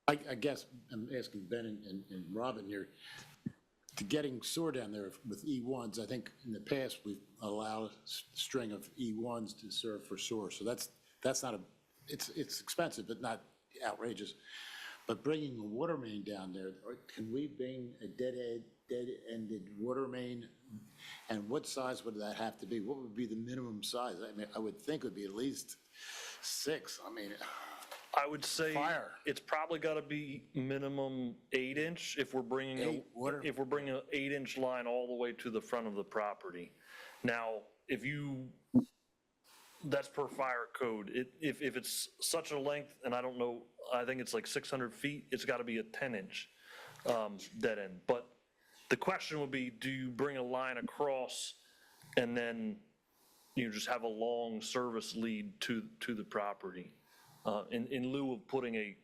I guess I'm asking Ben and Robin here, to getting sewer down there with E1s, I think in the past we've allowed a string of E1s to serve for sewer. So that's not it's expensive, but not outrageous. But bringing a water main down there, can we bring a dead-ended water main? And what size would that have to be? What would be the minimum size? I mean, I would think it would be at least 6. I mean, I would say it's probably got to be minimum 8-inch if we're bringing an 8-inch line all the way to the front of the property. Now, that's per fire code. If it's such a length, and I don't know, I think it's like 600 feet, it's got to be a 10-inch dead end. But the question would be, do you bring a line across and then you just have a long service lead to the property? In lieu of putting a,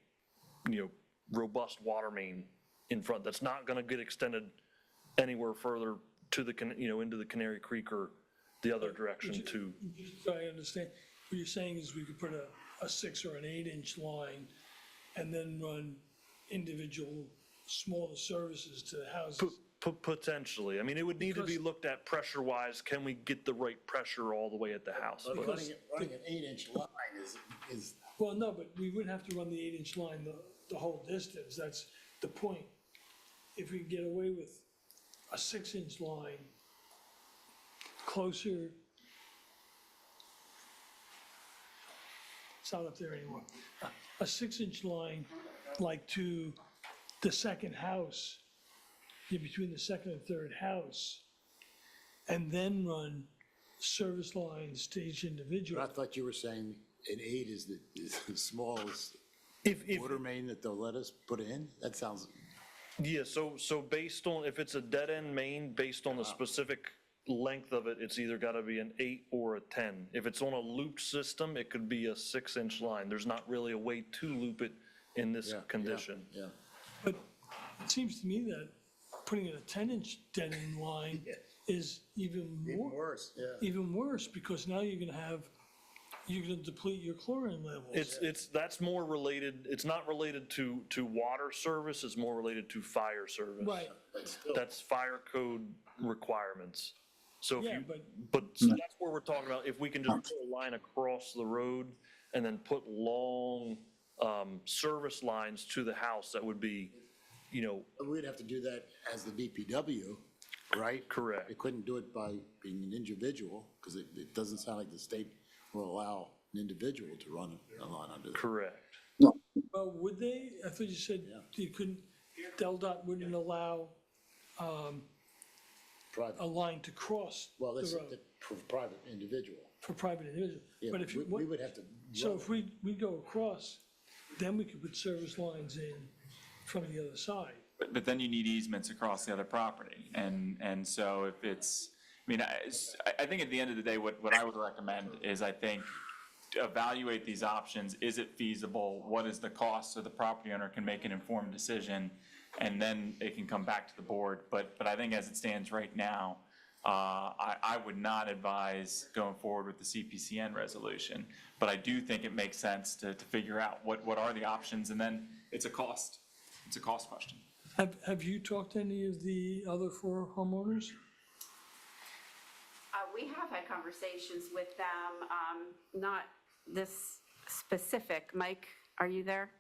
robust water main in front, that's not going to get extended anywhere further to the, into the Canary Creek or the other direction too. So I understand, what you're saying is we could put a 6 or an 8-inch line and then run individual smaller services to the houses. Potentially. I mean, it would need to be looked at pressure-wise. Can we get the right pressure all the way at the house? running an 8-inch line is. Well, no, but we wouldn't have to run the 8-inch line the whole distance. That's the point. If we get away with a 6-inch line closer, it's not up there anymore. A 6-inch line like to the second house, between the second and third house, and then run service lines to each individual. I thought you were saying an 8 is the smallest water main that they'll let us put in? That sounds. Yeah, so based on, if it's a dead end main, based on the specific length of it, it's either got to be an 8 or a 10. If it's on a loop system, it could be a 6-inch line. There's not really a way to loop it in this condition. Yeah. But it seems to me that putting in a 10-inch dead end line is even worse. Even worse, because now you're gonna deplete your chlorine levels. That's more related, it's not related to water service, it's more related to fire service. Right. That's fire code requirements. So if Yeah, so that's where we're talking about, if we can just put a line across the road and then put long service lines to the house, that would be, We'd have to do that as the BPW, right? Correct. They couldn't do it by being an individual, because it doesn't sound like the state will allow an individual to run a line under that. Correct. Well, would they? I thought you said you couldn't, DelDOT wouldn't allow a line to cross the Well, that's road for private individual. for private individual. Yeah, But if we would have to. So if we go across, then we could put service lines in from the other side. But then you need easements across the other property. And so if it's, I mean, I think at the end of the day, what I would recommend is, I think, to evaluate these options. Is it feasible? What is the cost? So the property owner can make an informed decision, and then it can come back to the board. But I think as it stands right now, I would not advise going forward with the CPCN resolution. But I do think it makes sense to figure out what are the options, and then it's a cost question. Have you talked to any of the other 4 homeowners? We have had conversations with them, not this specific. Mike, are you there?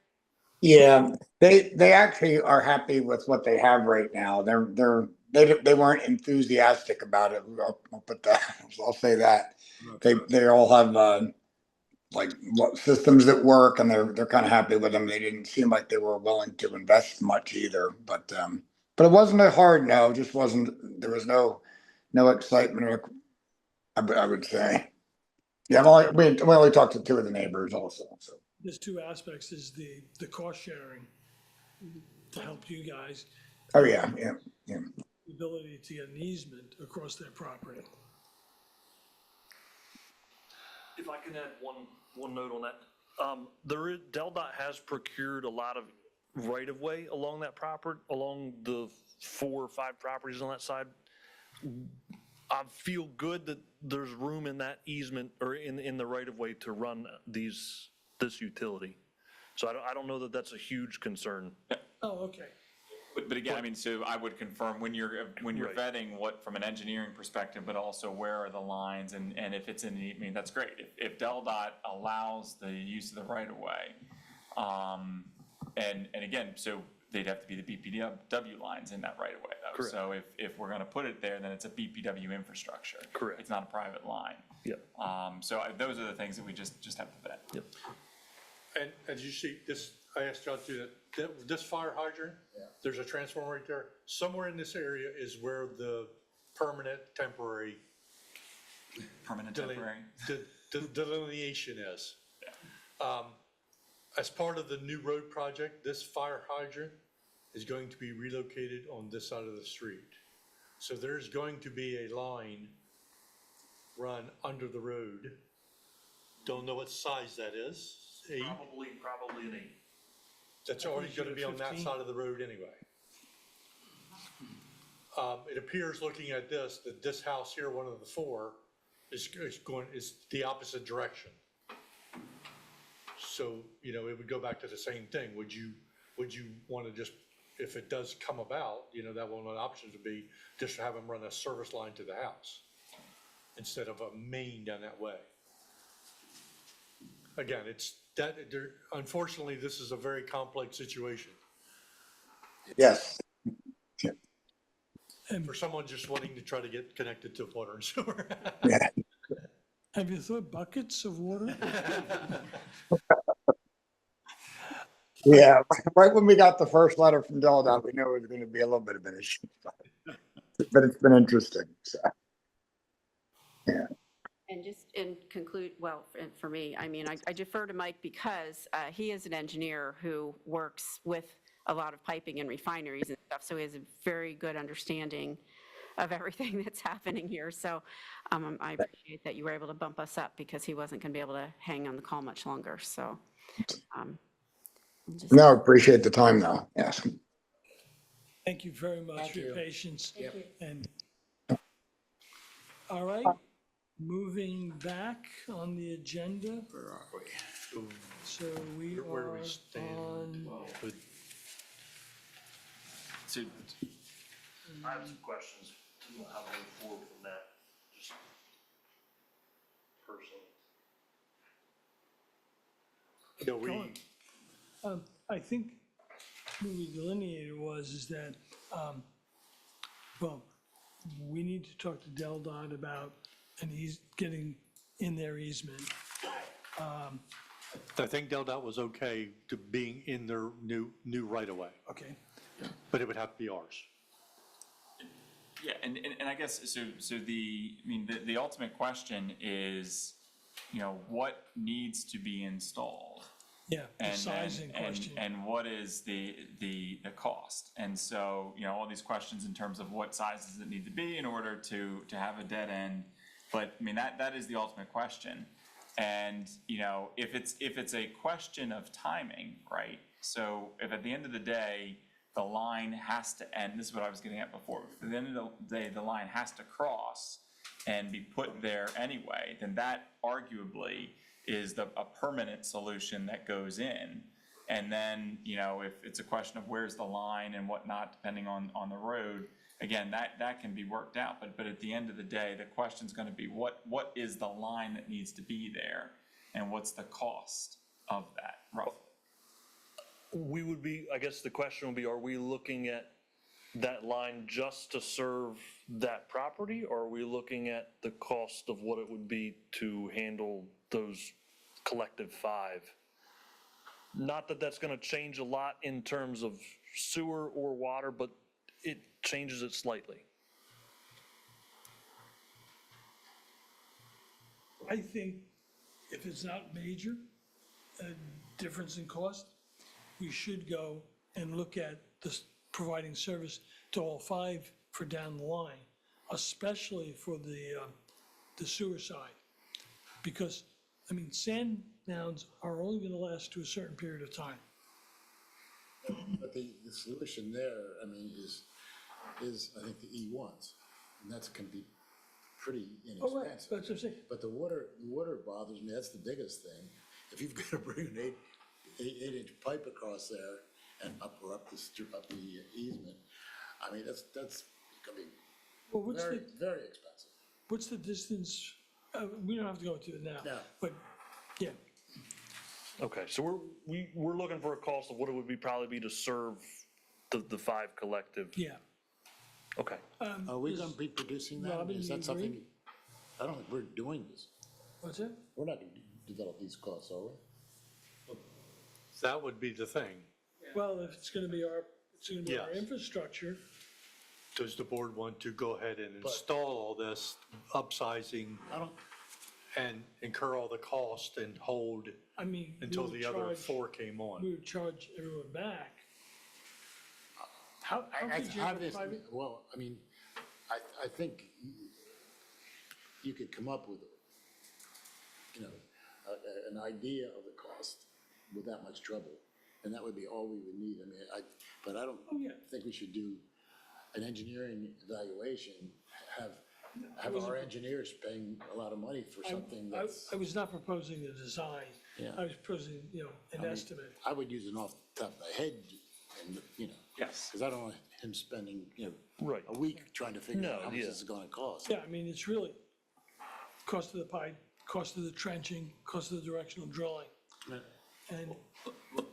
Yeah, they actually are happy with what they have right now. They weren't enthusiastic about it. I'll put that. I'll say that. They all have like systems that work, and they're kind of happy with them. They didn't seem like they were willing to invest much either. But it wasn't a hard no. It just wasn't. There was no excitement, or I would say. Yeah, we only talked to 2 of the neighbors also. So There's 2 aspects, is the cost sharing to help you guys. oh yeah. The ability to get an easement across their property. If I can add one note on that, DelDOT has procured a lot of right-of-way along that property, along the 4 or 5 properties on that side. I feel good that there's room in that easement, or in the right-of-way, to run this utility. So I don't know that that's a huge concern. Oh, okay. But again, I mean, so I would confirm when you're Right. vetting what, from an engineering perspective, but also where are the lines, and if it's in the, I mean, that's great. If DelDOT allows the use of the right of way, and again, so they'd have to be the BPW lines in that right of way though. Correct. So if we're gonna put it there, then it's a BPW infrastructure. Correct. It's not a private line. Yep. So those are the things that we just have to vet. Yep. And as you see, I asked y'all to do that, this fire hydrant, there's a transformer right there. Somewhere in this area is where the temporary delineation is. As part of the new road project, this fire hydrant is going to be relocated on this side of the street. So there's going to be a line run under the road. Don't know what size that is. 8? Probably an 8. That's already going to be on that 15? side of the road anyway. It appears, looking at this, that this house here, one of the 4, is the opposite direction. So, it would go back to the same thing. Would you want to just, if it does come about, that one of the options would be just to have them run a service line to the house instead of a main down that way. Again, unfortunately, this is a very complex situation. yes. For someone just wanting to try to get connected to water and sewer. Yeah. Have you thought buckets of water? Yeah, right when we got the first letter from DelDOT, we knew it was going to be a little bit of an issue, but it's been interesting. So, yeah. And just in conclude, well, for me, I mean, I defer to Mike because he is an engineer who works with a lot of piping and refineries and stuff, so he has a very good understanding of everything that's happening here. So I appreciate that you were able to bump us up, because he wasn't going to be able to hang on the call much longer. So No, appreciate the time though. Yes. Thank you very much for your patience. Thank you. And, all right, moving back on the agenda. Where are we? So we Where do are we stand? on, So I have some questions to know how to move forward from that, just personally. I think what we delineated is that, well, we need to talk to DelDOT about getting in their easement. I think DelDOT was okay to being in their new right-of-way, Okay. but it would have to be ours. yeah, and I guess so the ultimate question is, what needs to be installed? Yeah, the and sizing question. and what is the cost? And so, all these questions in terms of what size does it need to be in order to have a dead end. But I mean, that is the ultimate question. And, if it's a question of timing, right? So if at the end of the day, the line has to end, this is what I was getting at before, if at the end of the day, the line has to cross and be put there anyway, then that arguably is a permanent solution that goes in. And then, if it's a question of where's the line and whatnot, depending on the road, again, that can be worked out. But at the end of the day, the question's gonna be what is the line that needs to be there? And what's the cost of that, roughly? I guess the question would be, are we looking at that line just to serve that property? Or are we looking at the cost of what it would be to handle those collective 5? Not that that's gonna change a lot in terms of sewer or water, but it changes it slightly. I think if it's not major, a difference in cost, we should go and look at this, providing service to all 5 for down the line, especially for the sewer side. Because, I mean, sand mounds are only gonna last to a certain period of time. But the solution there, I mean, is I think the E1s, and that can be pretty Oh, right, inexpensive. that's what I'm saying. But the water bothers me, that's the biggest thing. If you've got to bring an 8-inch pipe across there and up the easement, I mean, that's gonna be Well, what's very, the, very expensive. what's the distance, we don't have to go into it now. No. But, yeah, Okay, so we're looking for a cost of what it would be, probably be to serve the 5 collective. yeah. Okay. Are we gonna be producing that? Robin, Is you that something, agree? I don't think we're doing this. What's that? We're not gonna develop these costs, are we? That would be the thing. Well, if it's gonna be our Yes. infrastructure, Does the board want to go ahead and install all this upsizing I don't, and incur all the cost and hold I mean. we until would the other charge- 4 came on? We would charge everyone back. How I could you have a this, private? well, I mean, I think you could come up with, an idea of the cost with that much trouble, and that would be all we would need. I mean, but I don't Oh, yeah. think we should do an engineering evaluation, have wasn't- our engineers paying a lot of money for something that's. I was not proposing the design. Yeah. I was proposing, an I mean, estimate. I would use it off the top of my head, and, Yes. because I don't want him spending, Right. a week trying to figure out No, how much yeah. this is gonna cost. Yeah, I mean, it's really cost of the pipe, cost of the trenching, cost of the directional drilling. And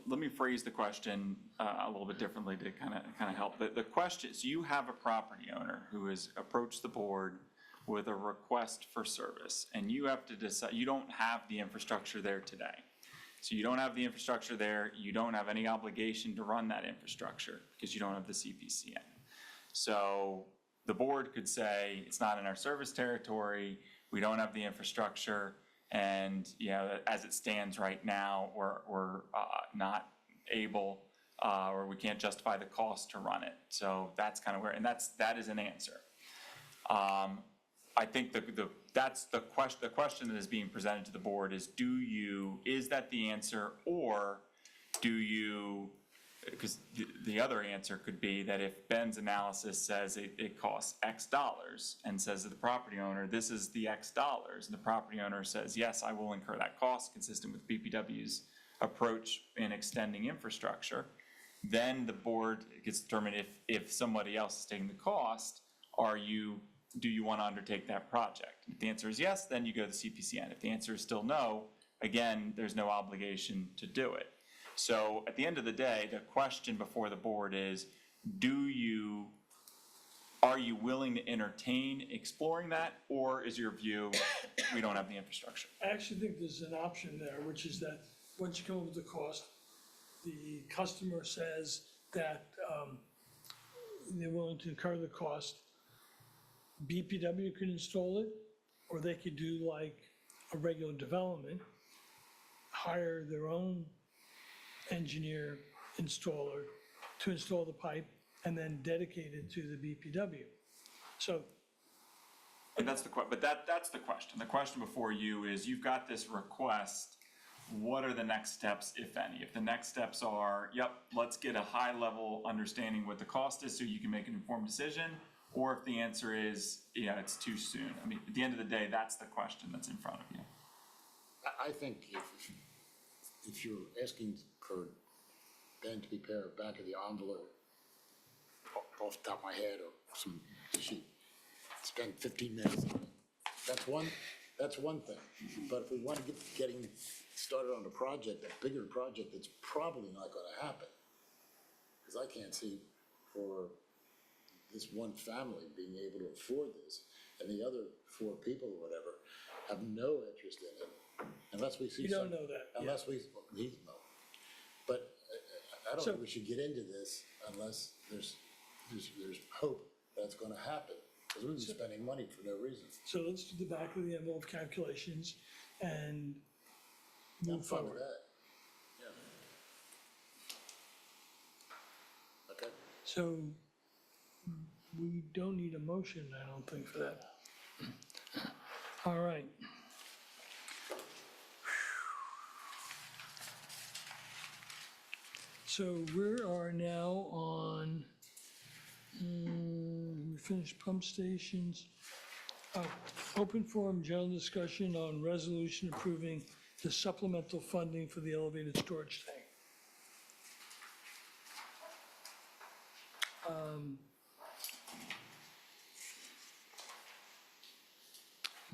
Let me phrase the question a little bit differently to kind of help. The question is, you have a property owner who has approached the board with a request for service, and you have to decide, you don't have the infrastructure there today. So you don't have the infrastructure there, you don't have any obligation to run that infrastructure because you don't have the CPCN. So the board could say, it's not in our service territory, we don't have the infrastructure, and, as it stands right now, we're not able, or we can't justify the cost to run it. So that's kind of where, and that is an answer. I think that's the question that is being presented to the board is, is that the answer, or do you, because the other answer could be that if Ben's analysis says it costs X dollars and says to the property owner, this is the X dollars, and the property owner says, yes, I will incur that cost consistent with BPW's approach in extending infrastructure, then the board gets determined if somebody else is taking the cost, do you want to undertake that project? If the answer is yes, then you go to the CPCN. If the answer is still no, again, there's no obligation to do it. So at the end of the day, the question before the board is, are you willing to entertain exploring that, or is your view, we don't have the infrastructure? I actually think there's an option there, which is that once you come up with the cost, the customer says that they're willing to incur the cost. BPW can install it, or they could do like a regular development, hire their own engineer, installer to install the pipe and then dedicate it to the BPW. So, And that's that's the question. The question before you is, you've got this request, what are the next steps, if any? If the next steps are, yep, let's get a high-level understanding what the cost is so you can make an informed decision, or if the answer is, yeah, it's too soon. I mean, at the end of the day, that's the question that's in front of you. I think if you're asking for Ben to prepare a back of the envelope off the top of my head or some sheet, spend 15 minutes on it, that's one thing. But if we want to get getting started on a project, a bigger project, that's probably not going to happen. Because I can't see for this one family being able to afford this, and the other 4 people or whatever have no interest in it, unless we see. you don't know that. Unless we, no. But I don't think we should get into this unless there's hope that's gonna happen, because we've been spending money for no reason. So let's do the back of the envelope calculations and I'm move fine with forward. that. Yeah. Okay. So we don't need a motion, I don't think, for that. All right. So we are now on, we finished pump stations. Open forum, general discussion on resolution approving the supplemental funding for the elevated storage tank.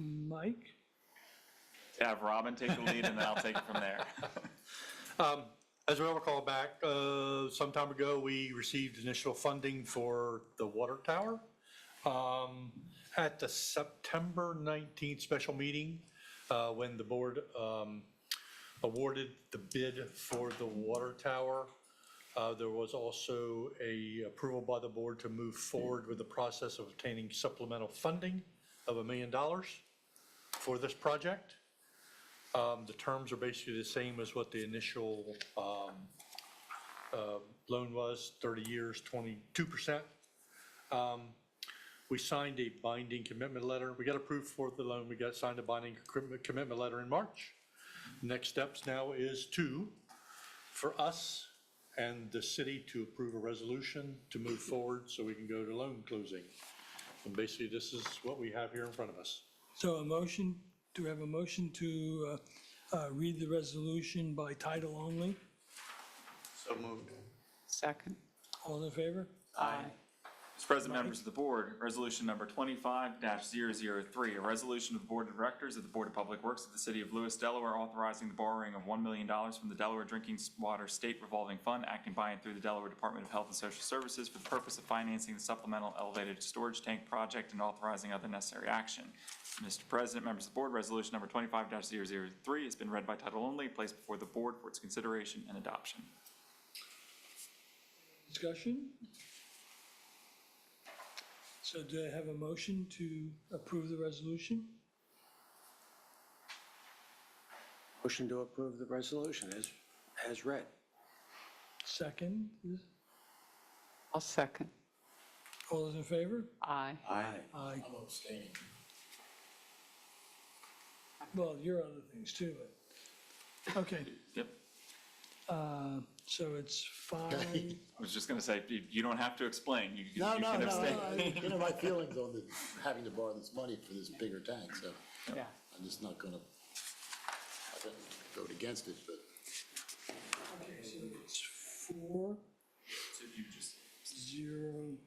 Mike? Have Robin take the lead, and then I'll take it from there. As we all recall back, some time ago, we received initial funding for the water tower. At the September 19th special meeting, when the board awarded the bid for the water tower, there was also a approval by the board to move forward with the process of obtaining supplemental funding of $1 million for this project. The terms are basically the same as what the initial loan was, 30 years, 22%. We signed a binding commitment letter. We got approved for the loan. We got signed a binding commitment letter in March. Next steps now is for us and the city to approve a resolution to move forward so we can go to loan closing. And basically, this is what we have here in front of us. So a motion, do we have a motion to read the resolution by title only? So moved. Second. All in favor? Aye. Mr. President, members of the board, resolution number 25-003, a resolution of the Board of Directors of the Board of Public Works of the City of Lewes, Delaware, authorizing the borrowing of $1 million from the Delaware Drinking Water State Revolving Fund, acting by and through the Delaware Department of Health and Social Services for the purpose of financing the supplemental elevated storage tank project and authorizing other necessary action. Mr. President, members of the board, resolution number 25-003 has been read by title only, placed before the board for its consideration and adoption. Discussion? So do I have a motion to approve the resolution? Motion to approve the resolution as read. Second? I'll second. All those in favor? Aye. Aye. Aye. I'm abstaining. Well, your other things too, but, okay. Yep. So it's 5, I was just going to say, you don't have to explain. You can No, abstain. you know my feelings on having to borrow this money for this bigger tank, so Yeah. I'm just not gonna, I don't vote against it, but. okay, so it's 4, So you just 0,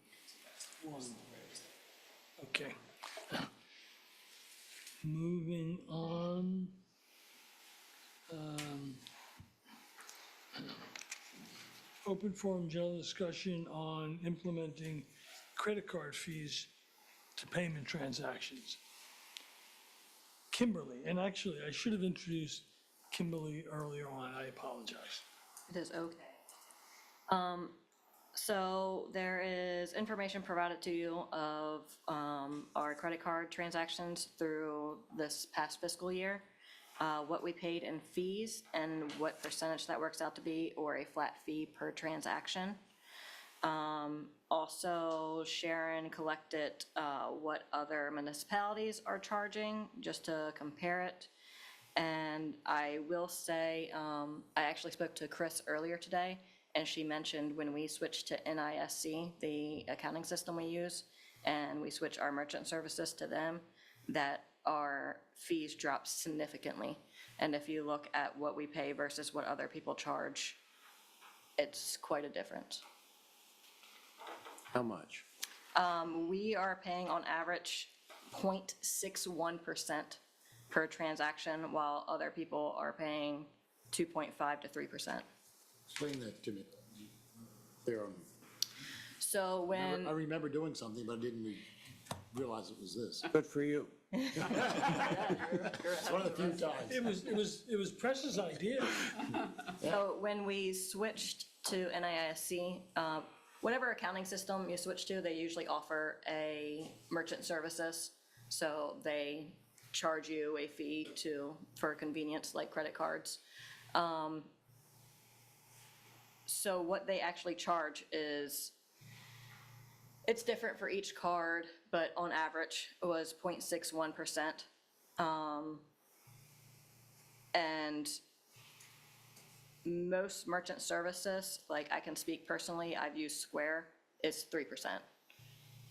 1. Okay. Moving on. Open forum general discussion on implementing credit card fees to payment transactions. Kimberly, and actually, I should have introduced Kimberly earlier on, I apologize. It is okay. So there is information provided to you of our credit card transactions through this past fiscal year. what we paid in fees and what percentage that works out to be, or a flat fee per transaction. Also, Sharon collected what other municipalities are charging, just to compare it. And I will say, I actually spoke to Chris earlier today, and she mentioned when we switched to NISC, the accounting system we use, and we switch our merchant services to them, that our fees dropped significantly. And if you look at what we pay versus what other people charge, it's quite a difference. How much? We are paying on average 0.61% per transaction, while other people are paying 2.5 to 3%. Explain that to me. There, So when, I remember doing something, but I didn't realize it was this. Good for you. It's one of the few times. It was Press's idea. so when we switched to NISC, whatever accounting system you switch to, they usually offer a merchant services. So they charge you a fee for convenience, like credit cards. So what they actually charge is, it's different for each card, but on average it was 0.61%. And most merchant services, like I can speak personally, I've used Square, is 3%.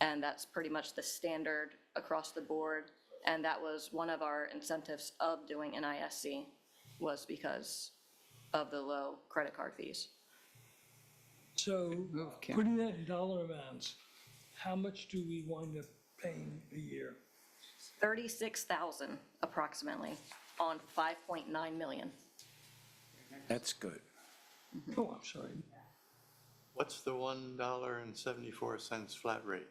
And that's pretty much the standard across the board. And that was one of our incentives of doing NISC, was because of the low credit card fees. So putting that in dollar amounts, how much do we wind up paying a year? 36,000 approximately on 5.9 million. That's good. Oh, I'm sorry. What's the $1.74 flat rate?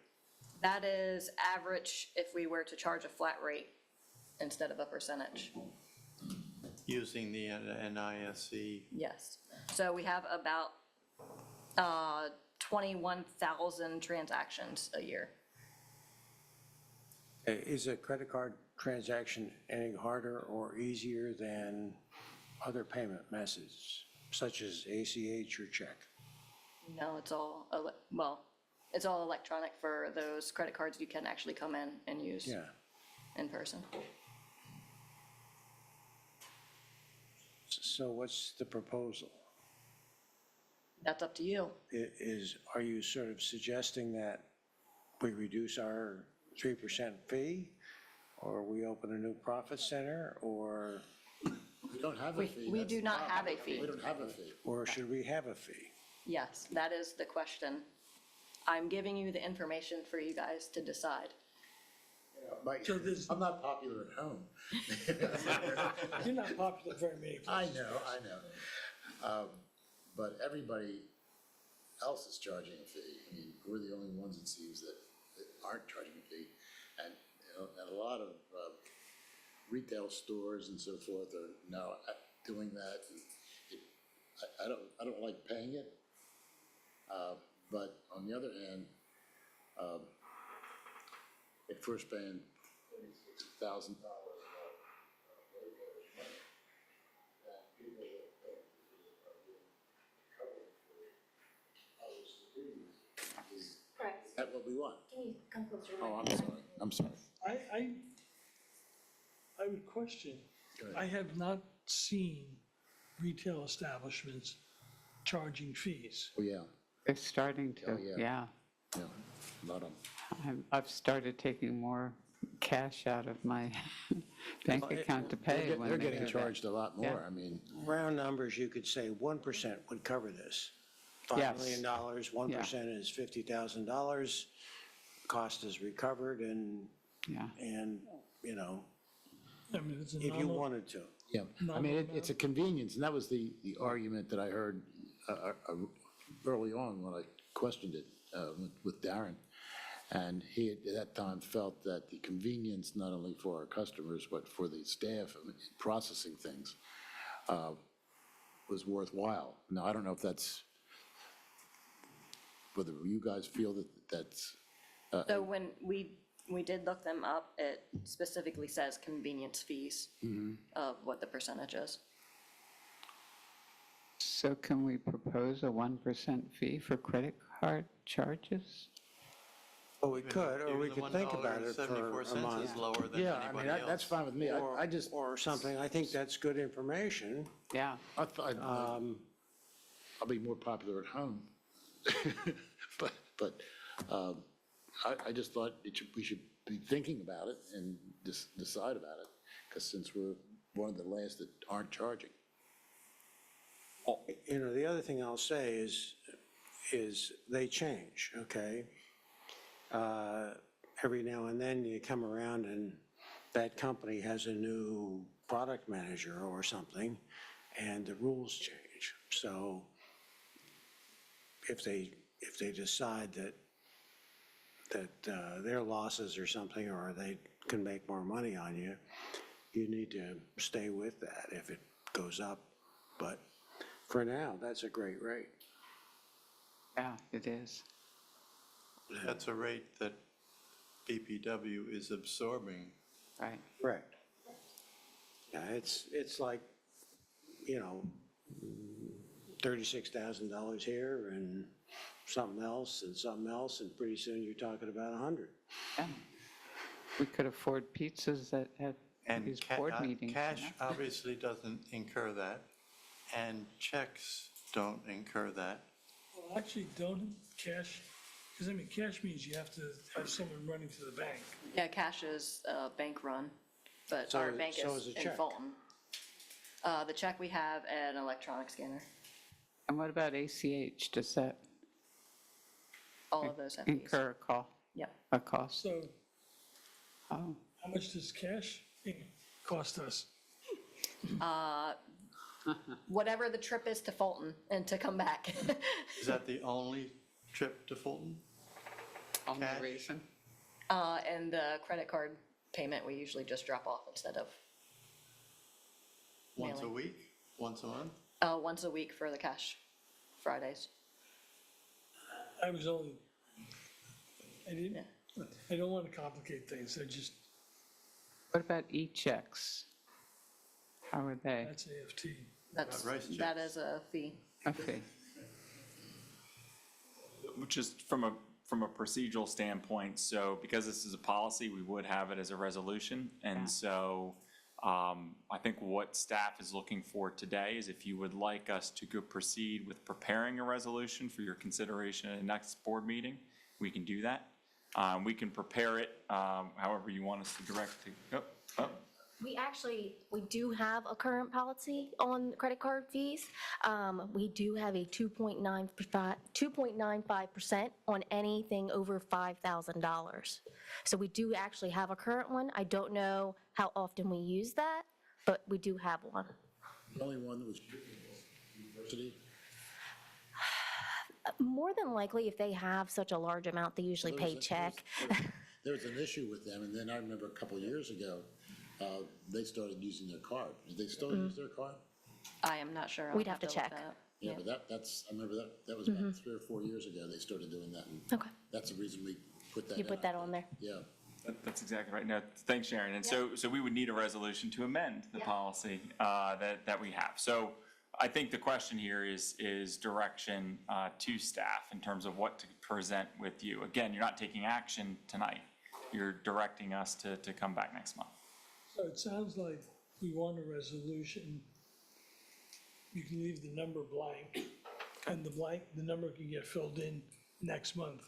That is average if we were to charge a flat rate instead of a percentage. Using the NISC, Yes. So we have about 21,000 transactions a year. Is a credit card transaction any harder or easier than other payment methods, such as ACH or check? No, it's all, it's all electronic for those credit cards you can actually come in and use Yeah. in person. So what's the proposal? That's up to you. Are you sort of suggesting that we reduce our 3% fee? Or we open a new profit center, or? We don't have a fee. We that's do the not have problem. a fee. We don't have a fee. Or should we have a fee? Yes, that is the question. I'm giving you the information for you guys to decide. So there's, I'm not popular at home. you're not popular very many I places. know. But everybody else is charging a fee. I mean, we're the only ones, it seems, that aren't charging a fee. And, you know, and a lot of retail stores and so forth are now doing that. I don't like paying it. But on the other hand, at first paying $36,000, is that what we want? Can you come closer? Oh, I'm sorry. I would question, Go ahead. I have not seen retail establishments charging fees. Oh, yeah, They're starting Oh, to, yeah. yeah. yeah, a lot of them. I've started taking more cash out of my bank account to pay when They're they getting do that. charged a lot more, Yeah. I mean, Round numbers, you could say 1% would cover this. Yes. $5 million, 1% is $50,000, cost is recovered, and, Yeah. you know, I mean, it's a if you nominal, wanted to. yeah, I mean, it's a convenience, and that was the argument that I heard early on when I questioned it with Darren. And he, at that time, felt that the convenience, not only for our customers, but for the staff in processing things, was worthwhile. Now, I don't know if that's, whether you guys feel that that's, So when we We did look them up. It specifically says convenience fees of what the percentage is. So can we propose a 1% fee for credit card charges? Well, we could, or we could think about it for $1.74 a month. is lower than Yeah, I mean, anybody that's else. fine with me. I just, Or something. I think that's good information. Yeah. I thought, I'll be more popular at home. But I just thought we should be thinking about it and decide about it, because since we're one of the last that aren't charging. You know, the other thing I'll say is they change, okay? Every now and then you come around and that company has a new product manager or something, and the rules change. So if they decide that their losses or something, or they can make more money on you, you need to stay with that if it goes up. But for now, that's a great rate. Yeah, it is. That's a rate that BPW is absorbing. Right. Correct. Yeah, it's like, you know, $36,000 here and something else, and pretty soon you're talking about 100. Yeah. We could afford pizzas at And these board meetings. cash you know? obviously doesn't incur that, and checks don't incur that. Well, actually, don't cash, because I mean, cash means you have to have someone running to the bank. Yeah, cash is bank run, but So- our bank so is is a in check. Fulton. The check, we have an electronic scanner. And what about ACH? Does that All of those have fees. incur Yep. a cost? So Oh, how much does cash cost us? Whatever the trip is to Fulton and to come back. Is that the only trip to Fulton? only Cash? reason? And the credit card payment, we usually just drop off instead of Once a Mailing. week? Once a month? once a week for the cash Fridays. I was only, I don't want to complicate things, I just, What about e-checks? How are they? that's AFT. That's, rice that checks. is a fee. A fee? Just from a procedural standpoint, so because this is a policy, we would have it as a resolution. And so I think what staff is looking for today is if you would like us to go proceed with preparing a resolution for your consideration at the next board meeting, we can do that. We can prepare it however you want us to direct it. We do have a current policy on credit card fees. We do have a 2.95% on anything over $5,000. So we do actually have a current one. I don't know how often we use that, but we do have one. The only one that was university. More than likely, if they have such a large amount, they usually pay check. There was an issue with them, and then I remember a couple of years ago, they started using their card. Do they still use their card? I am not sure. I'll We'd have to look check. that up. Yeah, but that's, I remember that was about 3 or 4 years ago, they started doing that. And Okay. that's the reason we put that You put out. that on there. Yeah. That's exactly right. No, thanks, Sharon. And so we would need a resolution to amend the policy that we have. So I think the question here is direction to staff in terms of what to present with you. Again, you're not taking action tonight. You're directing us to come back next month. So it sounds like we want a resolution. You can leave the number blank, and the number can get filled in next month.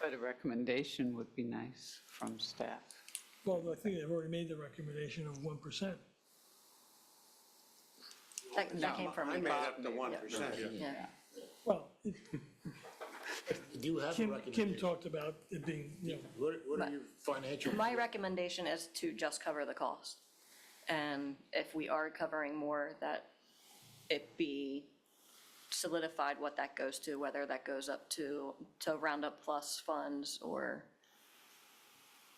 But a recommendation would be nice from staff. Well, I think they've already made the recommendation of 1%. That came from I you, made Bob. up the 1%. Yeah. Well, Do you have a Kim recommendation? talked about it being, What are your financial? My recommendation is to just cover the cost. And if we are covering more, that it be solidified what that goes to, whether that goes up to Roundup Plus funds or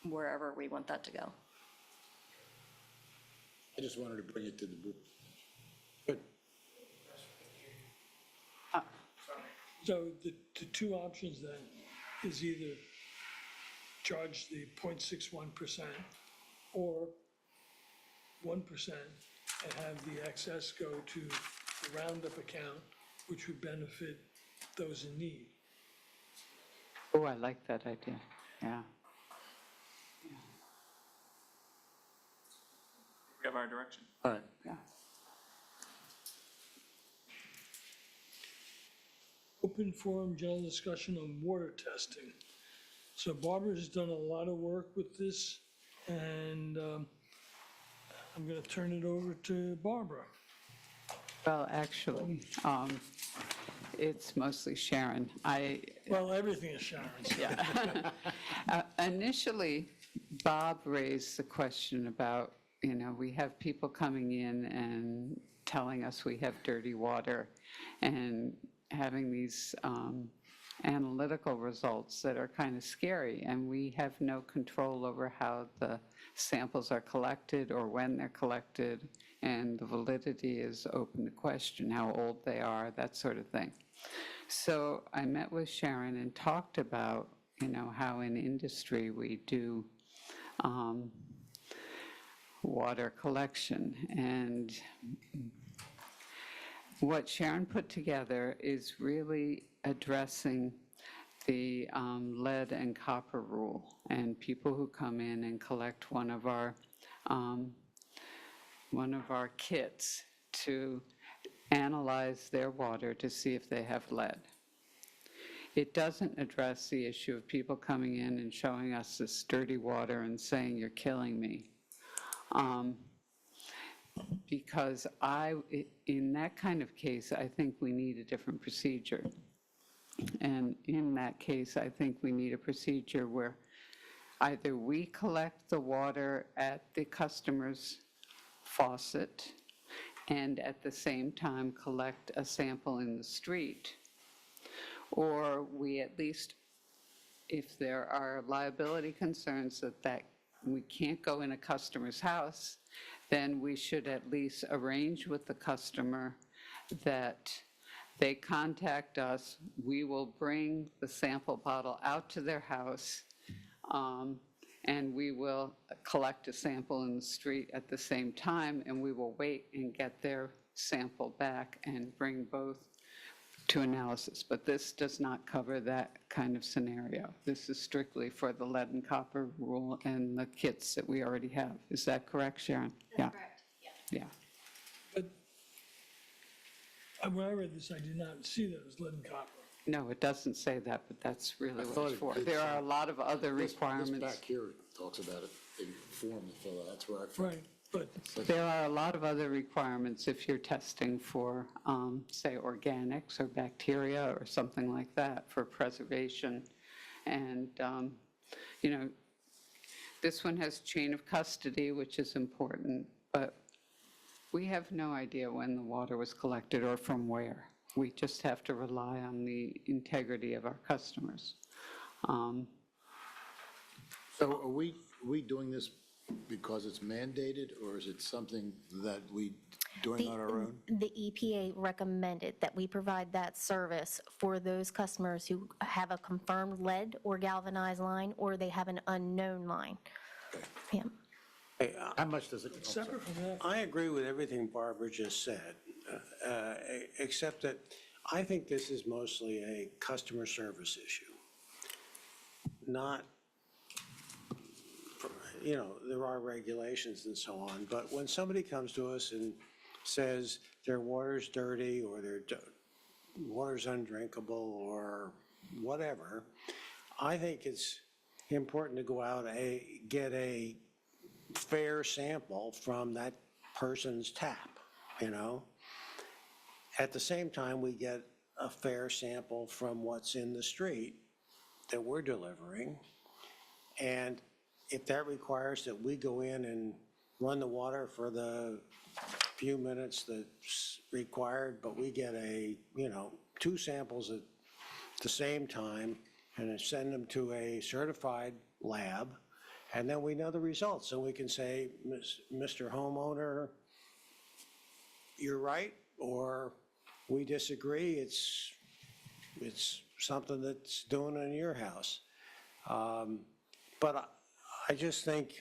wherever we want that to go. I just wanted to bring it to the board. so the two options then is either charge the 0.61% or 1% and have the excess go to the roundup account, which would benefit those in need. Oh, I like that idea, yeah. We have our direction. All right. Yeah. Open forum general discussion on water testing. So Barbara has done a lot of work with this, and I'm going to turn it over to Barbara. Well, actually, it's mostly Sharon. Well, everything is Sharon's. Yeah. Initially, Bob raised the question about, we have people coming in and telling us we have dirty water and having these analytical results that are kind of scary, and we have no control over how the samples are collected or when they're collected, and the validity is open to question, how old they are, that sort of thing. So I met with Sharon and talked about, how in industry we do water collection. And what Sharon put together is really addressing the lead and copper rule, and people who come in and collect one of our kits to analyze their water to see if they have lead. It doesn't address the issue of people coming in and showing us this dirty water and saying, "You're killing me." Because in that kind of case, I think we need a different procedure. And in that case, I think we need a procedure where either we collect the water at the customer's faucet and at the same time collect a sample in the street, or we at least, if there are liability concerns that we can't go in a customer's house, then we should at least arrange with the customer that they contact us, we will bring the sample bottle out to their house, and we will collect a sample in the street at the same time, and we will wait and get their sample back and bring both to analysis. But this does not cover that kind of scenario. This is strictly for the lead and copper rule and the kits that we already have. Is that correct, Sharon? That's correct, yeah. Yeah. But when I read this, I did not see that as lead and copper. No, it doesn't say that, but that's really what it's for. There are a lot of other requirements. This back here talks about it, a form to fill out, that's where I found it. Right, but There are a lot of other requirements if you're testing for, say, organics or bacteria or something like that for preservation. And, this one has chain of custody, which is important, but we have no idea when the water was collected or from where. We just have to rely on the integrity of our customers. So are we doing this because it's mandated, or is it something that we doing on our own? The EPA recommended that we provide that service for those customers who have a confirmed lead or galvanized line, or they have an unknown line. Yeah. How much does it cost? separate from that, I agree with everything Barbara just said, except that I think this is mostly a customer service issue. Not, there are regulations and so on, but when somebody comes to us and says their water's dirty or their water's undrinkable or whatever, I think it's important to go out and get a fair sample from that person's tap, At the same time, we get a fair sample from what's in the street that we're delivering. And if that requires that we go in and run the water for the few minutes that's required, but we get two samples at the same time and send them to a certified lab, and then we know the results, so we can say, Mr. Homeowner, you're right, or we disagree, it's something that's doing in your house. But I just think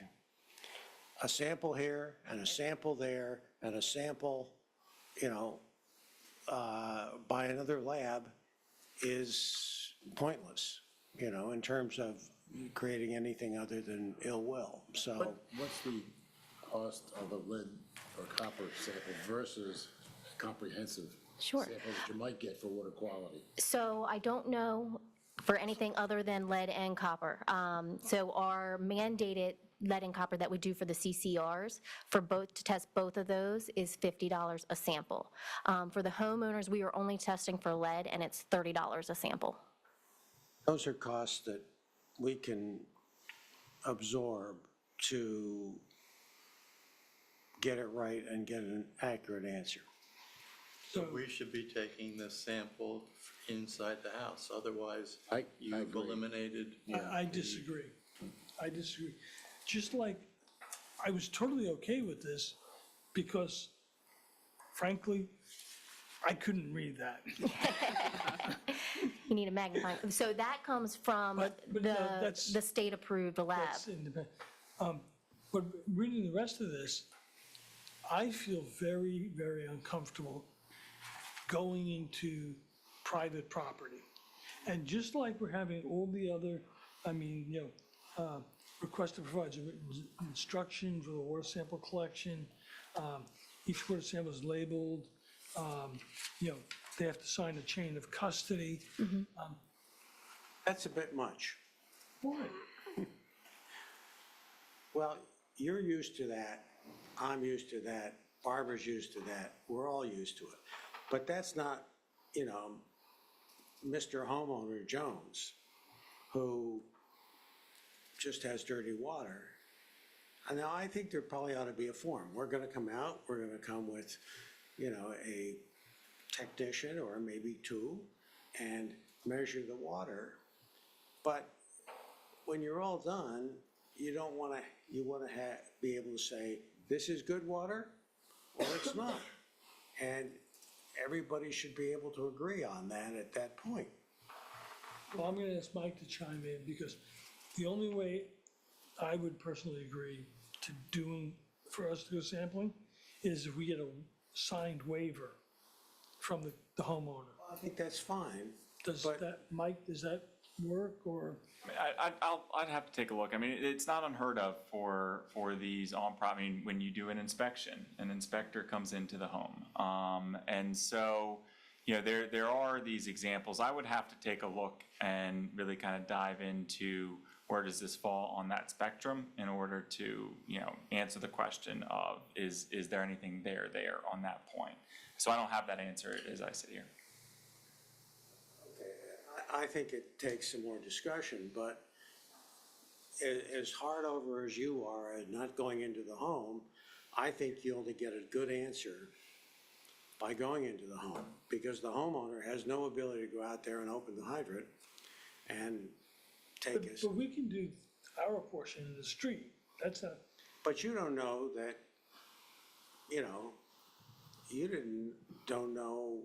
a sample here and a sample there and a sample, by another lab is pointless, in terms of creating anything other than ill will. So What's the cost of a lead or copper sample versus a comprehensive Sure. sample that you might get for water quality? So I don't know for anything other than lead and copper. So our mandated lead and copper that we do for the CCRs, to test both of those, is $50 a sample. For the homeowners, we are only testing for lead, and it's $30 a sample. those are costs that we can absorb to get it right and get an accurate answer. So we should be taking the sample inside the house, otherwise I you've agree. eliminated. I disagree. I disagree. Just like, I was totally okay with this because frankly, I couldn't read that. You need a magnifying, so that comes from But no, that's- the state-approved lab. That's independent. But reading the rest of this, I feel very, very uncomfortable going into private property. And just like we're having all the other, request to provide instruction for the water sample collection, each water sample is labeled, they have to sign a chain of custody. That's a bit much. Why? Well, you're used to that, I'm used to that, Barbara's used to that, we're all used to it. But that's not, Mr. Homeowner Jones, who just has dirty water. And now I think there probably ought to be a form. We're gonna come out, we're gonna come with, a technician or maybe two and measure the water. But when you're all done, you wanna be able to say, this is good water or it's not. And everybody should be able to agree on that at that point. Well, I'm gonna ask Mike to chime in, because the only way I would personally agree to for us to go sampling is if we get a signed waiver from the homeowner. I think that's fine. Mike, does that work, or? I'd have to take a look. I mean, it's not unheard of for these when you do an inspection, an inspector comes into the home. And so, there are these examples. I would have to take a look and really kind of dive into where does this fall on that spectrum in order to, answer the question of, is there anything there on that point? So I don't have that answer as I sit here. I think it takes some more discussion, but as hard over as you are at not going into the home, I think you only get a good answer by going into the home, because the homeowner has no ability to go out there and open the hydrant and take us. But we can do our portion in the street, that's not. But you don't know that, don't know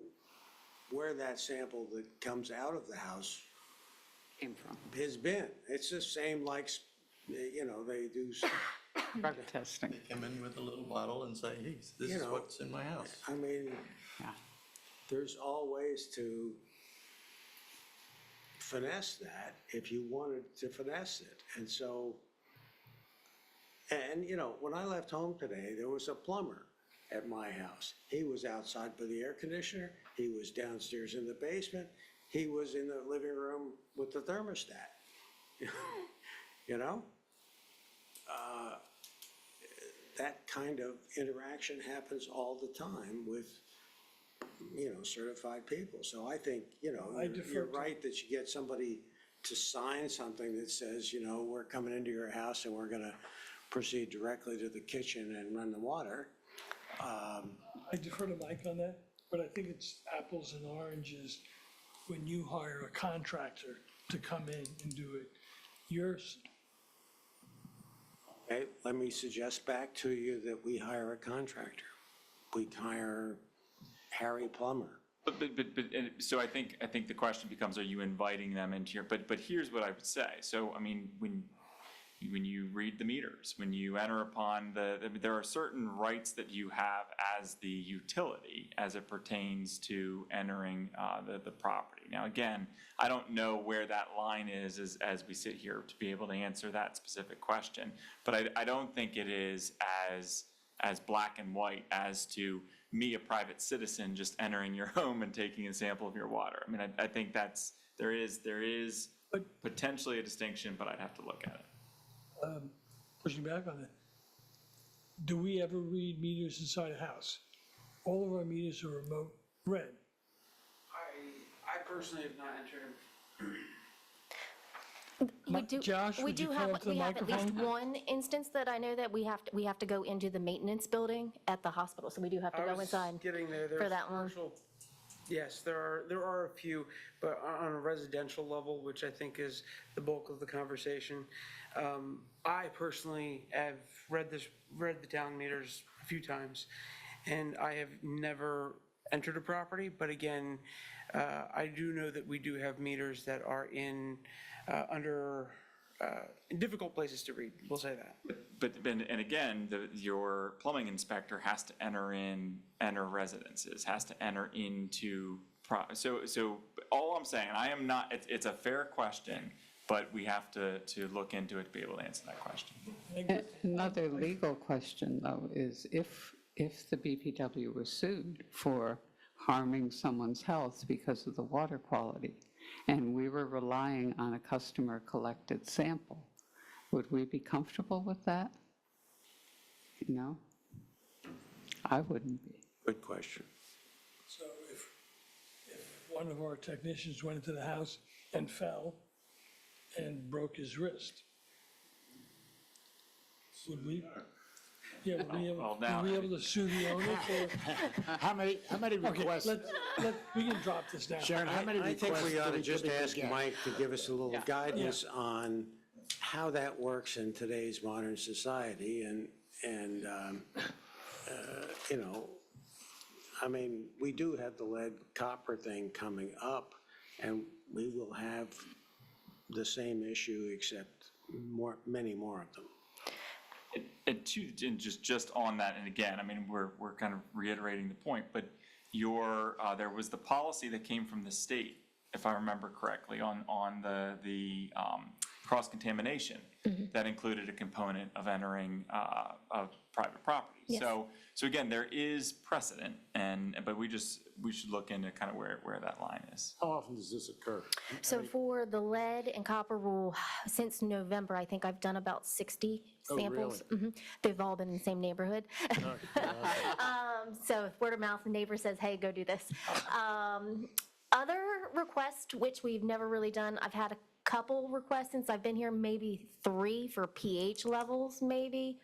where that sample that comes out of the house Came from has been. It's the same like, they do. drug testing. They come in with a little bottle and say, hey, this is what's in my house. I mean, Yeah. there's all ways to finesse that if you wanted to finesse it. And so, when I left home today, there was a plumber at my house. He was outside by the air conditioner. He was downstairs in the basement. He was in the living room with the thermostat. That kind of interaction happens all the time with, certified people. So I think, you're right that you get somebody to sign something that says, we're coming into your house and we're gonna proceed directly to the kitchen and run the water. I defer to Mike on that, but I think it's apples and oranges when you hire a contractor to come in and do it. Okay, let me suggest back to you that we hire a contractor. We hire Harry Plummer. So I think the question becomes, are you inviting them into your, but here's what I would say. So, when when you read the meters, when you enter upon there are certain rights that you have as the utility as it pertains to entering the property. Now, again, I don't know where that line is as we sit here to be able to answer that specific question, but I don't think it is as black and white as to me, a private citizen, just entering your home and taking a sample of your water. I mean, I think there is potentially a distinction, but I'd have to look at it. Pushing back on it, do we ever read meters inside a house? All of our meters are remote read. I personally have not entered. Josh, We would you do come have, up to the we have at least microphone? one instance that I know that we have to go into the maintenance building at the hospital, so we do have to go inside Getting there. for There's that one. commercial- Yes, there are a few, but on a residential level, which I think is the bulk of the conversation. I personally have read the town meters a few times, and I have never entered a property, but again, I do know that we do have meters that are in difficult places to read, we'll say that. And again, your plumbing inspector has to enter residences, has to enter into, so all I'm saying, I am not, it's a fair question, but we have to look into it to be able to answer that question. Another legal question, though, is if the BPW was sued for harming someone's health because of the water quality, and we were relying on a customer-collected sample, would we be comfortable with that? No? I wouldn't be. Good question. So if one of our technicians went into the house and fell and broke his wrist, would we? Yeah, would we be able to sue the owner for? How many Okay, requests? we can drop this down. Sharon, how many I think requests we ought do to we just typically ask get? Mike to give us a little guidance Yeah. on how that works in today's modern society and you know, I mean, we do have the lead copper thing coming up, and we will have the same issue except many more of them. And just on that, and again, I mean, we're kind of reiterating the point, but there was the policy that came from the state, if I remember correctly, on the cross-contamination that included a component of entering of private property. Yes. So again, there is precedent, but we should look into kind of where that line is. How often does this occur? So for the lead and copper rule, since November, I think I've done about 60 Oh, samples. Mhm. They've all been in the same neighborhood. So word of mouth, the neighbor says, hey, go do this. Other requests, which we've never really done, I've had a couple requests since I've been here, maybe 3 for pH levels, maybe.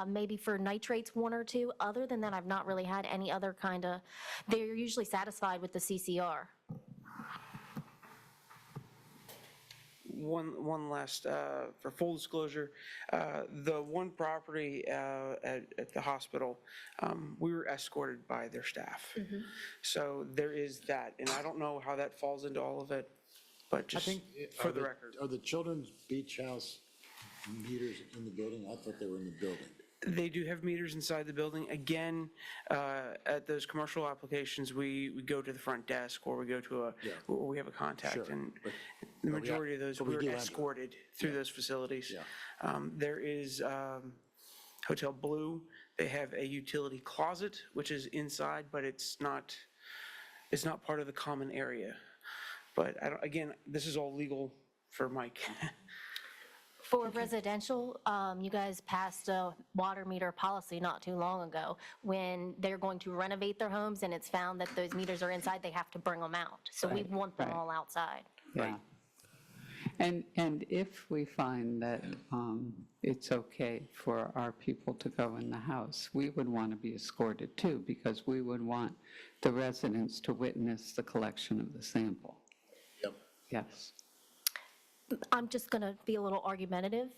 Maybe for nitrates, 1 or 2. Other than that, I've not really had any other kind of, they're usually satisfied with the CCR. One last, for full disclosure, the one property at the hospital, we were escorted by their staff. So there is that, and I don't know how that falls into all of it, but I just think, for the record. are the Children's Beach House meters in the building? I thought they were in the building. They do have meters inside the building. Again, at those commercial applications, we go to the front desk or we go to or we have a contact. Sure, And but- the but we have- majority of those, but we we're do have- escorted through those facilities. Yeah. There is Hotel Blue. They have a utility closet, which is inside, but it's not part of the common area. But again, this is all legal for Mike. For residential, you guys passed a water meter policy not too long ago. When they're going to renovate their homes and it's found that those meters are inside, they have to bring them out. So we want them Right. all outside. Yeah. And if we find that it's okay for our people to go in the house, we would want to be escorted too, because we would want the residents to witness the collection of the sample. Yep. Yes. I'm just going to be a little argumentative.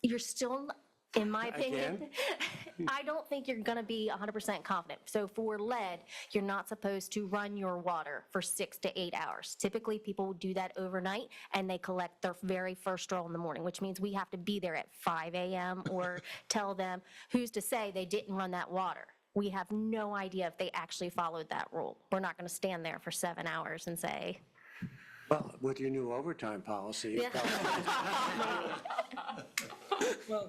You're still, in my opinion, I don't think you're gonna be 100% confident. So for lead, you're not supposed to run your water for 6 to 8 hours. Typically, people do that overnight, and they collect their very first roll in the morning, which means we have to be there at 5 a.m. or tell them, who's to say they didn't run that water? We have no idea if they actually followed that rule. We're not gonna stand there for 7 hours and say, Well, with your new overtime policy, you probably- Well,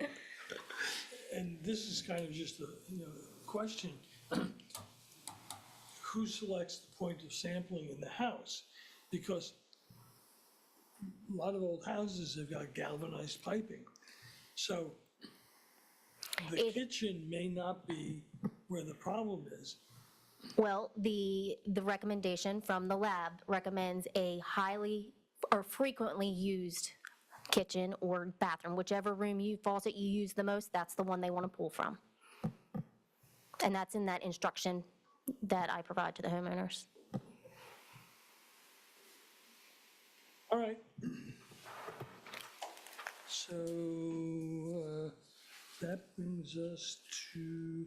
and this is kind of just a, question. Who selects the point of sampling in the house? Because a lot of old houses have got galvanized piping. So the kitchen may not be where the problem is. well, the recommendation from the lab recommends a highly or frequently used kitchen or bathroom, whichever faucet you use the most, that's the one they want to pull from. And that's in that instruction that I provide to the homeowners. All right. So that brings us to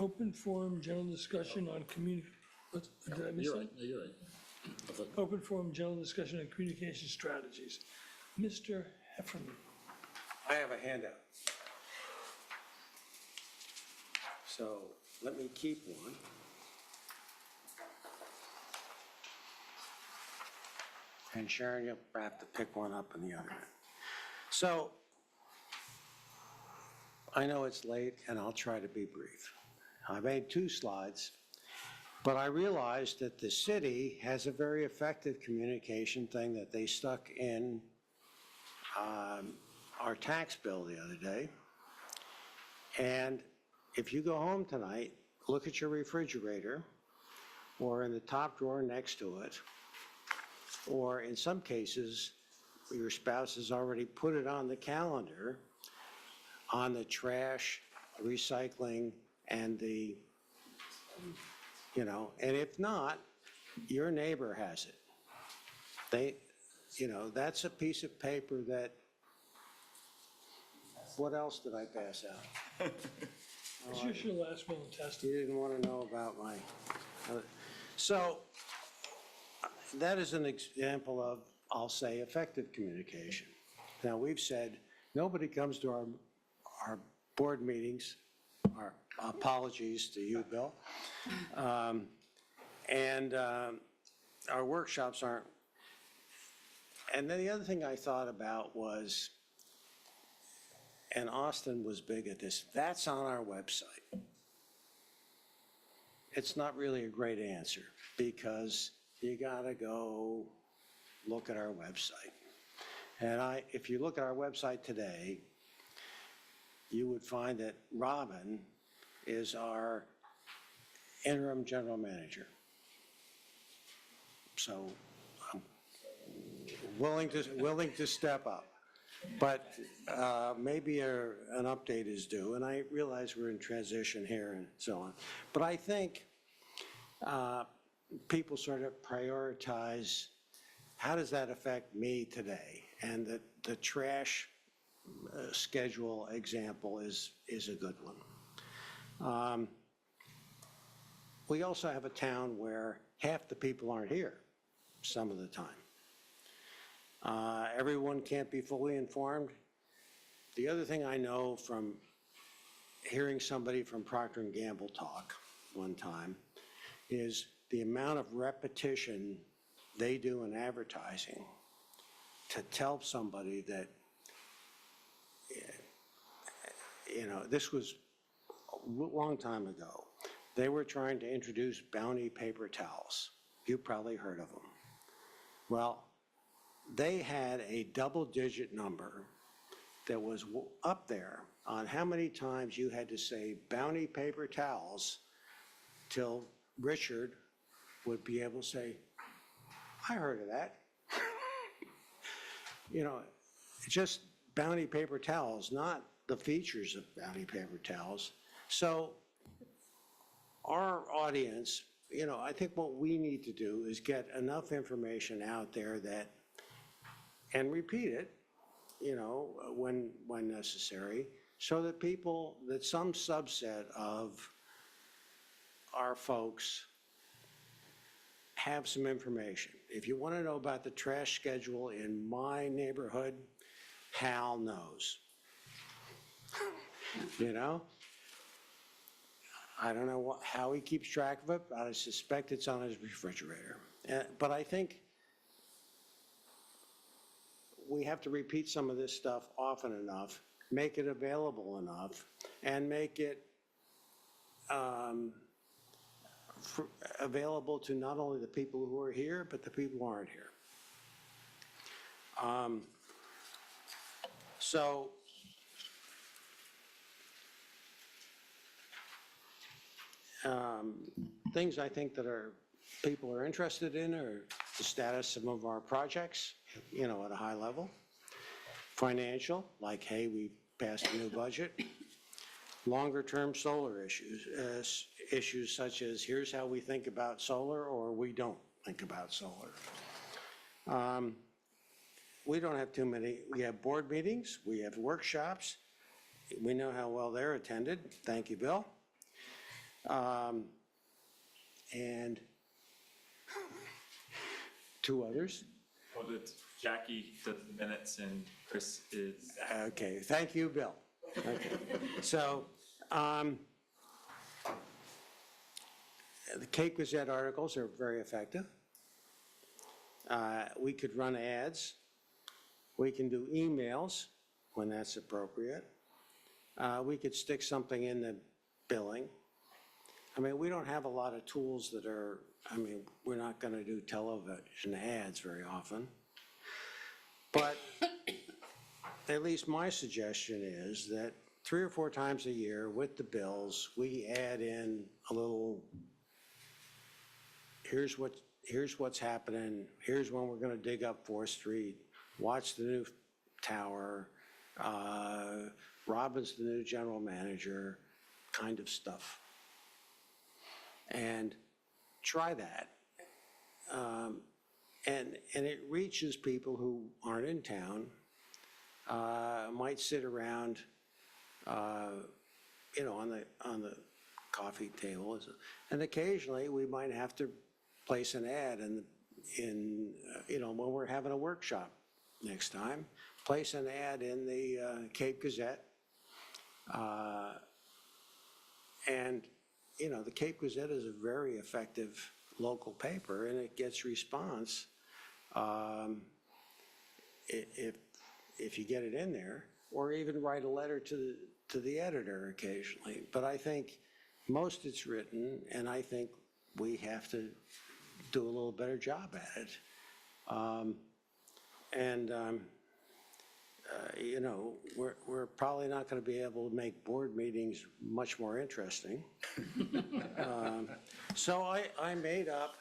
open forum, general discussion on did I miss You're it? right, no, you're right. I thought- Open forum, general discussion on communication strategies. Mr. Heffernan. I have a handout. So let me keep one. And Sharon, you'll have to pick one up in the other end. So I know it's late and I'll try to be brief. I made 2 slides, but I realized that the city has a very effective communication thing that they stuck in our tax bill the other day. And if you go home tonight, look at your refrigerator or in the top drawer next to it, or in some cases, your spouse has already put it on the calendar on the trash, recycling, and the, and if not, your neighbor has it. That's a piece of paper that, what else did I pass out? Is this your last will and testament? You didn't want to know about my, so that is an example of, I'll say, effective communication. Now, we've said, nobody comes to our board meetings, our apologies to you, Bill. And our workshops aren't. And then the other thing I thought about was, and Austin was big at this, that's on our website. It's not really a great answer because you gotta go look at our website. And if you look at our website today, you would find that Robin is our interim general manager. So I'm willing to step up. But maybe an update is due, and I realize we're in transition here and so on. But I think people sort of prioritize, how does that affect me today? And the trash schedule example is a good one. We also have a town where half the people aren't here some of the time. Everyone can't be fully informed. The other thing I know from hearing somebody from Procter & Gamble talk one time is the amount of repetition they do in advertising to tell somebody that, this was a long time ago. They were trying to introduce Bounty paper towels. You probably heard of them. Well, they had a double-digit number that was up there on how many times you had to say Bounty paper towels till Richard would be able to say, I heard of that. Just Bounty paper towels, not the features of Bounty paper towels. So our audience, I think what we need to do is get enough information out there and repeat it, when necessary, so that people, that some subset of our folks have some information. If you want to know about the trash schedule in my neighborhood, Hal knows. You know? I don't know how he keeps track of it, but I suspect it's on his refrigerator. But I think we have to repeat some of this stuff often enough, make it available enough, and make it available to not only the people who are here, but the people who aren't here. So things I think that people are interested in are the status of some of our projects, you know, at a high level. Financial, like, hey, we passed a new budget. Longer-term solar issues such as here's how we think about solar, or we don't think about solar. We don't have too many. We have board meetings, we have workshops. We know how well they're attended. Thank you, Bill. And two others. Well, it's Jackie does the minutes and Chris is. Okay, thank you, Bill. Okay. So, the Cape Gazette articles are very effective. We could run ads. We can do emails when that's appropriate. We could stick something in the billing. I mean, we don't have a lot of tools that are, I mean, we're not going to do television ads very often. But at least my suggestion is that 3 or 4 times a year with the bills, we add in a little, here's what's happening, here's when we're going to dig up 4th Street, watch the new tower, Robin's the new general manager, kind of stuff. And try that. And it reaches people who aren't in town, might sit around, you know, on the coffee table. And occasionally we might have to place an ad in you know, when we're having a workshop next time, place an ad in the Cape Gazette. And, you know, the Cape Gazette is a very effective local paper, and it gets response if you get it in there, or even write a letter to the editor occasionally. But I think most it's written, and I think we have to do a little better job at it. You know, we're probably not going to be able to make board meetings much more interesting. So I made up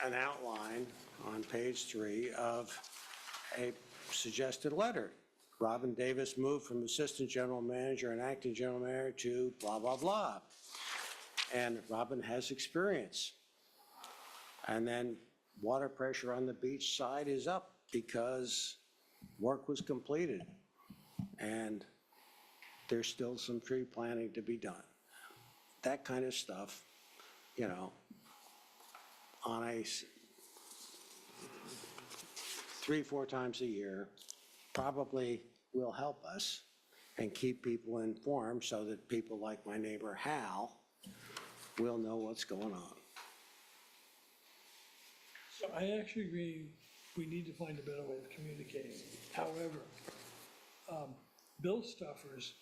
an outline on page 3 of a suggested letter. Robin Davis moved from assistant general manager and acting general manager to blah, blah, blah. And Robin has experience. And then water pressure on the beach side is up because work was completed. And there's still some tree planting to be done. That kind of stuff, you know, on a 3-4 times a year, probably will help us and keep people informed so that people like my neighbor Hal will know what's going on. So I actually agree, we need to find a better way of communicating. However, bill stuffers,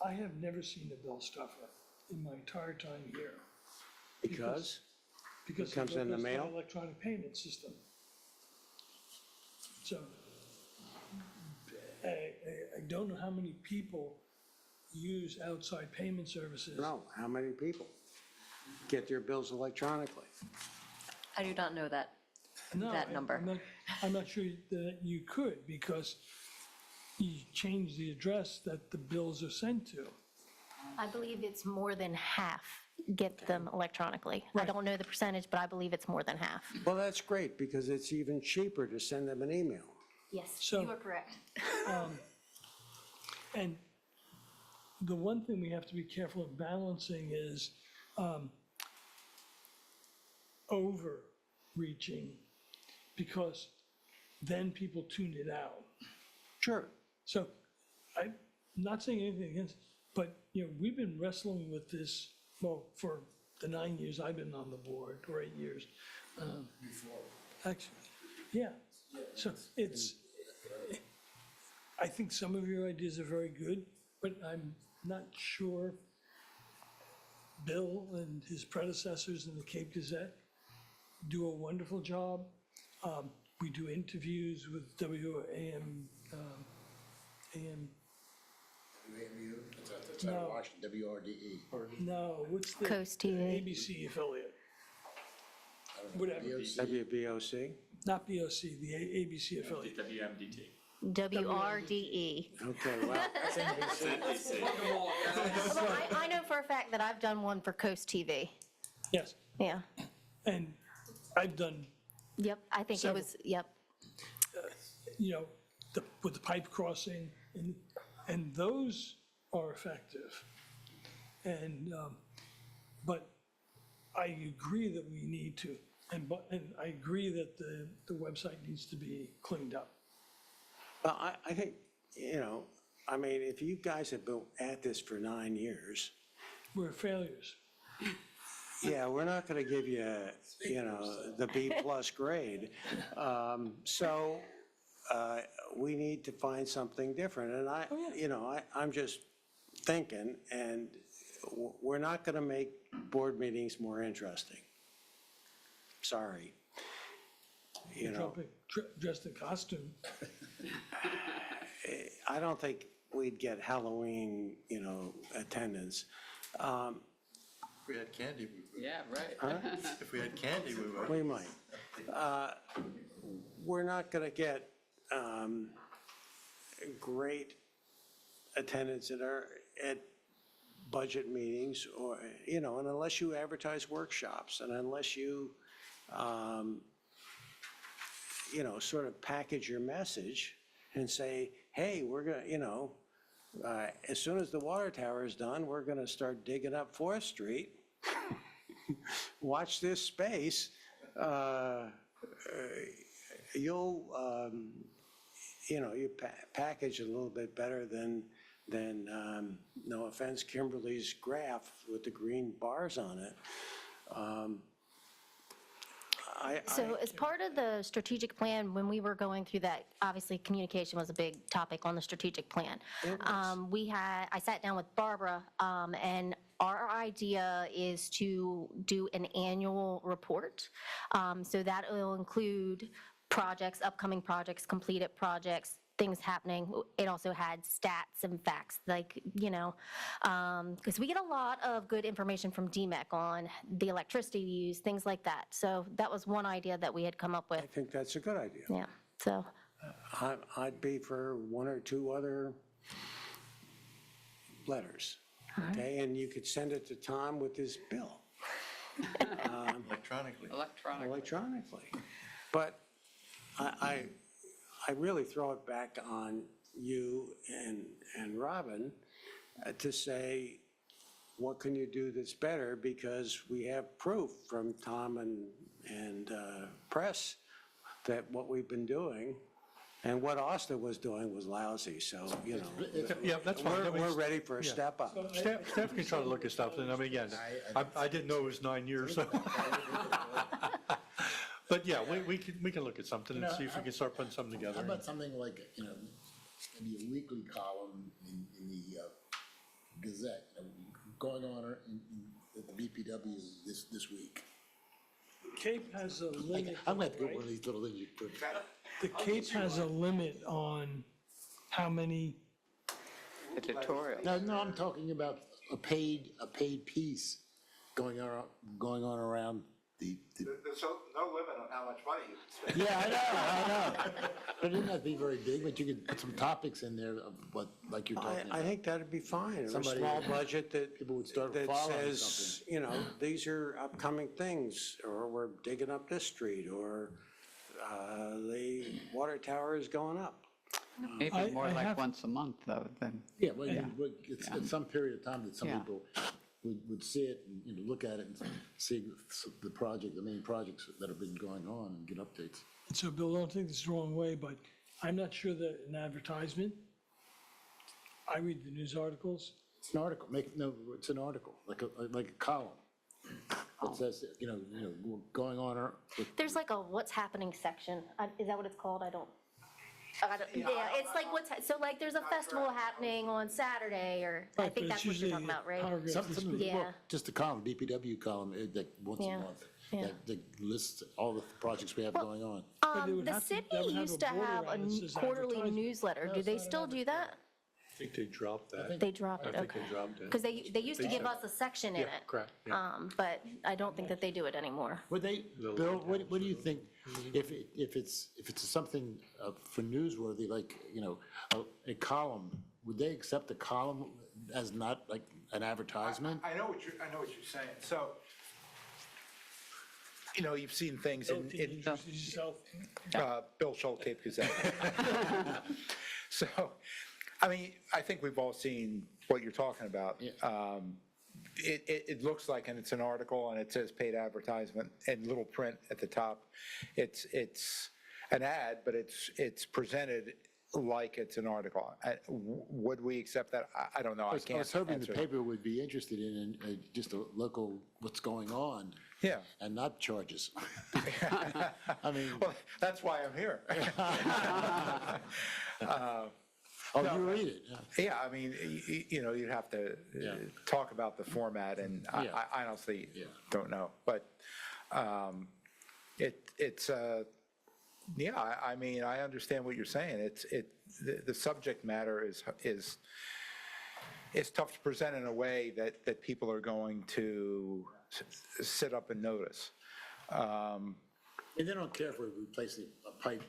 I have never seen a bill stuffer in my entire time here. Because Because it comes in the mail? Electronic payment system. So I don't know how many people use outside payment services. No, how many people get their bills electronically? I do not know that No, number. I'm not sure that you could, because you change the address that the bills are sent to. I believe it's more than half get them electronically. I don't know the percentage, but I believe it's more than half. Well, that's great, because it's even cheaper to send them an email. Yes, So- you are correct. And the one thing we have to be careful of balancing is overreaching, because then people tune it out. Sure. So I'm not saying anything against, but, we've been wrestling with this, well, for the 9 years I've been on the board, or 8 years. Before. Actually, yeah. So I think some of your ideas are very good, but I'm not sure Bill and his predecessors in the Cape Gazette do a wonderful job. We do interviews with WAM, That's out of Washington, WRDE. no, what's the? Coast TV. ABC affiliate. Whatever, WBOC? not BOC, the ABC affiliate. WMDT. WRDE. Okay, well, Although I know for a fact that I've done one for Coast TV. Yes, Yeah. and I've done, Yep, I think it was, yep. with the pipe crossing, and those are effective. And, but I agree that we need to, and I agree that the website needs to be cleaned up. well, I think, if you guys have been at this for 9 years, We're failures. yeah, we're not going to give you, the B+ grade. So we need to find something different. And I'm just thinking, and we're not going to make board meetings more interesting. Sorry. Dressed in costume. I don't think we'd get Halloween, attendance. If we had candy, we would. Yeah, right. If we had candy, we would. We might. We're not going to get great attendance at budget meetings, or, and unless you advertise workshops, and unless you, sort of package your message and say, hey, we're going to, as soon as the water tower is done, we're going to start digging up 4th Street. Watch this space. You'll, you package a little bit better than no offense, Kimberly's graph with the green bars on it. So as part of the strategic plan, when we were going through that, obviously communication was a big topic on the strategic plan. I sat down with Barbara, and our idea is to do an annual report. So that will include projects, upcoming projects, completed projects, things happening. It also had stats and facts, because we get a lot of good information from DEMEC on the electricity use, things like that. So that was one idea that we had come up with. I think that's a good idea. Yeah, so. I'd be for 1 or 2 other letters, okay? And you could send it to Tom with his bill. Electronically. Electronically. But I really throw it back on you and Robin to say, what can you do that's better? Because we have proof from Tom and press that what we've been doing and what Austin was doing was lousy, so, Yeah, that's fine. we're ready for a step up. Staff can try to look at stuff, and again, I didn't know it was 9 years, so. But yeah, we can look at something and see if we can start putting something together. How about something like, maybe a weekly column in the Gazette, going on at the BPW this week? Cape has a limit. I might put right? one of these little things you put. The Cape has a limit on how many, Editorial. No, I'm talking about a paid piece going on around the. There's no limit on how much money you can spend. Yeah, I know. But it doesn't have to be very big, but you could put some topics in there of what, like you're talking about. I think that'd be fine, or a Somebody- small budget that People would start that following says, these are upcoming things, or we're digging up this street, or the water tower is going up. Maybe I more like have- once a month, though, than, Yeah, well, it's at some period of time that some Yeah. people would see it and, look at it and see the main projects that have been going on and get updates. And so, Bill, don't take this the wrong way, but I'm not sure that an advertisement, I read the news articles, It's an article, it's an article, like a column. It says, going on There's like a what's happening section. Is that what it's called? I don't, yeah, it's like so like there's a festival happening on Saturday, or I Right, think but that's it's what you're usually talking about, right? paragraph something, Yeah. well, just a column, BPW column, that once a Yeah. month, Yeah. that lists all the projects we have going on. they would The have to- city that would have used a to border have around it that a says quarterly advertisement. newsletter. Do they still do that? I think they dropped that. They dropped it, I think okay. they dropped it. Because they used to They give should. us a section in Yeah, it. correct, yeah. But I don't think that they do it anymore. Would they, Bill, what do you think, if it's something for newsworthy, like, a column, would they accept a column as not like an advertisement? I know what you're saying. So, you've seen things Bill, in, can you introduce yourself? Bill Schultz, Cape Gazette. So, I mean, I think we've all seen what you're talking about. It looks like, and it's an article, and it says paid advertisement in little print at the top. It's an ad, but it's presented like it's an article. Would we accept that? I don't know. I I can't was hoping the answer. paper would be interested in just a local, what's going on. Yeah. And not charges. I mean. Well, that's why I'm here. Oh, you read it, yeah. Yeah, I mean, you'd have to talk about the format, and Yeah. I honestly don't know. But it's, I mean, I understand what you're saying. The subject matter is tough to present in a way that people are going to sit up and notice. And they don't care if we're replacing a pipe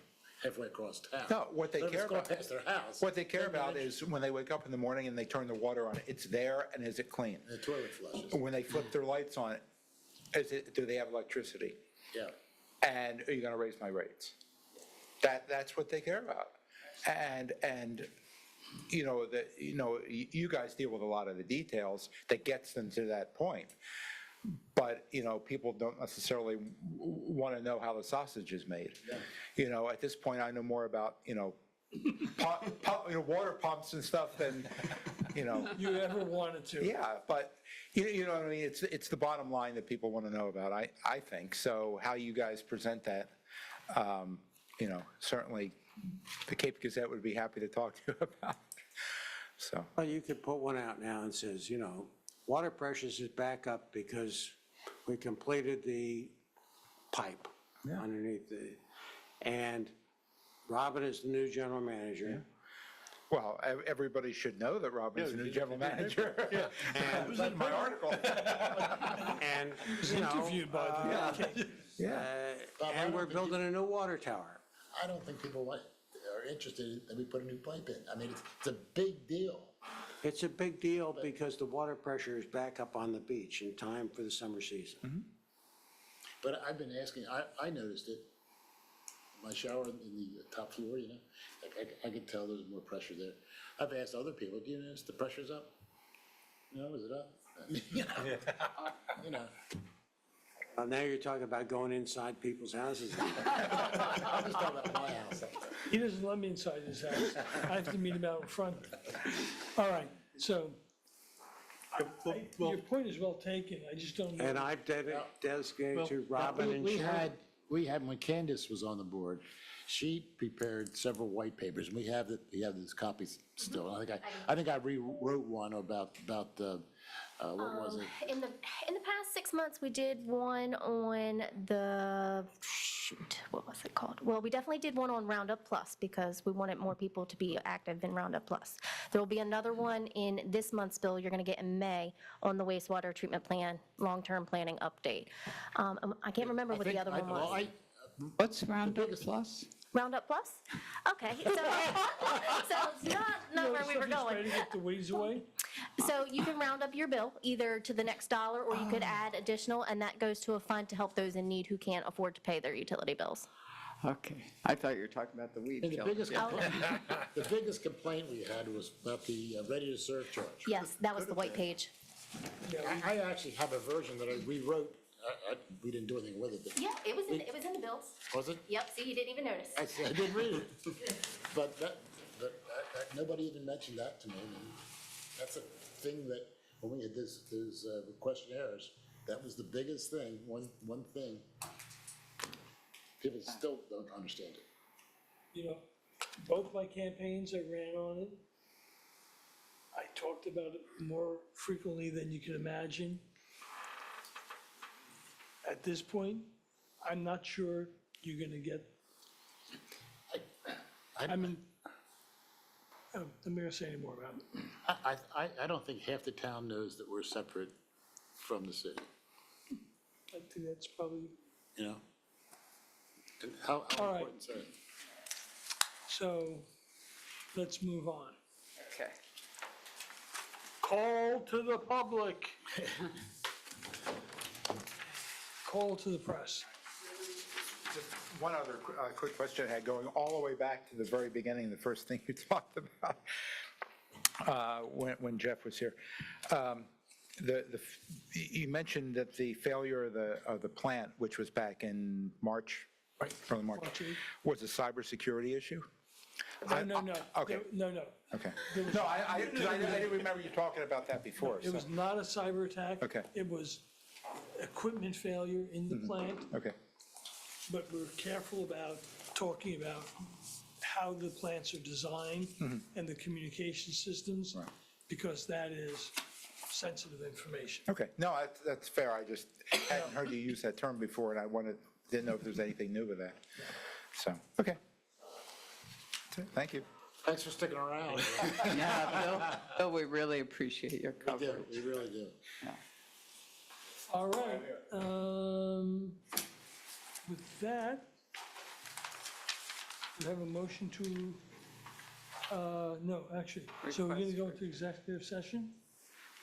halfway across town. No, what they Let us care go about, past their house. what they care Then about they- is when they wake up in the morning and they turn the water on, it's there and is it clean? The toilet flushes. When they flip their lights on, do they have electricity? Yeah. And are you gonna raise my rates? That's what they care about. And you guys deal with a lot of the details that gets them to that point. But, people don't necessarily want to know how the sausage is made. At this point, I know more about, water pumps and stuff than, You ever wanted to? Yeah, but, you know what I mean? It's the bottom line that people want to know about, I think. So how you guys present that, certainly the Cape Gazette would be happy to talk to you about. So, Well, you could put one out now and says, water pressures is back up because we completed the pipe underneath and Robin is the new general manager. well, everybody should know that Robin's the new general manager. It was in my article. And, Interviewed by the, and we're building a new water tower. I don't think people are interested that we put a new pipe in. I mean, it's a big deal. It's a big deal because the water pressure is back up on the beach in time for the summer season. But I've been asking, I noticed it, my shower in the top floor, like I could tell there's more pressure there. I've asked other people, do you notice the pressure's up? No, is it up? Now you're talking about going inside people's houses. I'm just talking about my house. he doesn't let me inside his house. I have to meet him out in front. All right, so your point is well taken. I just don't know. And I've designated to Robin and Sharon. We had, when Candace was on the board, she prepared several white papers, and we have these copies still. I think I rewrote one about what was it? In the past 6 months, we did one on what was it called? Well, we definitely did one on Roundup Plus because we wanted more people to be active in Roundup Plus. There will be another one in this month's bill you're going to get in May on the wastewater treatment plan, long-term planning update. I can't remember what the other one was. what's Roundup Plus? Roundup Plus? Okay, so it's not where we were Somebody's going. trying to get the weeds away? So you can round up your bill either to the next dollar, or you could add additional, and that goes to a fund to help those in need who can't afford to pay their utility bills. Okay, I thought you were talking about the weed And the killer. biggest complaint we had was about the ready-to-serve charge. Yes, that was the white page. I actually have a version that I rewrote. We didn't do anything with it, but Yeah, it was in the bills. was it? Yep, see, you didn't even notice. I did read it. But nobody even mentioned that to me. And that's a thing that, when we had those questionnaires, that was the biggest thing, one thing. People still don't understand it. You know, both my campaigns I ran on it. I talked about it more frequently than you can imagine. At this point, I'm not sure you're gonna get, I mean, the mayor say any more about it. I don't think half the town knows that we're separate from the city, I think that's probably, you know? And how All right. important is that? so, let's move on. Okay. Call to the public. Call to the press. Just one other quick question I had, going all the way back to the very beginning, the first thing you talked about when Jeff was here. You mentioned that the failure of the plant, which was back in March, right, from March, March 8th. was a cybersecurity issue? No. Okay. No. Okay. There was- No, I didn't remember you talking about that before. It was not a cyber attack. Okay. It was equipment failure in the plant, Okay. but we're careful about talking about how the plants are designed and the communication systems, because that is sensitive information. Okay, no, that's fair, I just hadn't heard you use that term before, and I didn't know if there's anything new with that. So, okay. That's it. Thank you. Thanks for sticking around. Yeah, Bill, we really appreciate your We do, coverage. we really do. All right, with that, we have a motion to, no, actually, so we're gonna go into executive session?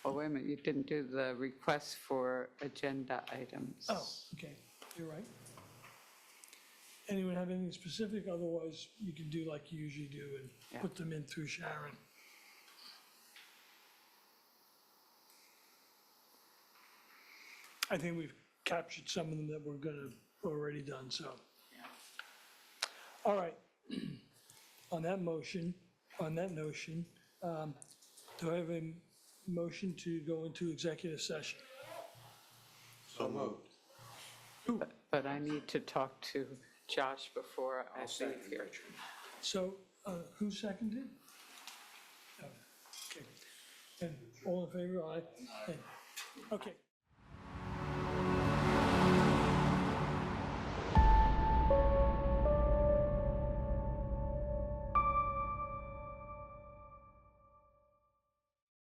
Oh, wait a minute, you didn't do the request for agenda items. Oh, okay, you're right. Anyone have anything specific? Otherwise, you can do like you usually do and put them in through Sharon. I think we've captured some of them that we're already done, so. All right. On that notion, do I have a motion to go into executive session? So moved. But I need to talk to Josh before I leave here. So, who seconded? Oh, okay. And all in favor, aye? Okay.